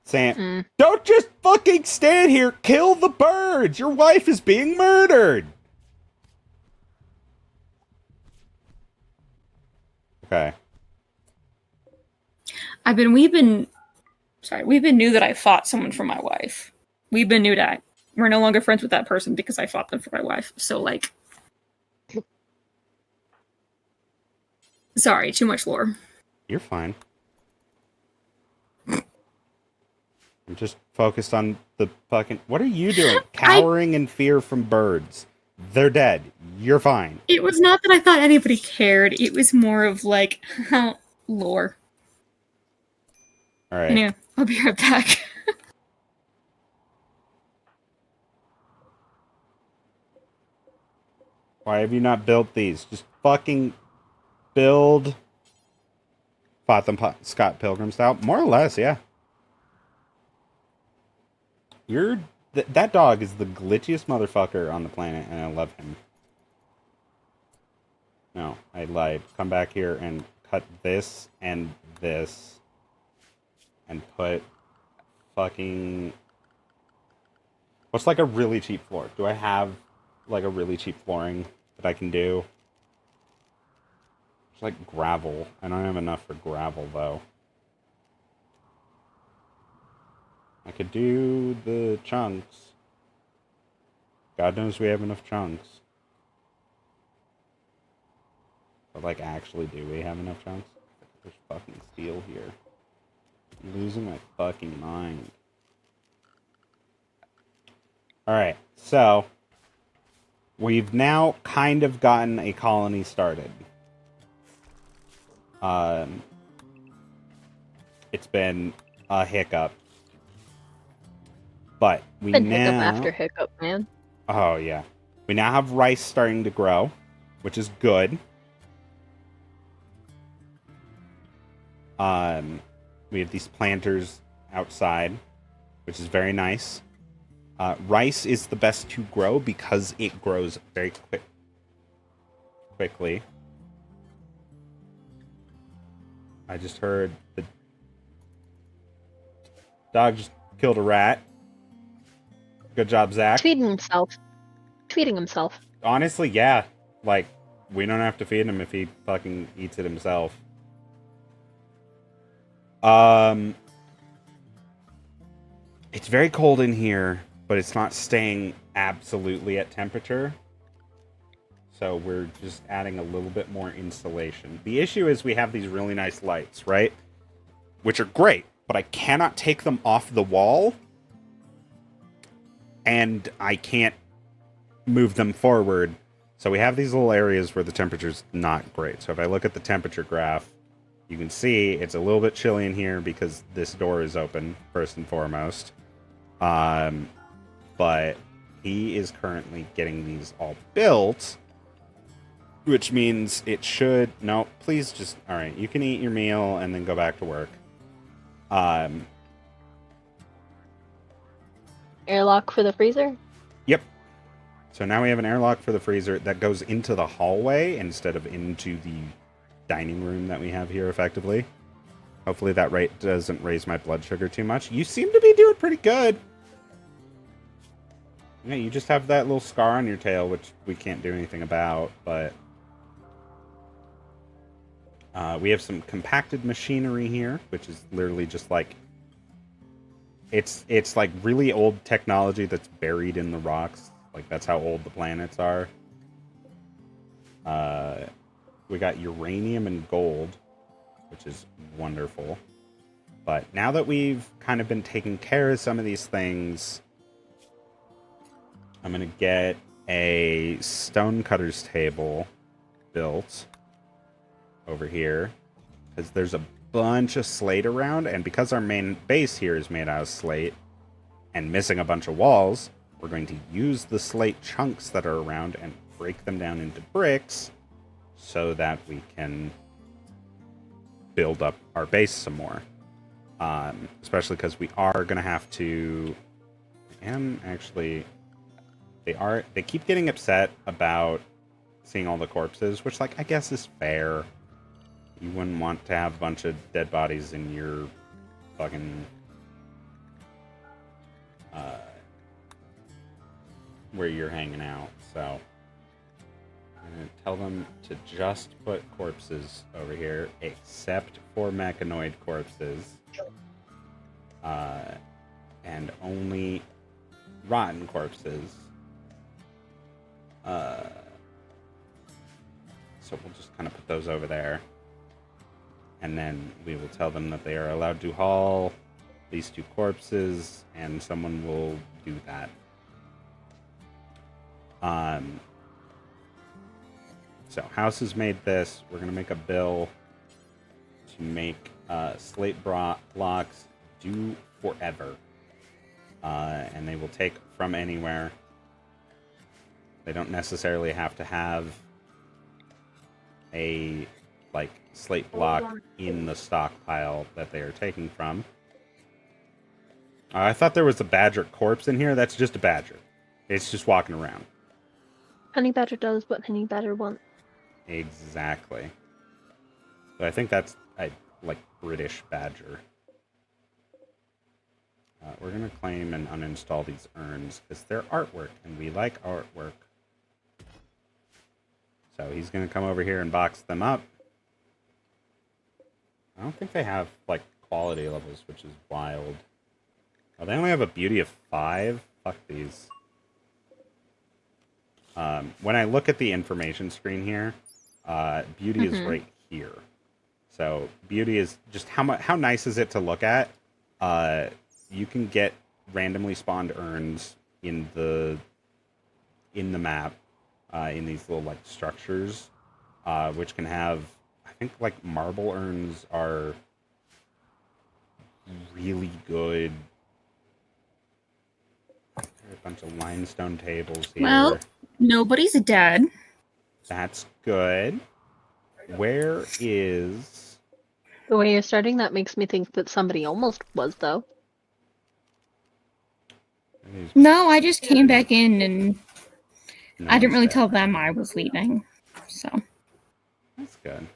Sam, don't just fucking stand here. Kill the birds. Your wife is being murdered. Okay.
We've been new that I fought someone for my wife. We've been new that. We're no longer friends with that person because I fought them for my wife. So, like... Sorry, too much lore.
You're fine. I'm just focused on the fucking... What are you doing? Cowering in fear from birds. They're dead. You're fine.
It was not that I thought anybody cared. It was more of, like, lore.
Alright.
Anyway, I'll be right back.
Why have you not built these? Just fucking build... Fought them Scott Pilgrim style? More or less, yeah. That dog is the glitchiest motherfucker on the planet, and I love him. No, I lied. Come back here and cut this and this. And put fucking... What's like a really cheap floor? Do I have like a really cheap flooring that I can do? It's like gravel. I don't have enough for gravel though. I could do the chunks. God knows we have enough chunks. But like, actually, do we have enough chunks? There's fucking steel here. I'm losing my fucking mind. Alright, so... we've now kind of gotten a colony started. It's been a hiccup. But we
Been
now...
hiccup after hiccup, man.
Oh, yeah. We now have rice starting to grow, which is good. We have these planters outside, which is very nice. Rice is the best to grow because it grows very quickly. I just heard the dog just killed a rat. Good job, Zach.
Tweeting himself.
Honestly, yeah. Like, we don't have to feed him if he fucking eats it himself. It's very cold in here, but it's not staying absolutely at temperature. So we're just adding a little bit more insulation. The issue is we have these really nice lights, right? Which are great, but I cannot take them off the wall. And I can't move them forward. So we have these little areas where the temperature's not great. So if I look at the temperature graph, you can see it's a little bit chilly in here because this door is open, first and foremost. But he is currently getting these all built, which means it should... No, please just... All right, you can eat your meal and then go back to work.
Airlock for the freezer?
Yep. So now we have an airlock for the freezer that goes into the hallway instead of into the dining room that we have here, effectively. Hopefully that rate doesn't raise my blood sugar too much. You seem to be doing pretty good. Yeah, you just have that little scar on your tail, which we can't do anything about, but... we have some compacted machinery here, which is literally just like... It's like really old technology that's buried in the rocks. Like, that's how old the planets are. We got uranium and gold, which is wonderful. But now that we've kind of been taking care of some of these things, I'm going to get a stonecutter's table built over here, because there's a bunch of slate around, and because our main base here is made out of slate and missing a bunch of walls, we're going to use the slate chunks that are around and break them down into bricks so that we can build up our base some more. Especially because we are going to have to... And actually, they keep getting upset about seeing all the corpses, which, like, I guess is fair. You wouldn't want to have a bunch of dead bodies in your fucking... where you're hanging out, so... I'm going to tell them to just put corpses over here, except for mechanoid corpses. And only rotten corpses. So we'll just kind of put those over there. And then we will tell them that they are allowed to haul these two corpses, and someone will do that. So House has made this. We're going to make a bill to make slate blocks do forever. And they will take from anywhere. They don't necessarily have to have a slate block in the stockpile that they are taking from. I thought there was a badger corpse in here. That's just a badger. It's just walking around.
Honey Badger does what Honey Badger wants.
Exactly. But I think that's a British badger. We're going to claim and uninstall these urns because they're artwork, and we like artwork. So he's going to come over here and box them up. I don't think they have, quality levels, which is wild. Oh, they only have a beauty of 5? Fuck these. When I look at the information screen here, beauty is right here. So beauty is just how nice is it to look at? You can get randomly spawned urns in the map in these little like structures, which can have, I think like marble urns are really good. There are a bunch of limestone tables here.
Well, nobody's dead.
That's good. Where is...
The way you're starting, that makes me think that somebody almost was, though.
No, I just came back in and
No
I didn't
one's
really
dead.
tell them I was leaving. So
That's good.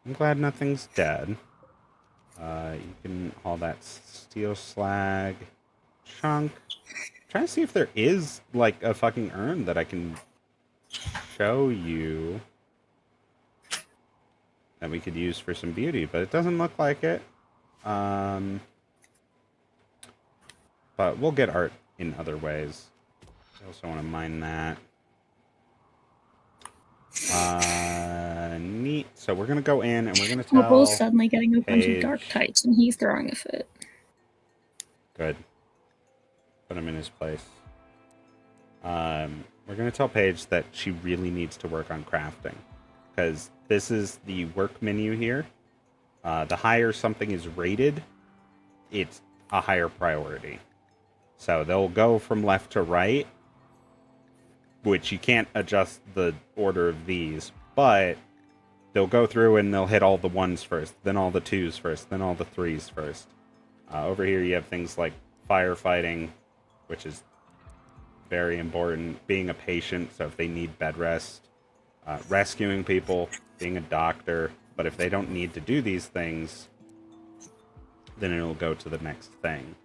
I'm glad nothing's dead. You can haul that steel slag chunk. Trying to see if there is like a fucking urn that I can show you that we could use for some beauty, but it doesn't look like it. But we'll get art in other ways. I also want to mine that. Neat. So we're gonna go in and we're gonna tell
Opal's suddenly getting a bunch of
Paige.
dark tights and he's throwing a fit.
Good. Put him in his place. We're gonna tell Paige that she really needs to work on crafting, because this is the work menu here. The higher something is rated, it's a higher priority. So they'll go from left to right, which you can't adjust the order of these, but they'll go through and they'll hit all the ones first, then all the twos first, then all the threes first. Over here you have things like firefighting, which is very important, being a patient, so if they need bed rest, rescuing people, being a doctor, but if they don't need to do these things, then it'll go to the next thing.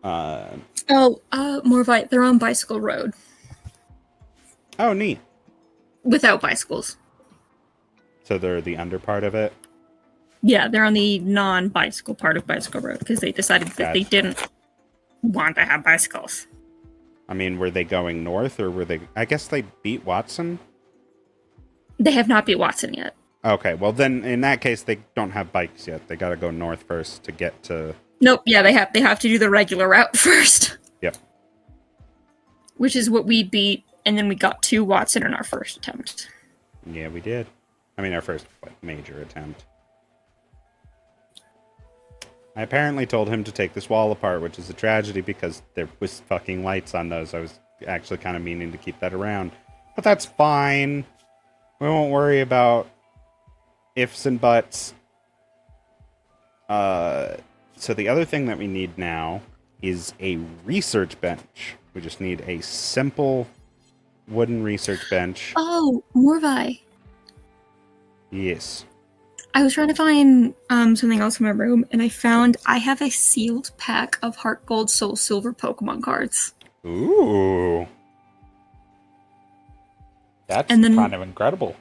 Morvite, they're on Bicycle Road.
Oh, neat.
Without bicycles.
So they're the under part of it?
Yeah, they're on the non-bicycle part of Bicycle Road because they decided that they didn't want to have bicycles.
I mean, were they going north or were they... I guess they beat Watson?
They have not beat Watson yet.
Okay, well then, in that case, they don't have bikes yet. They gotta go north first to get to...
Nope, yeah, they have to do the regular route first.
Yep.
Which is what we beat, and then we got to Watson in our first attempt.
Yeah, we did. I mean, our first major attempt. I apparently told him to take this wall apart, which is a tragedy because there was fucking lights on those. I was actually kind of meaning to keep that around. But that's fine. We won't worry about ifs and buts. So the other thing that we need now is a research bench. We just need a simple wooden research bench.
Oh, Morvi.
Yes.
I was trying to find something else in my room, and I have a sealed pack of Heart Gold Soul Silver Pokemon cards.
Ooh. That's
And then-
kind of incredible.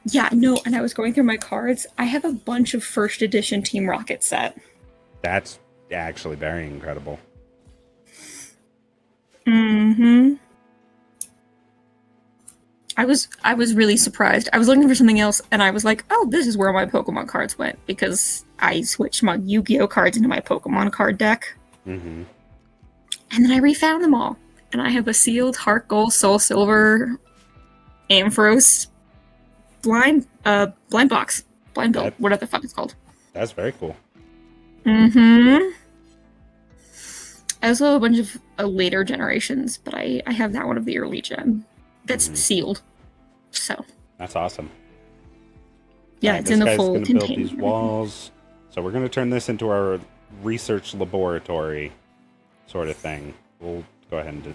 Yeah, no, and I was going through my cards. I have a bunch of first edition Team Rocket set.
That's actually very incredible.
Mm-hmm. I was really surprised. I was looking for something else, and I was like, oh, this is where my Pokemon cards went, because I switched my Yu-Gi-Oh cards into my Pokemon card deck.
Mm-hmm.
And then I refound them all. And I have a sealed Heart Gold Soul Silver Ampharos blind box. Blind build, whatever the fuck it's called.
That's very cool.
Mm-hmm. I also have a bunch of later generations, but I have that one of the early gen. That's sealed. So.
That's awesome.
Yeah, it's in the full
this guy's gonna build
container.
these walls. So we're going to turn this into our research laboratory sort of thing. We'll go ahead and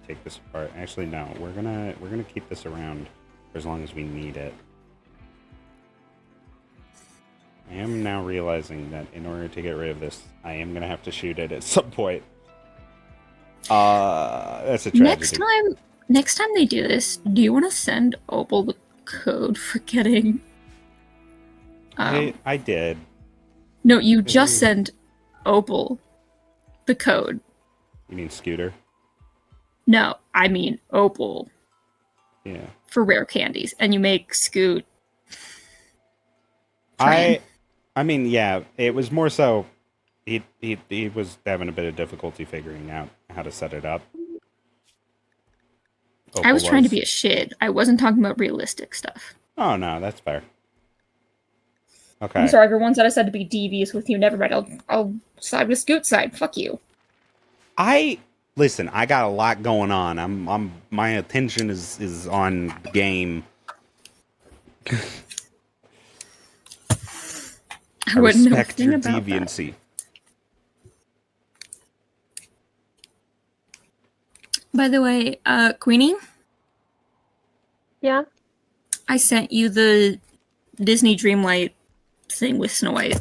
take this apart. Actually, no. We're gonna keep this around for as long as we need it. I am now realizing that in order to get rid of this, I am going to have to shoot it at some point. That's a tragedy.
Next time they do this, do you want to send Opal the code for getting...
I did.
No, you just send Opal the code.
You mean Scooter?
No, I mean Opal.
Yeah.
For rare candies, and you make Scoot.
I mean, yeah, it was more so he was having a bit of difficulty figuring out how to set it up.
I was trying to be a shit. I wasn't talking about realistic stuff.
Oh no, that's fair. Okay.
I'm sorry, everyone said I said to be devious with you. Never mind. I'll side with Scoot side. Fuck you.
Listen. I got a lot going on. My attention is on the game.
I wouldn't know
respect
anything
your
about
deviancy.
that. By the way, Queenie?
Yeah?
I sent you the Disney Dreamlight thing with Snow White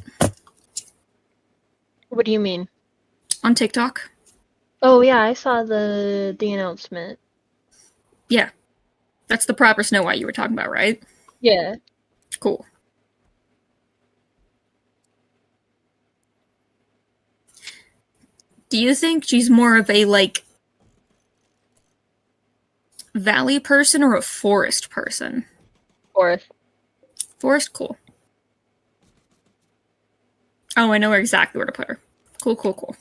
What do you mean?
on TikTok.
Oh yeah, I saw the announcement.
Yeah. That's the proper Snow White you were talking about, right?
Yeah.
Cool. Do you think she's more of a, like, valley person or a forest person?
Forest.
Forest? Cool. Oh, I know exactly where to put her. Cool, cool, cool.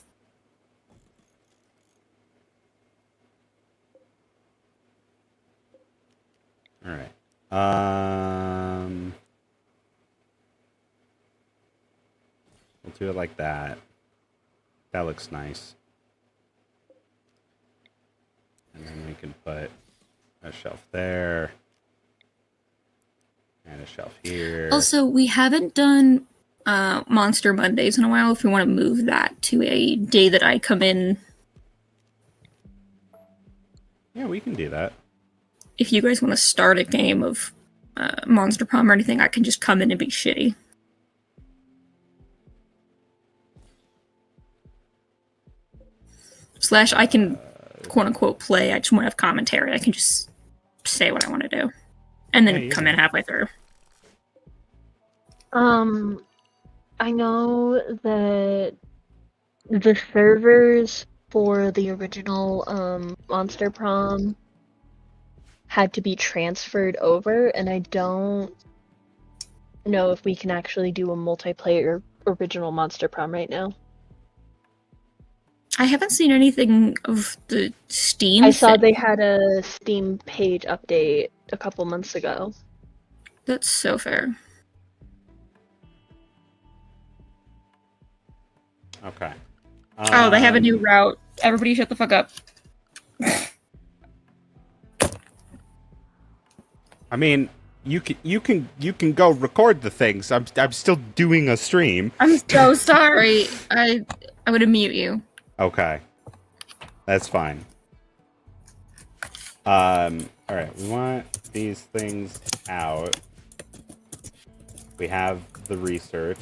All right. We'll do it like that. That looks nice. And then we can put a shelf there. And a shelf here.
Also, we haven't done Monster Mondays in a while. If we want to move that to a day that I come in.
Yeah, we can do that.
If you guys want to start a game of Monster Prom or anything, I can just come in and be shitty. Slash, I can quote-unquote play. I just want to have commentary. I can just say what I want to do. And then come in halfway through.
I know that the servers for the original Monster Prom had to be transferred over, and I don't know if we can actually do a multiplayer original Monster Prom right now.
I haven't seen anything of the Steam
I saw
thing.
they had a Steam page update a couple months ago.
That's so fair.
Okay.
Oh, they have a new route. Everybody shut the fuck up.
I mean, you can go record the things. I'm still doing a stream.
I'm so sorry. I'm gonna mute you.
Okay. That's fine. Alright, we want these things out. We have the research.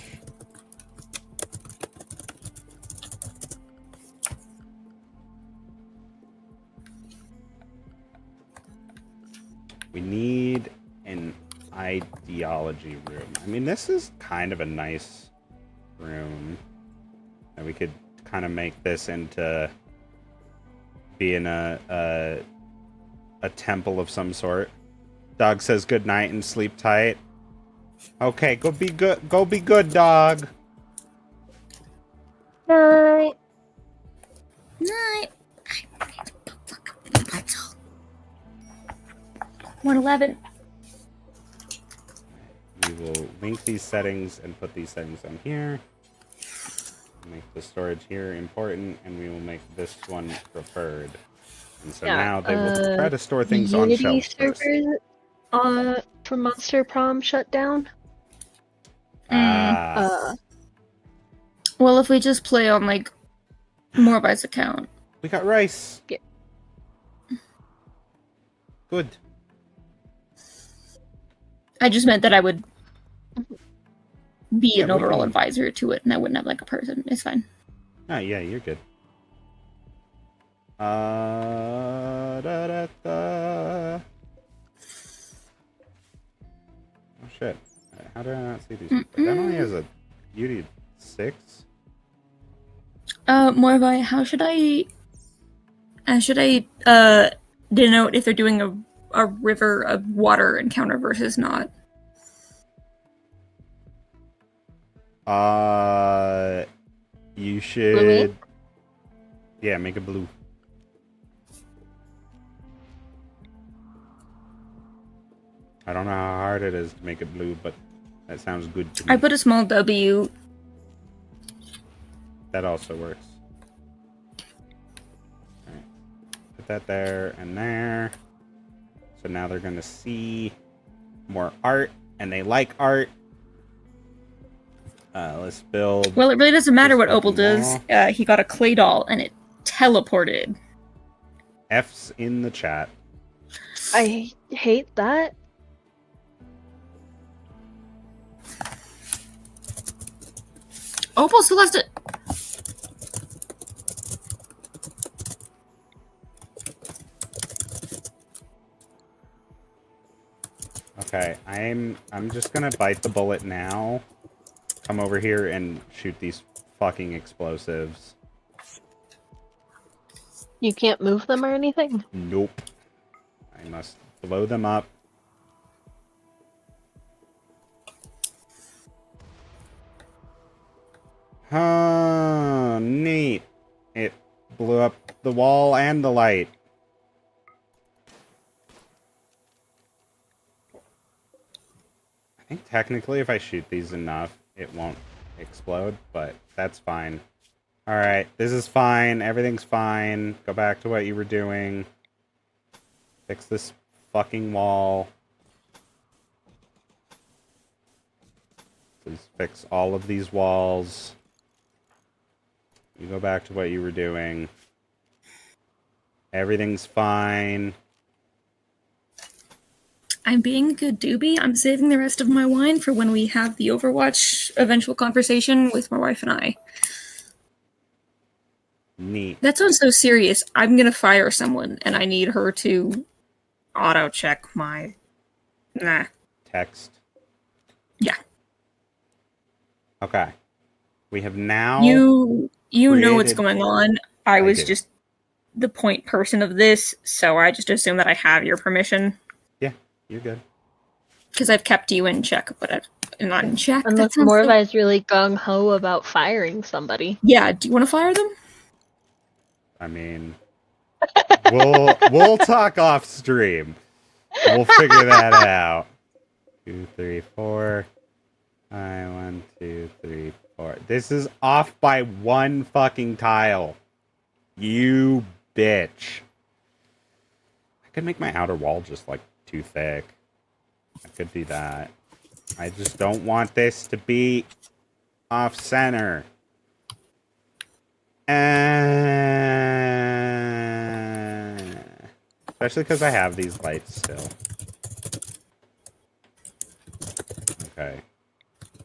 We need an ideology room. I mean, this is kind of a nice room. And we could kind of make this into being a temple of some sort. Dog says good night and sleep tight. Okay, go be good. Go be good, dog.
Night.
Night. 111.
We will link these settings and put these settings on here. Make the storage here important, and we will make this one preferred. And so now they will try to store things on
Unity
shelves first.
servers for Monster Prom shut down.
Ah,
Well, if we just play on, like, Morbi's account.
we got rice.
Yeah.
Good.
I just meant that I would be
Yeah,
an
we
overall
can-
advisor to it, and I wouldn't have, like, a person. It's fine.
Oh, yeah, you're good. Da-da-da. Oh, shit. How did I not see these people? That only has a beauty 6?
Morbi, how should I denote if they're doing a river of water encounter versus not?
You should...
Bluey?
Yeah, make a blue. I don't know how hard it is to make it blue, but that sounds good to me.
I put a small W.
That also works. Alright. Put that there and there. So now they're going to see more art, and they like art. Let's build...
Well, it really doesn't matter
this
what Opal
fucking
does.
wall.
He got a clay doll, and it teleported.
F's in the chat.
I hate that.
Opal still has to...
Okay, I'm just gonna bite the bullet now. Come over here and shoot these fucking explosives.
You can't move them or anything?
Nope. I must blow them up. Oh, neat. It blew up the wall and the light. I think technically if I shoot these enough, it won't explode, but that's fine. Alright, this is fine. Everything's fine. Go back to what you were doing. Fix this fucking wall. Please fix all of these walls. You go back to what you were doing. Everything's fine.
I'm being a good doobie. I'm saving the rest of my wine for when we have the Overwatch eventual conversation with my wife and I.
Neat.
That sounds so serious. I'm gonna fire someone, and I need her to auto-check my... Nah.
Text.
Yeah.
Okay. We have now...
You know what's
created-
going on. I was
do.
just the point person of this, so I just assume that I have your permission.
Yeah, you're good.
Because I've kept you in check, but I'm not in check. That
Unless
sounds so-
Morvai's really gung-ho about firing somebody.
Yeah, do you want to fire them?
I mean... we'll talk off stream. We'll figure that out. 2, 3, 4. 1, 2, 3, 4. This is off by one fucking tile. You bitch. I could make my outer wall just like too thick. I could do that. I just don't want this to be off center. Especially because I have these lights still. Okay.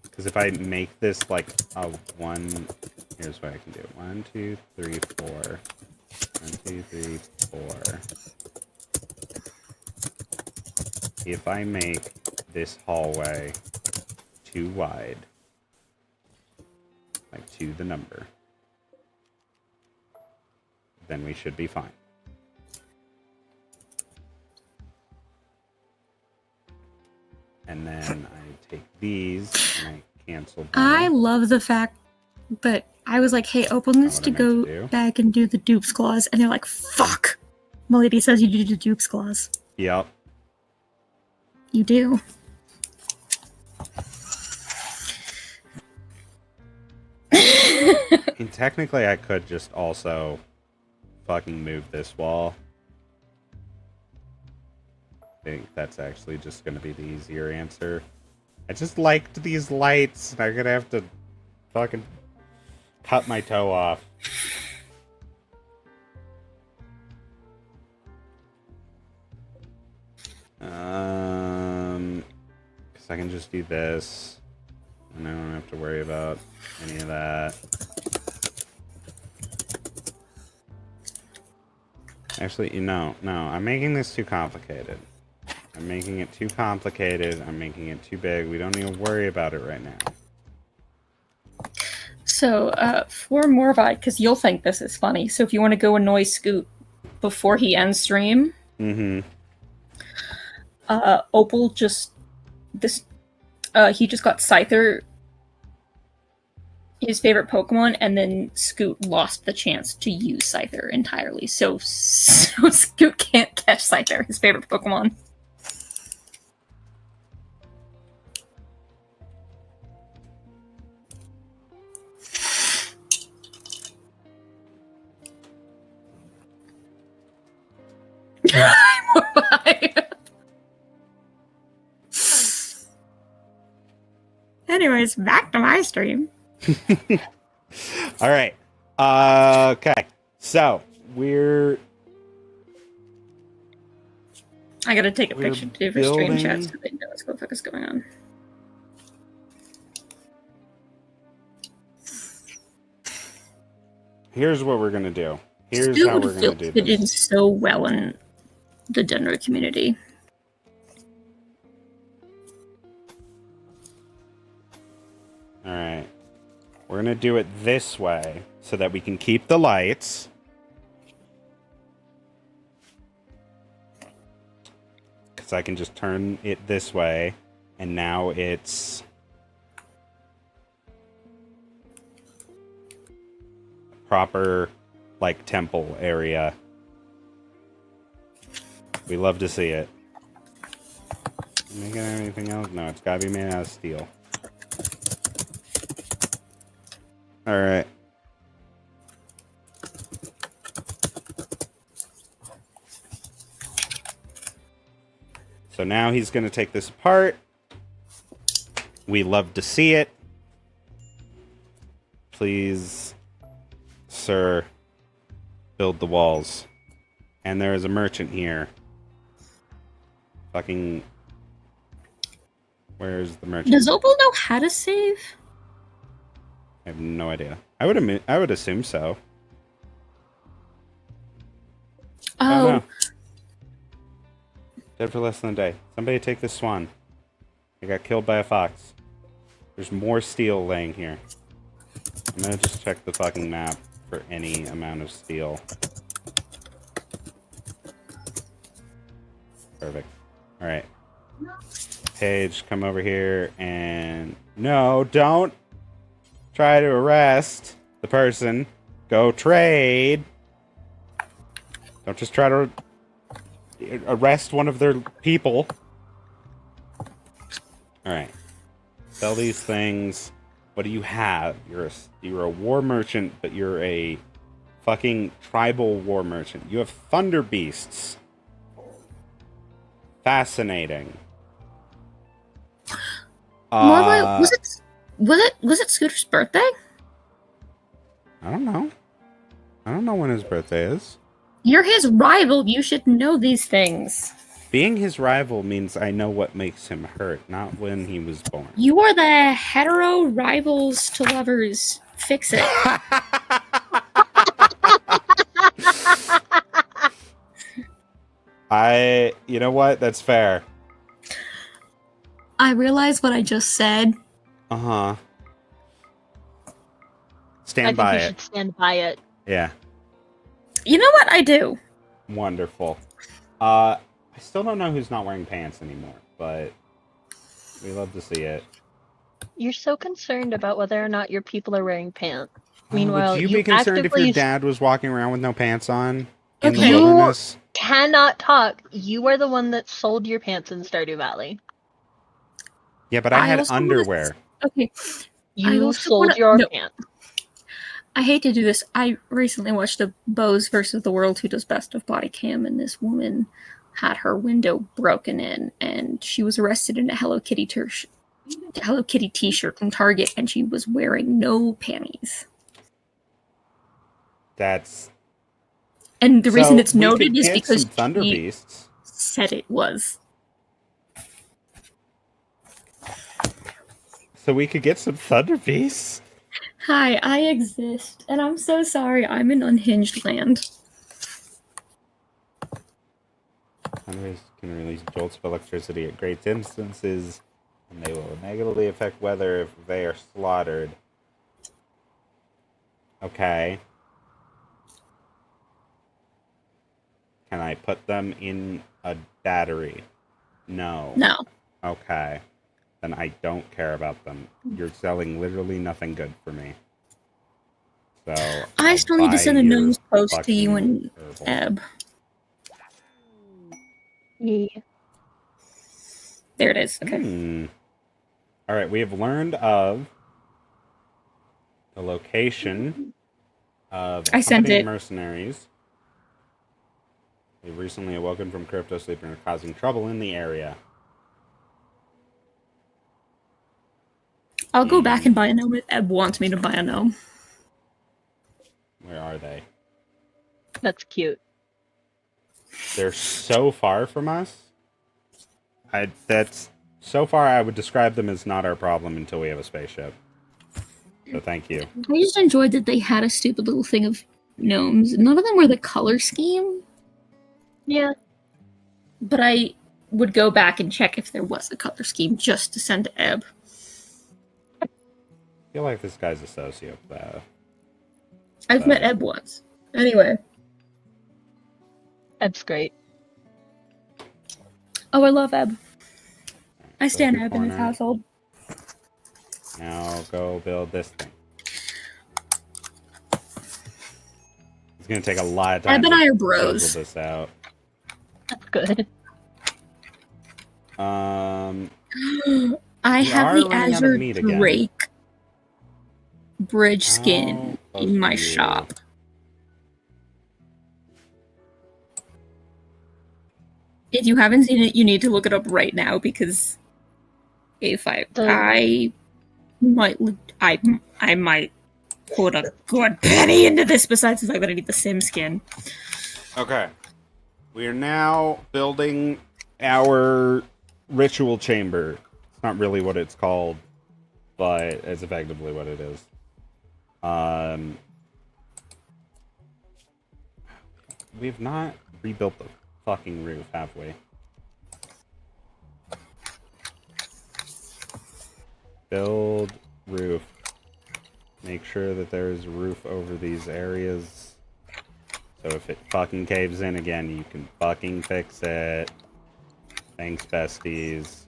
Because if I make this like a one... Here's what I can do. 1, 2, 3, 4. 1, 2, 3, 4. If I make this hallway too wide, like 2 the number, then we should be fine. And then I take these and I cancel them.
I love the fact that I was like, hey, Opal needs
what
to
I meant
go
to do.
back and do the dupes clause, and they're like, fuck! Milady says you do the dupes clause.
Yep.
You do.
And technically I could just also fucking move this wall. I think that's actually just gonna be the easier answer. I just liked these lights, and I'm gonna have to fucking cut my toe off. Because I can just do this, and I don't have to worry about any of that. Actually, no, I'm making this too complicated. I'm making it too complicated. I'm making it too big. We don't need to worry about it right now.
So, for Morvi, because you'll think this is funny, so if you want to go annoy Scoot before he ends stream, Opal just... he just got Scyther his favorite Pokemon, and then Scoot lost the chance to use Scyther entirely. So Scoot can't catch Scyther, his favorite Pokemon. Anyways, back to my stream.
All right. Okay. So
I gotta take a picture too for stream chat
building-
so they know what the fuck is going on.
Here's what we're gonna do. Here's
Scoot
how
would
we're gonna do
fit in
this.
so well in the Denver community.
All right. We're gonna do it this way so that we can keep the lights. Because I can just turn it this way, and now it's a proper, like, temple area. We love to see it. Make it anything else? No, it's gotta be made out of steel. Alright. So now he's going to take this apart. We love to see it. Please, sir, build the walls. And there is a merchant here. Fucking... Where's the merchant?
Does Opal know how to save?
I have no idea. I would assume so. I don't
Oh,
know. Dead for less than a day. Somebody take this swan. He got killed by a fox. There's more steel laying here. I'm gonna just check the fucking map for any amount of steel. Perfect. Alright. Paige, come over here and... No, don't try to arrest the person. Go trade. Don't just try to arrest one of their people. Alright. Sell these things. What do you have? You're a war merchant, but you're a fucking tribal war merchant. You have thunder beasts. Fascinating.
Marva, was it Scooter's birthday?
I don't know. I don't know when his birthday is.
You're his rival. You should know these things.
Being his rival means I know what makes him hurt, not when he was born.
You are the hetero rivals to lovers. Fix it.
You know what? That's fair.
I realize what I just said.
Uh-huh.
I
Stand
think
by
you
it.
should stand by it.
Yeah.
You know what? I do.
Wonderful. I still don't know who's not wearing pants anymore, but we love to see it.
You're so concerned about whether or not your people are wearing pants. Meanwhile,
would you be concerned if
actively
your dad was walking around with no pants on in
Okay.
the wilderness?
cannot talk. You are the one that sold your pants in Stardew Valley.
Yeah, but I had
also wanna-
underwear.
Okay.
You
also
sold
wanna-
your
no.
pants.
I hate to do this. I recently watched the Bose versus the World Who Does Best of Body Cam, and this woman had her window broken in, and she was arrested in a Hello Kitty t-shirt from Target, and she was wearing no panties.
That's...
And the reason
So
it's
we
noted
could
is
get
because
some Thunder
she
Beasts.
said it was.
So we could get some Thunder Beasts.
Hi, I exist, and I'm so sorry I'm in unhinged land.
Thunder Beasts can release jolts of electricity at great distances, and they will negatively affect weather if they are slaughtered. Okay. Can I put them in a battery? No.
No.
Okay. Then I don't care about them. You're selling literally nothing good for me. So
I
I'll
still need to
buy
send a
your
gnomes post to you
fucking
and
herbal.
Eb.
Yeah.
There it is. Okay.
All right, we have learned of the location of a
I sent
company of
it.
mercenaries. They've recently awoken from crypto sleep and are causing trouble in the area.
I'll go back and buy a gnome if Eb wants me to buy a gnome.
Where are they?
That's cute.
They're so far from us. That's so far I would describe them as not our problem until we have a spaceship. So thank you.
I just enjoyed that they had a stupid little thing of gnomes. None of them were the color scheme,
Yeah.
but I would go back and check if there was a color scheme just to send to Eb.
I feel like this guy's a sociopath.
I've met Eb once. Anyway.
That's great.
Oh, I love Eb. I
So
stand
the
Eb in his
corner.
household.
Now go build this thing. It's gonna take a lot of time
Eb and I are
to
bros.
chisel this out.
That's good.
I
We
have
are
the
running out of
Azure
meat again.
Drake bridge
How
skin
close
in
are
my
you?
shop. If you haven't seen it, you need to look it up right now because if I might put a good penny into this. Besides the fact that I need the sim skin.
Okay. We are now building our ritual chamber. It's not really what it's called, but it's effectively what it is. We've not rebuilt the fucking roof, have we? Build roof. Make sure that there's a roof over these areas. So if it fucking caves in again, you can fucking fix it. Thanks, besties.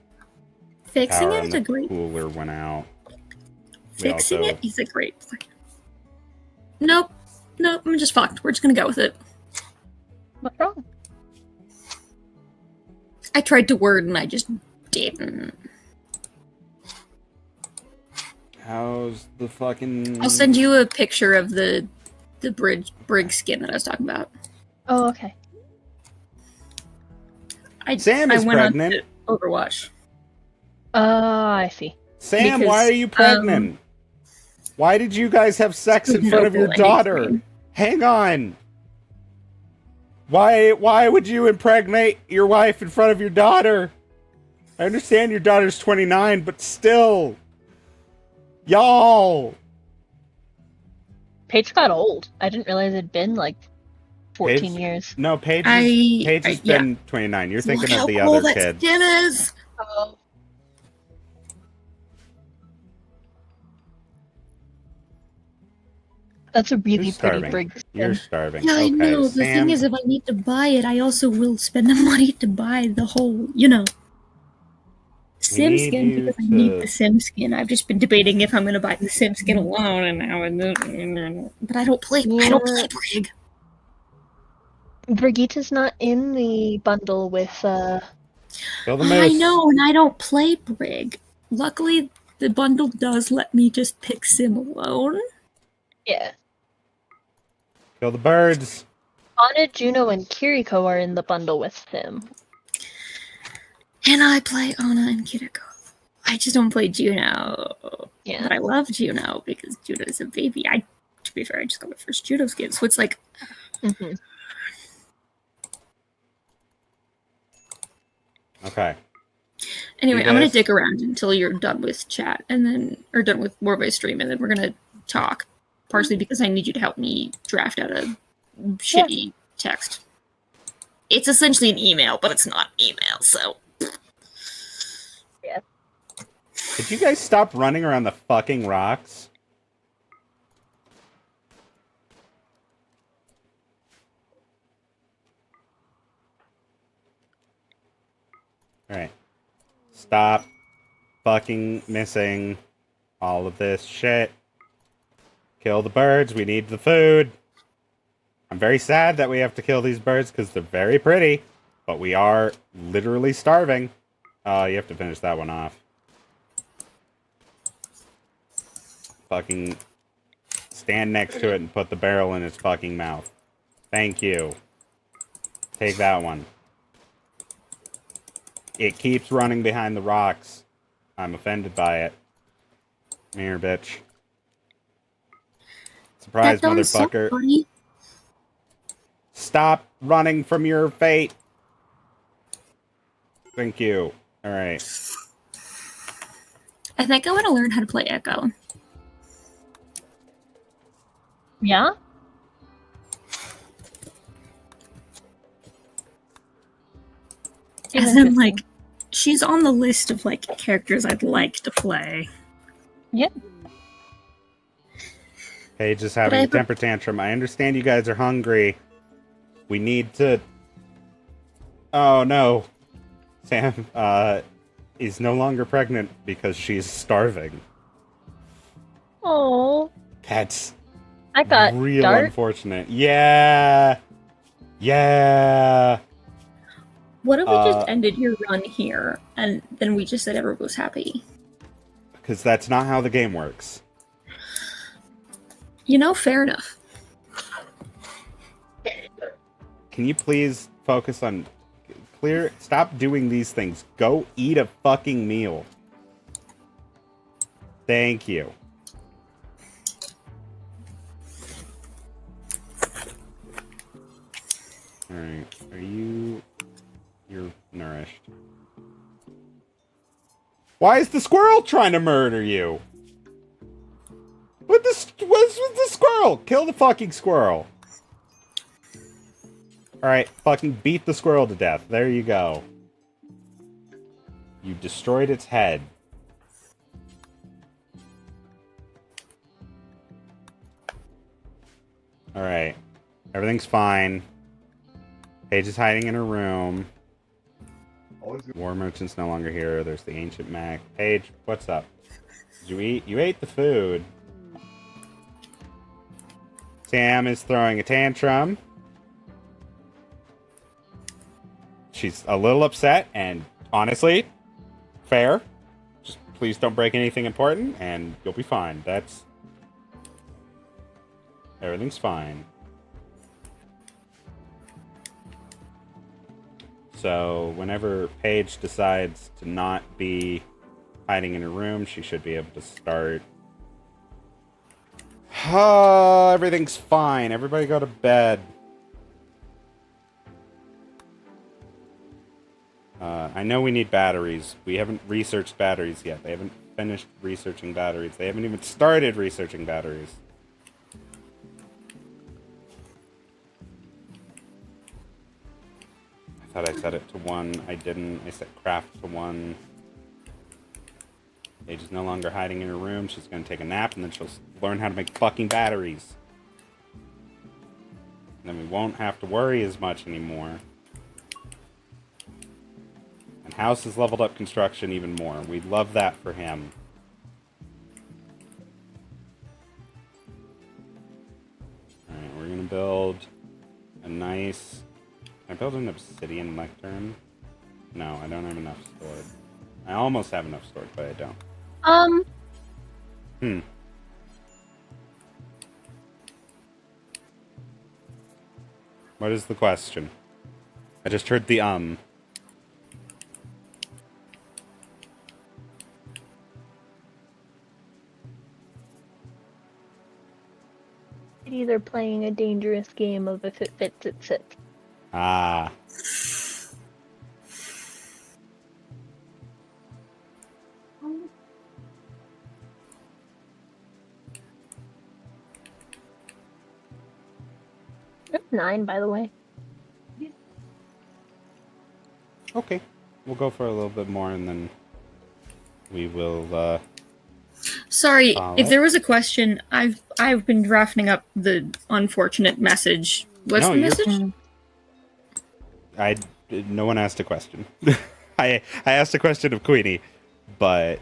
Fixing
Power
it
on
is
the
a great.
cooler went out.
Fixing it is a great plan. Nope. I'm just fucked. We're just gonna go with it.
What's wrong?
I tried to word and I just didn't.
How's the fucking...
I'll send you a picture of the brig skin that I was talking about.
Oh, okay.
Sam is pregnant.
On to Overwatch.
I see.
Sam,
Because,
why are you pregnant? Why did you guys have sex in front of your daughter? Hang on. Why would you impregnate your wife in front of your daughter? I understand your daughter's 29, but still. Y'all.
Paige got old. I didn't realize it'd been like 14
Paige?
years.
No, Paige has been 29. You're thinking of the other kid.
Skin is.
Oh. That's a really pretty brig skin.
You're starving.
Yeah, I know. The thing is, if I need to buy it, I also will spend the money to buy the whole, sim skin because I need the sim skin. I've just been debating if I'm going to buy the sim skin alone, and now, but I don't play. I don't play Brig.
Brigitte's not in the bundle with.
I
know, and I don't play Brig. Luckily, the bundle does let me just pick sim alone.
Yeah.
Kill the birds.
Anna, Juno, and Kiriko are in the bundle with Sim.
And I play Anna and Kiriko. I just don't play Juno.
Yeah.
But I love Juno because Juno is a baby. To be fair, I just got my first Juno skin, so it's like...
Mm-hmm.
Okay.
Anyway, I'm going to dick around until you're done with chat, or done with Warboy stream, and then we're going to talk. Partially because I need you to help me draft out a shitty text. It's essentially an email, but it's not email, so...
Yeah.
Could you guys stop running around the fucking rocks? Alright. Stop fucking missing all of this shit. Kill the birds. We need the food. I'm very sad that we have to kill these birds because they're very pretty, but we are literally starving. You have to finish that one off. Fucking stand next to it and put the barrel in its fucking mouth. Thank you. Take that one. It keeps running behind the rocks. I'm offended by it. Come here, bitch. Surprise,
That sounds so
motherfucker.
funny.
Stop running from your fate. Thank you. Alright.
I think I want to learn how to play Echo.
Yeah?
As in, like, she's on the list of, like, characters I'd like to play.
Yeah.
Paige is having a temper tantrum. I understand you guys are hungry. We need to... Oh, no. Sam, is no longer pregnant because she's starving.
Oh,
That's
I got
real
dark.
unfortunate. Yeah! Yeah!
What if we just ended your run here, and then we just said everyone was happy?
Because that's not how the game works.
You know, fair enough.
Can you please focus on... Stop doing these things. Go eat a fucking meal. Thank you. Alright. You're nourished. Why is the squirrel trying to murder you? What's with the squirrel? Kill the fucking squirrel. Alright, fucking beat the squirrel to death. There you go. You destroyed its head. Alright. Everything's fine. Paige is hiding in her room. War Merchant's no longer here. There's the Ancient Mac. Paige, what's up? Did you eat? You ate the food. Sam is throwing a tantrum. She's a little upset, and honestly, fair. Just please don't break anything important, and you'll be fine. Everything's fine. So, whenever Paige decides to not be hiding in her room, she should be able to start. Everything's fine. Everybody go to bed. I know we need batteries. We haven't researched batteries yet. They haven't finished researching batteries. They haven't even started researching batteries. I thought I set it to 1. I didn't. I set craft to 1. Paige is no longer hiding in her room. She's going to take a nap, and then she'll learn how to make fucking batteries. And then we won't have to worry as much anymore. And House has leveled up construction even more. We love that for him. Alright, we're going to build a nice... Can I build an obsidian lectern? No, I don't have enough stored. I almost have enough stored, but I don't. What is the question? I just heard the
Either playing a dangerous game of if it fits, it sits.
Ah.
That's 9, by the way.
Okay. We'll go for a little bit more and then we will
Sorry,
follow.
if there was a question, I've been drafting up the unfortunate message. What's
No,
the
you're-
message?
no one asked a question. I asked a question of Queenie, but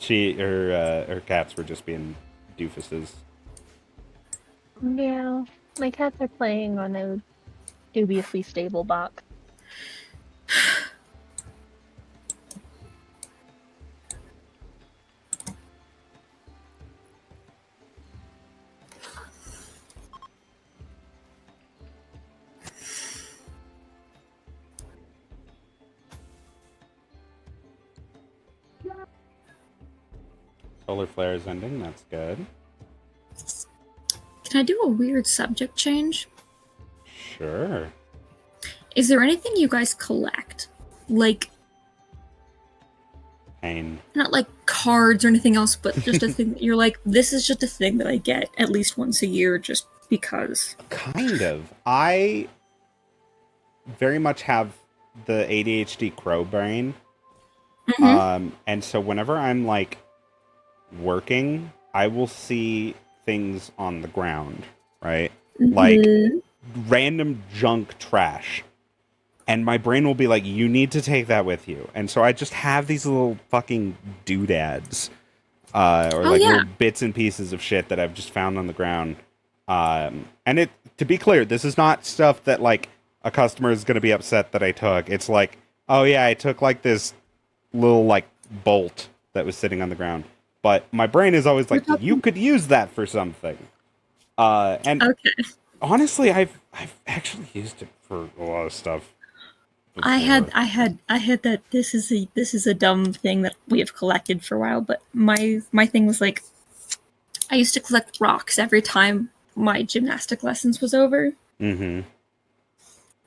her cats were just being doofuses.
Yeah, my cats are playing on a dubiously stable box.
Solar flare is ending. That's good.
Can I do a weird subject change?
Sure.
Is there anything you guys collect? Like,
Pain.
not like cards or anything else, but just a thing that you're like, this is just a thing that I get at least once a year just because.
Kind of. I very much have the ADHD crow brain. And so whenever I'm like working, I will see things on the ground, right? Like random junk trash. And my brain will be like, you need to take that with you. And so I just have these little fucking doodads. Little bits and pieces of shit that I've just found on the ground. And it, to be clear, this is not stuff that like a customer is going to be upset that I took. It's like, oh yeah, I took like this little like bolt that was sitting on the ground. But my brain is always like, you could use that for something. And honestly, I've actually used it for a lot of stuff. Before.
I had that this is a dumb thing that we have collected for a while, but my thing was like, I used to collect rocks every time my gymnastic lessons was over.
Mm-hmm.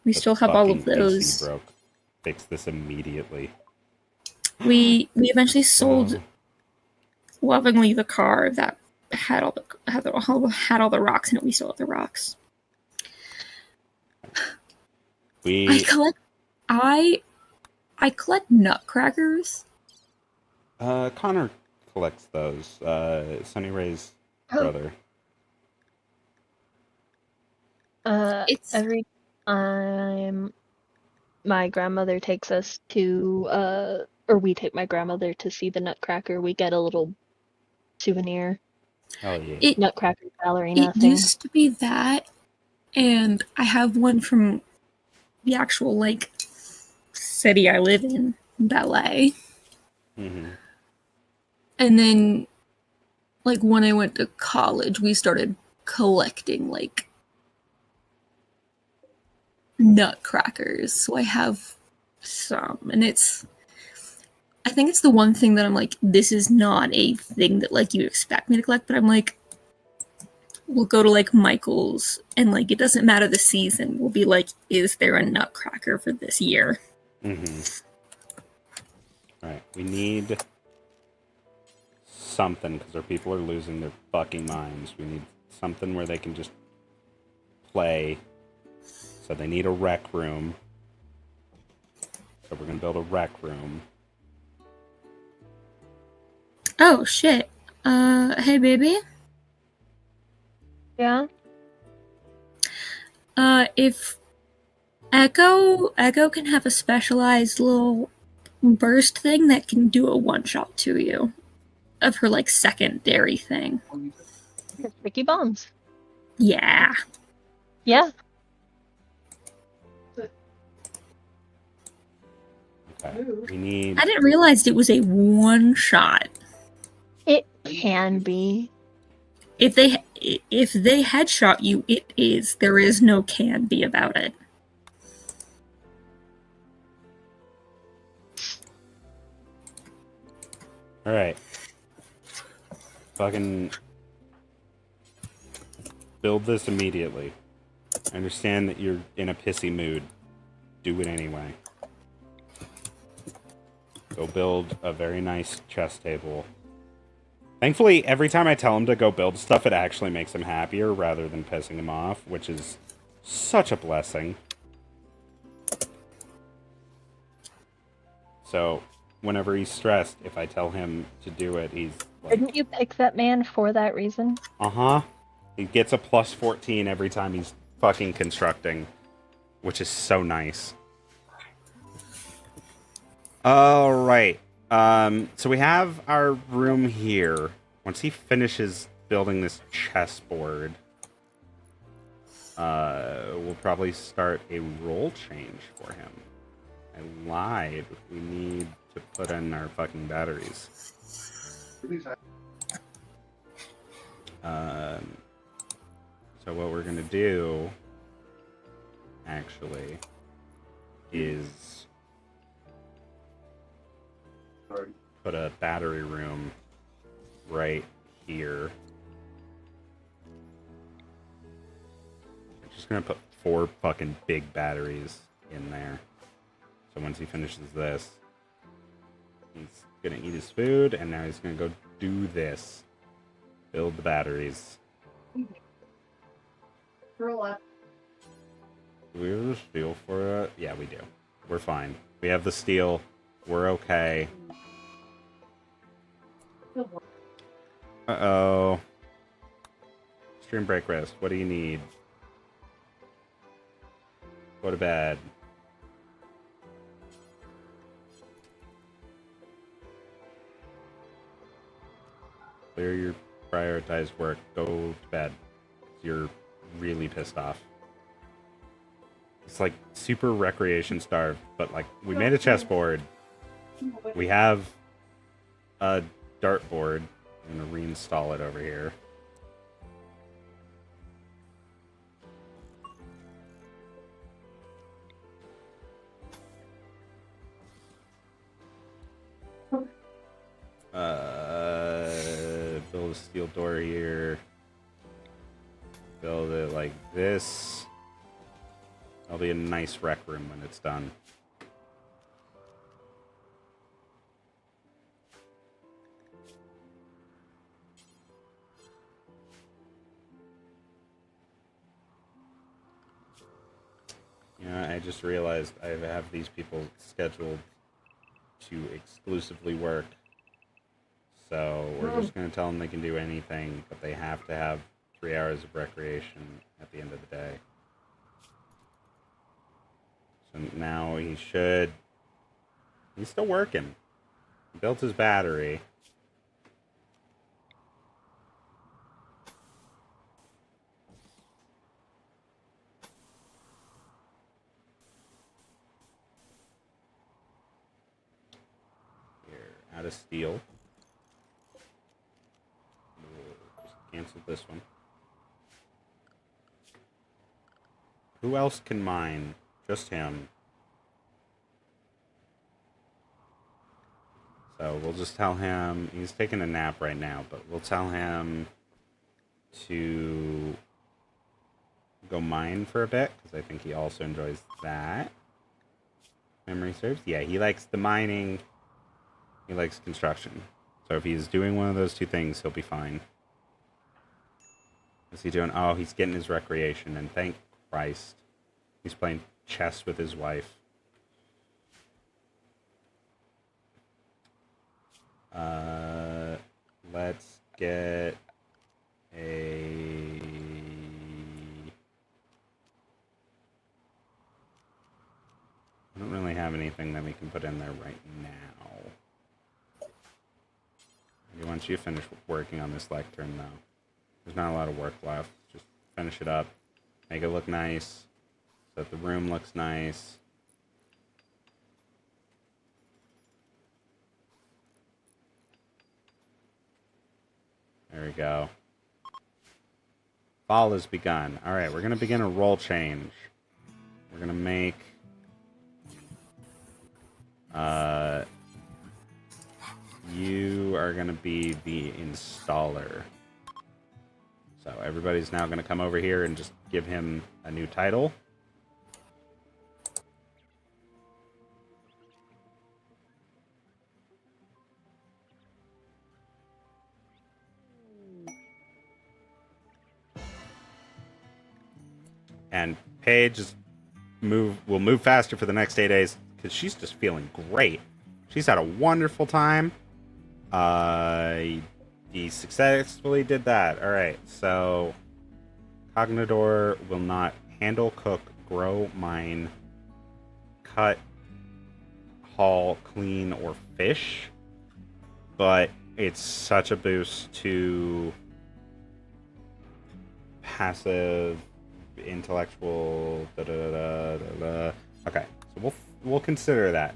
We still have all of those.
PC broke. Fix this immediately.
We eventually sold lovingly the car that had all the rocks in it. We still have the rocks. I collect nutcrackers.
Connor collects those. Sunny Ray's brother.
Every time my grandmother takes us to, or we take my grandmother to see the Nutcracker, we get a little souvenir.
Oh yeah.
Nutcracker ballerina
It
thing.
used to be that, and I have one from the actual like city I live in, Ballet.
Mm-hmm.
And then, like when I went to college, we started collecting like nutcrackers. So I have some, and I think it's the one thing that I'm like, this is not a thing that like you expect me to collect, but I'm like, we'll go to like Michael's and like it doesn't matter the season. We'll be like, is there a nutcracker for this year?
Mm-hmm. Alright, we need something because our people are losing their fucking minds. We need something where they can just play. So they need a rec room. So we're gonna build a rec room.
Oh shit. Hey baby.
Yeah?
If Echo can have a specialized little burst thing that can do a one-shot to you of her like secondary thing.
Sticky bombs.
Yeah.
Yeah.
Okay. We need.
I didn't realize it was a one-shot.
It can be.
If they headshot you, it is. There is no can be about it.
Alright. Fucking build this immediately. I understand that you're in a pissy mood. Do it anyway. Go build a very nice chess table. Thankfully, every time I tell him to go build stuff, it actually makes him happier rather than pissing him off, which is such a blessing. So, whenever he's stressed, if I tell him to do it, he's like...
Didn't you pick that man for that reason?
Uh-huh. He gets a plus 14 every time he's fucking constructing, which is so nice. Alright. So we have our room here. Once he finishes building this chessboard, we'll probably start a role change for him. I lied. We need to put in our fucking batteries. So what we're gonna do, actually, is put a battery room right here. I'm just gonna put 4 fucking big batteries in there. So once he finishes this, he's gonna eat his food, and now he's gonna go do this. Build the batteries.
Roll up.
Do we have the steel for it? Yeah, we do. We're fine. We have the steel. We're okay. Uh-oh. Stream break rest. What do you need? Go to bed. Clear your prioritized work. Go to bed. You're really pissed off. It's like super recreation starved, but like we made a chessboard. We have a dartboard. I'm gonna reinstall it over here. Build a steel door here. Build it like this. That'll be a nice rec room when it's done. Yeah, I just realized I have these people scheduled to exclusively work. So we're just going to tell them they can do anything, but they have to have 3 hours of recreation at the end of the day. So now he's still working. He built his battery. Here, out of steel. We'll just cancel this one. Who else can mine? Just him. So we'll just tell him, he's taking a nap right now, but we'll tell him to go mine for a bit, because I think he also enjoys that. Memory serves? Yeah, he likes the mining. He likes construction. So if he's doing one of those 2 things, he'll be fine. What's he doing? Oh, he's getting his recreation, and thank Christ. He's playing chess with his wife. Let's get a... I don't really have anything that we can put in there right now. Maybe once you finish working on this lectern, though. There's not a lot of work left. Just finish it up. Make it look nice. So that the room looks nice. There we go. Fall has begun. Alright, we're going to begin a role change. We're going to make... you are going to be the installer. So everybody's now going to come over here and just give him a new title. And Paige will move faster for the next 8 days because she's just feeling great. She's had a wonderful time. He successfully did that. All right, so Cognador will not handle, cook, grow, mine, cut, haul, clean, or fish. But it's such a boost to passive, intellectual. Da, da, da, da, da, da. Okay, so we'll consider that.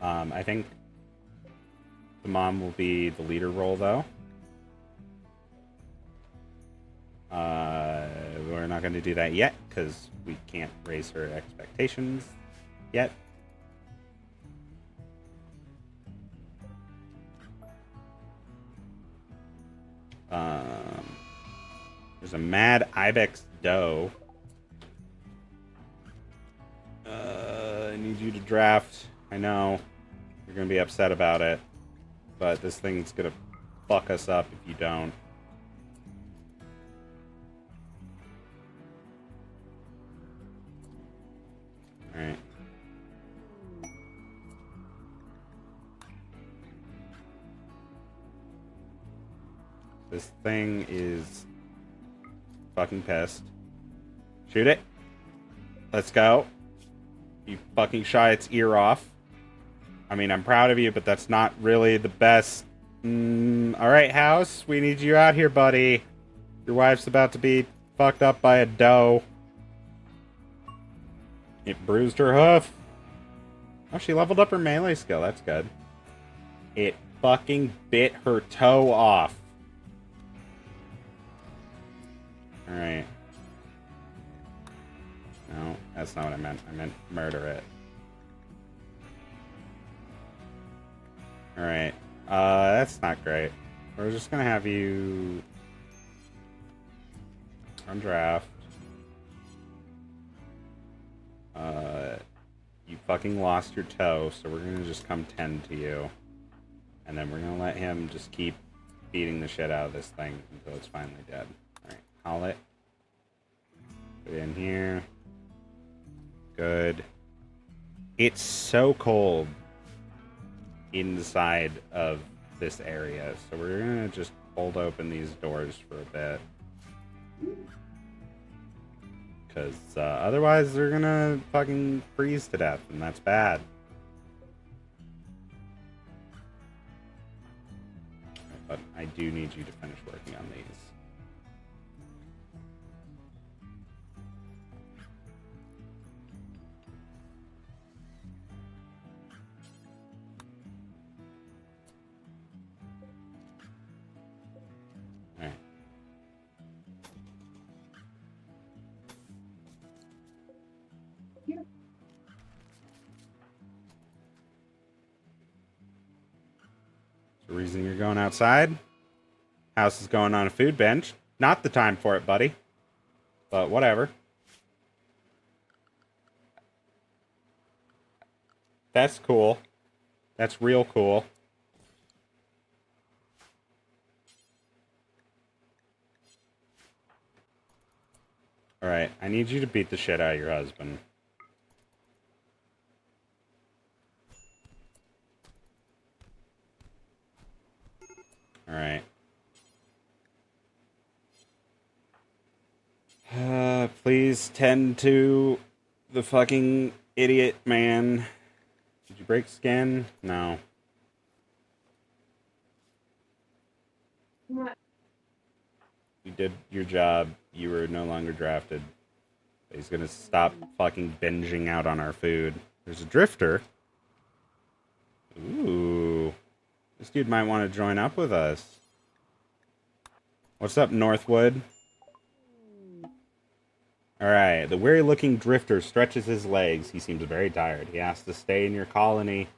I think the mom will be the leader role, though. We're not going to do that yet because we can't raise her expectations yet. There's a mad ibex doe. I need you to draft. I know you're going to be upset about it, but this thing's going to fuck us up if you don't. Alright. This thing is fucking pissed. Shoot it. Let's go. You fucking shot its ear off. I mean, I'm proud of you, but that's not really the best. Alright, House. We need you out here, buddy. Your wife's about to be fucked up by a doe. It bruised her hoof. Oh, she leveled up her melee skill. That's good. It fucking bit her toe off. Alright. No, that's not what I meant. I meant murder it. Alright. That's not great. We're just gonna have you undraft. You fucking lost your toe, so we're gonna just come tend to you. And then we're gonna let him just keep beating the shit out of this thing until it's finally dead. Alright, call it. Put it in here. Good. It's so cold inside of this area, so we're gonna just hold open these doors for a bit. Because otherwise they're gonna fucking freeze to death, and that's bad. But I do need you to finish working on these. Alright. The reason you're going outside? House is going on a food bench. Not the time for it, buddy. But whatever. That's cool. That's real cool. Alright, I need you to beat the shit out of your husband. Alright. Please tend to the fucking idiot man. Did you break skin? No.
What?
You did your job. You were no longer drafted. He's gonna stop fucking binging out on our food. There's a drifter. Ooh. This dude might want to join up with us. What's up, Northwood? Alright, the weary-looking drifter stretches his legs. He seems very tired. He has to stay in your colony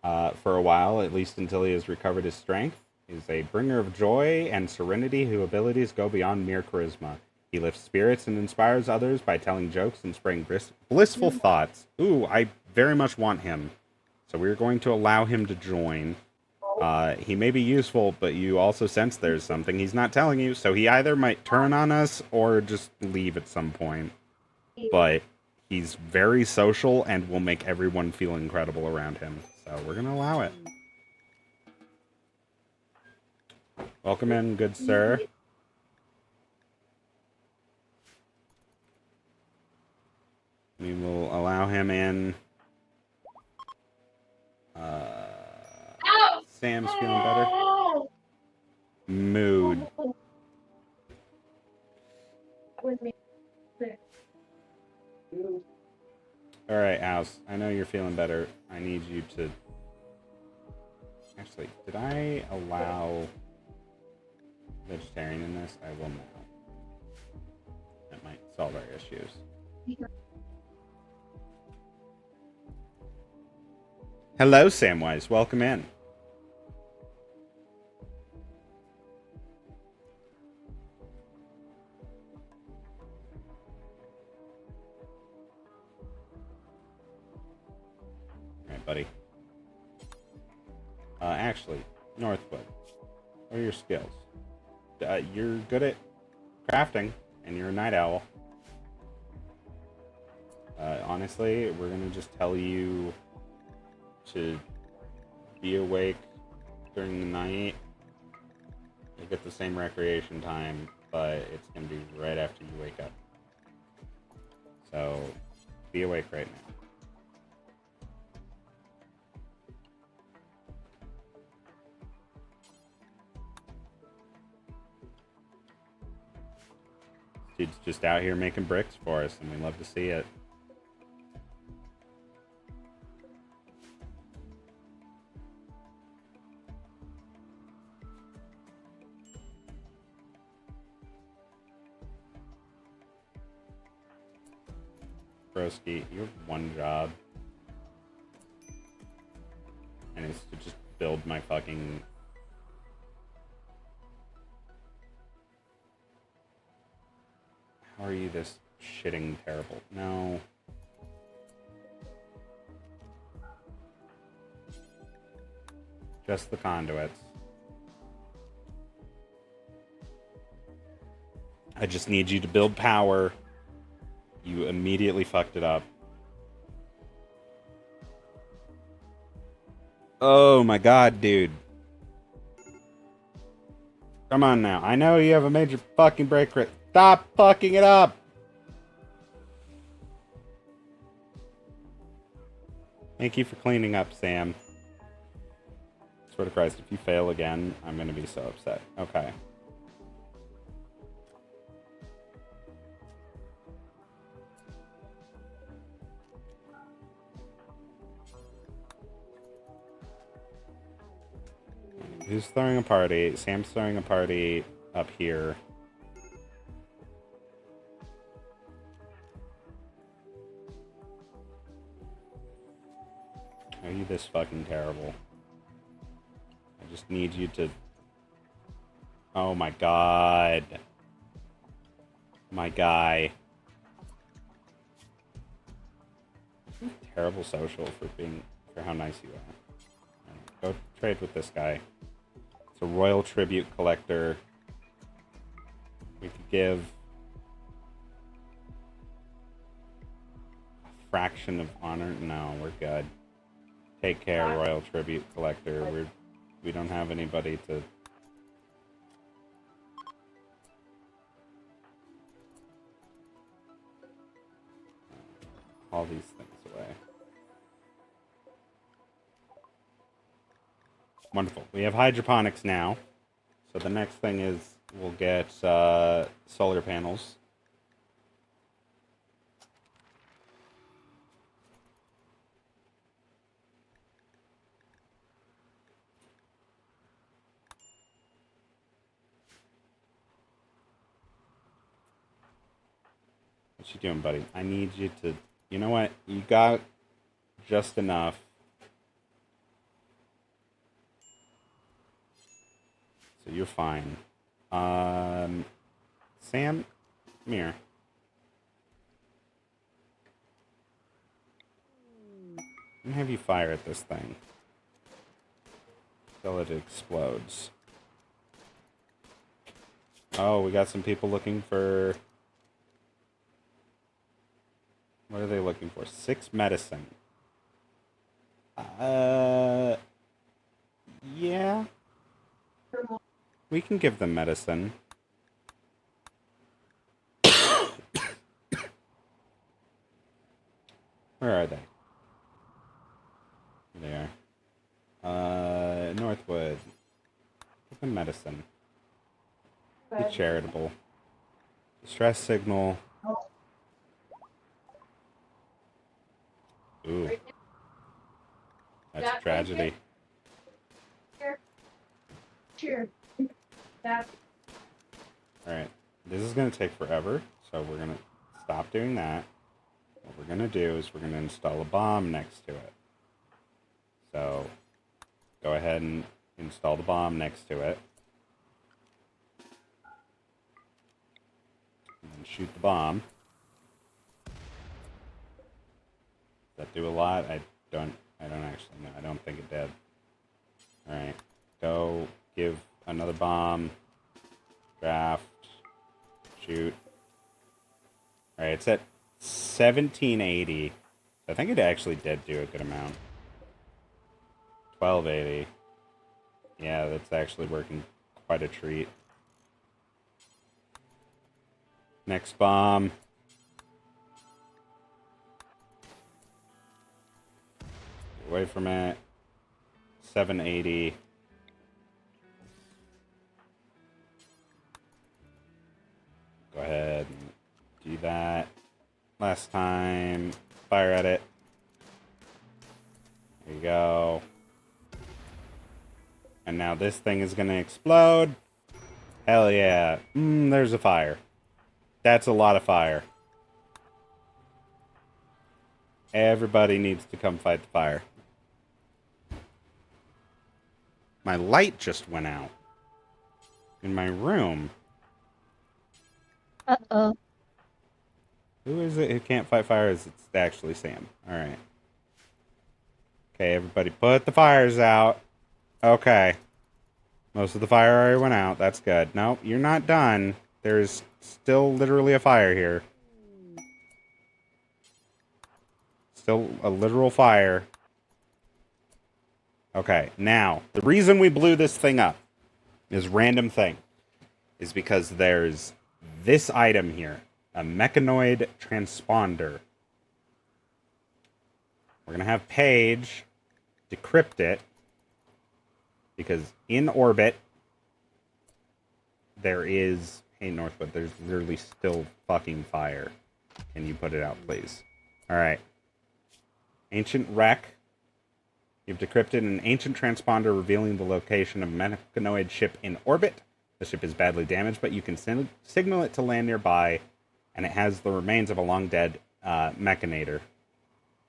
for a while, at least until he has recovered his strength. He's a bringer of joy and serenity whose abilities go beyond mere charisma. He lifts spirits and inspires others by telling jokes and spreading blissful thoughts. Ooh, I very much want him. So we're going to allow him to join. He may be useful, but you also sense there's something he's not telling you, so he either might turn on us or just leave at some point. But he's very social and will make everyone feel incredible around him. So we're going to allow it. Welcome in, good sir. We will allow him in. Sam's feeling better. Mood. Alright, House. I know you're feeling better. I need you to... Actually, did I allow vegetarian in this? I will now. That might solve our issues. Hello, Samwise. Welcome in. Alright, buddy. Actually, Northwood. What are your skills? You're good at crafting, and you're a night owl. Honestly, we're gonna just tell you to be awake during the night. You get the same recreation time, but it's gonna be right after you wake up. So, be awake right now. Dude's just out here making bricks for us, and we love to see it. Broski, you have one job. And it's to just build my fucking... How are you this shitting terrible? No. Just the conduits. I just need you to build power. You immediately fucked it up. Oh my god, dude. Come on now. I know you have a major fucking break rate. Stop fucking it up! Thank you for cleaning up, Sam. Swear to Christ, if you fail again, I'm gonna be so upset. Okay. Who's throwing a party? Sam's throwing a party up here. Are you this fucking terrible? I just need you to... Oh my god. My guy. Terrible social for how nice you are. Go trade with this guy. It's a royal tribute collector. We could give a fraction of honor. No, we're good. Take care, royal tribute collector. We don't have anybody to... All these things away. Wonderful. We have hydroponics now. So the next thing is we'll get solar panels. What you doing, buddy? I need you to... You know what? You got just enough. So you're fine. Sam, come here. I'm gonna have you fire at this thing until it explodes. Oh, we got some people looking for... What are they looking for? 6 medicine. Yeah. We can give them medicine. Where are they? There they are. Northwood. Give them medicine. Be charitable. Stress signal. Ooh. That's a tragedy.
Cheers. That.
Alright. This is going to take forever, so we're going to stop doing that. What we're going to do is we're going to install a bomb next to it. So, go ahead and install the bomb next to it. And then shoot the bomb. Does that do a lot? I don't actually know. I don't think it did. Alright. Go give another bomb. Draft. Shoot. Alright, it's at 1780. I think it actually did do a good amount. 1280. Yeah, that's actually working quite a treat. Next bomb. Get away from it. 780. Go ahead and do that. Last time. Fire at it. There you go. And now this thing is going to explode. Hell yeah. There's a fire. That's a lot of fire. Everybody needs to come fight the fire. My light just went out. In my room.
Uh-oh.
Who is it who can't fight fires? It's actually Sam. Alright. Okay, everybody put the fires out. Okay. Most of the fire already went out. That's good. Nope, you're not done. There's still literally a fire here. Still a literal fire. Okay, now, the reason we blew this thing up, this random thing, is because there's this item here. A mechanoid transponder. We're going to have Paige decrypt it. Because in orbit, there is... Hey, Northwood, there's literally still fucking fire. Can you put it out, please? Alright. Ancient wreck. You've decrypted an ancient transponder revealing the location of a mechanoid ship in orbit. The ship is badly damaged, but you can signal it to land nearby, and it has the remains of a long-dead mechanator.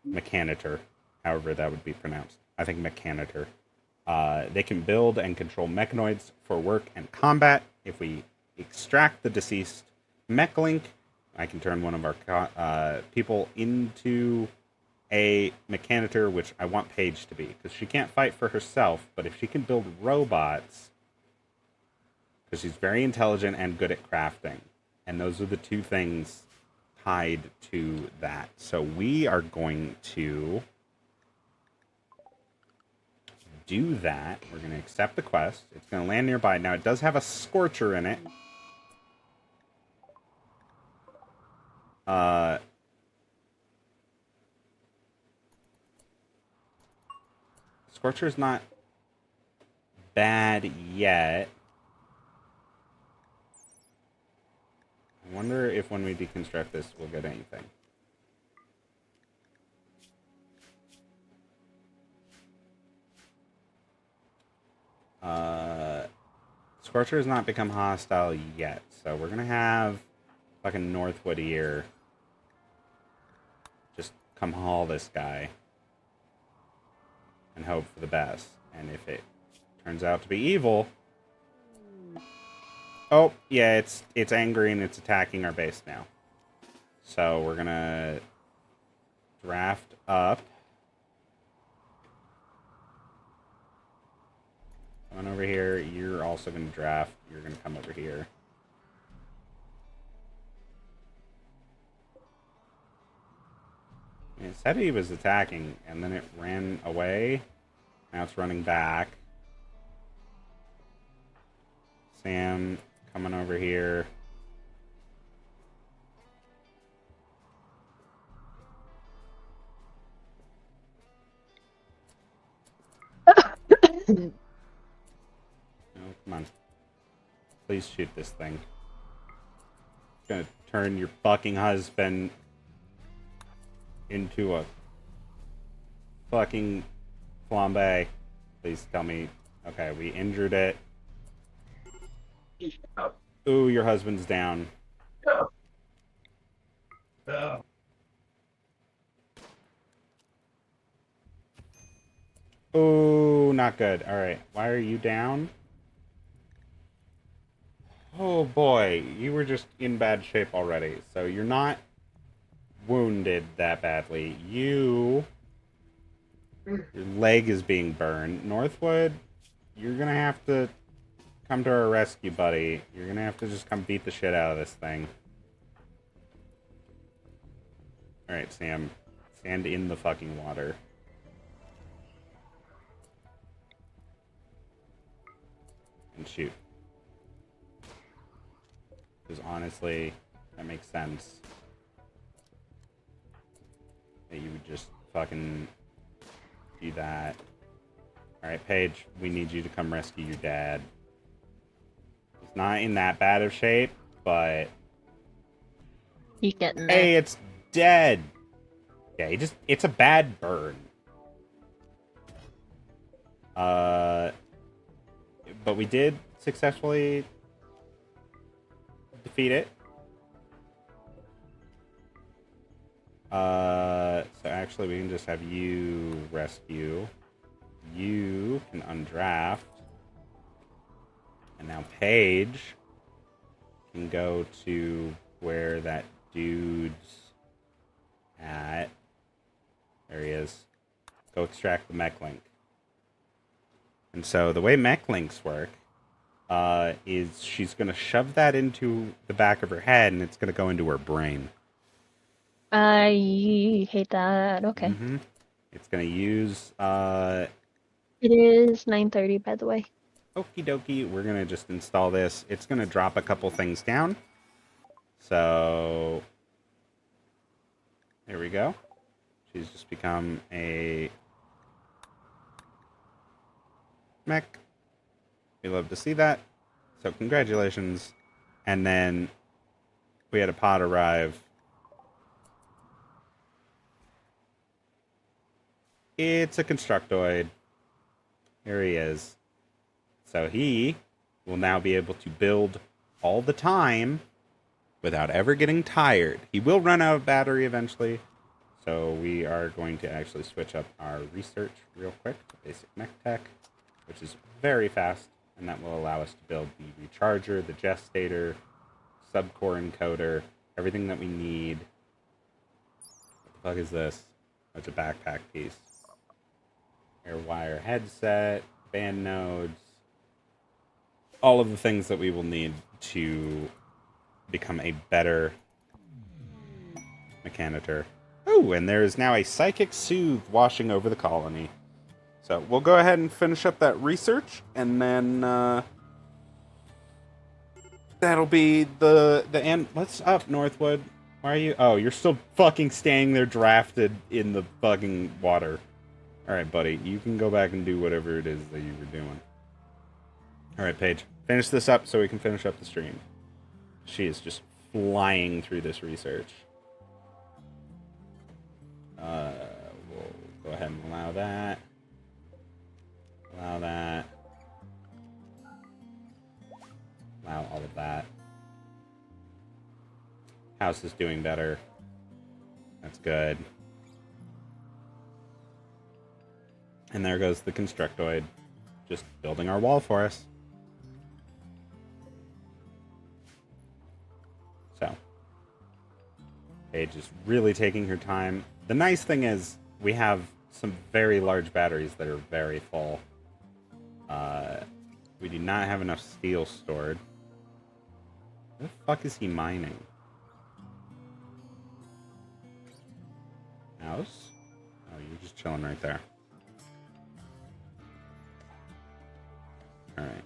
Mechanitor, however that would be pronounced. I think mechanitor. They can build and control mechanoids for work and combat. If we extract the deceased mech link, I can turn one of our people into a mechanitor, which I want Paige to be, because she can't fight for herself, but if she can build robots, because she's very intelligent and good at crafting, and those are the two things tied to that. So we are going to do that. We're going to accept the quest. It's going to land nearby. Now, it does have a Scorcher in it. Scorcher's not bad yet. I wonder if when we deconstruct this, we'll get anything. Scorcher has not become hostile yet, so we're gonna have fucking Northwood here just come haul this guy and hope for the best. And if it turns out to be evil, oh yeah, it's angry and it's attacking our base now. So we're gonna draft up. Come on over here. You're also going to draft. You're going to come over here. It said he was attacking, and then it ran away. Now it's running back. Sam, coming over here. Oh, come on. Please shoot this thing. gonna turn your fucking husband into a fucking flambe. Please tell me. Okay, we injured it. Ooh, your husband's down. Ooh, not good. Alright, why are you down? Oh boy, you were just in bad shape already. So you're not wounded that badly. Your leg is being burned. Northwood, you're gonna have to come to our rescue, buddy. You're gonna have to just come beat the shit out of this thing. Alright, Sam. Stand in the fucking water. And shoot. Because honestly, that makes sense. That you would just fucking do that. Alright, Paige, we need you to come rescue your dad. He's not in that bad of shape, but...
He's getting there.
Hey, it's dead! Yeah, it's a bad burn. But we did successfully defeat it. So actually we can just have you rescue. You can undraft. And now Paige can go to where that dude's at. There he is. Go extract the mech link. And so the way mech links work is she's going to shove that into the back of her head and it's going to go into her brain.
I hate that. Okay.
Mm-hmm. It's going to use...
It is 9:30, by the way.
Okie dokie. We're going to just install this. It's going to drop a couple things down. So... There we go. She's just become a... mech. We love to see that. So congratulations. And then we had a pod arrive. It's a constructoid. Here he is. So he will now be able to build all the time without ever getting tired. He will run out of battery eventually. So we are going to actually switch up our research real quick. Basic mech tech, which is very fast. And that will allow us to build the recharger, the gestator, subcore encoder, everything that we need. What the fuck is this? Oh, it's a backpack piece. Airwire headset, band nodes, all of the things that we will need to become a better mechanitor. Oh, and there is now a psychic soothe washing over the colony. So we'll go ahead and finish up that research, and then that'll be the end. What's up, Northwood? Why are you? Oh, you're still fucking staying there drafted in the fucking water. Alright, buddy. You can go back and do whatever it is that you were doing. Alright, Paige. Finish this up so we can finish up the stream. She is just flying through this research. We'll go ahead and allow that. Allow that. Allow all of that. House is doing better. That's good. And there goes the constructoid, just building our wall for us. So, Paige is really taking her time. The nice thing is, we have some very large batteries that are very full. We do not have enough steel stored. What the fuck is he mining? House? Oh, you're just chilling right there. Alright.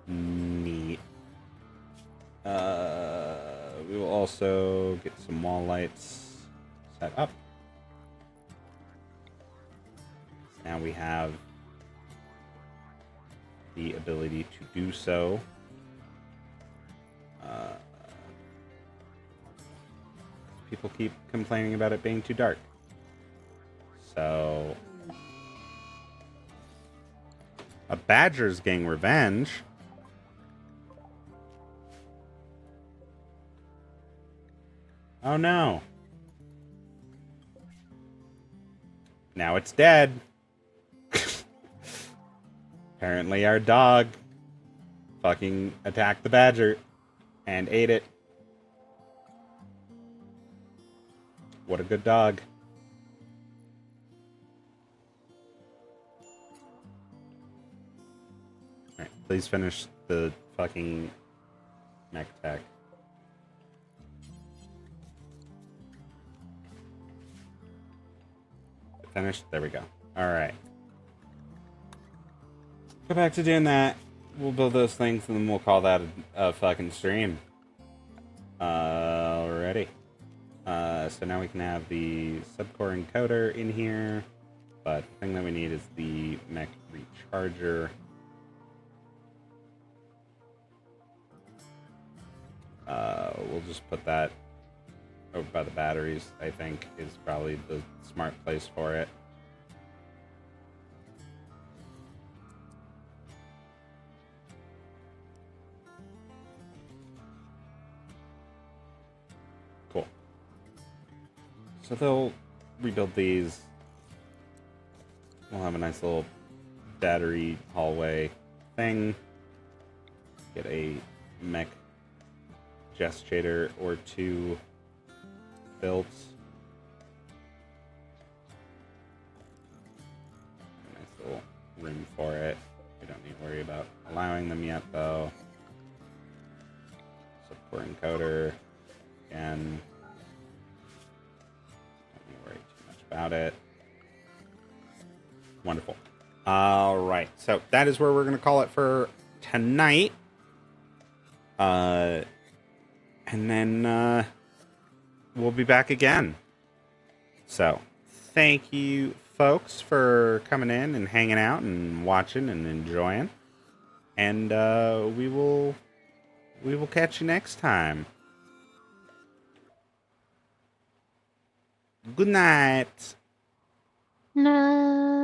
Neat. We will also get some wall lights set up. Now we have the ability to do so. People keep complaining about it being too dark. So, a badger's getting revenge. Oh no. Now it's dead. Apparently our dog fucking attacked the badger and ate it. What a good dog. Alright, please finish the fucking mech tech. Finished? There we go. Alright. Go back to doing that. We'll build those things and then we'll call that a fucking stream. Alrighty. So now we can have the subcore encoder in here. But the thing that we need is the mech recharger. We'll just put that over by the batteries, I think, is probably the smart place for it. Cool. So they'll rebuild these. We'll have a nice little battery hallway thing. Get a mech gestator or two built. Nice little room for it. We don't need to worry about allowing them yet, though. Subcore encoder. Again, don't need to worry too much about it. Wonderful. All right, so that is where we're going to call it for tonight. And then we'll be back again. So, thank you, folks, for coming in and hanging out and watching and enjoying. And we will catch you next time. Good night.
No.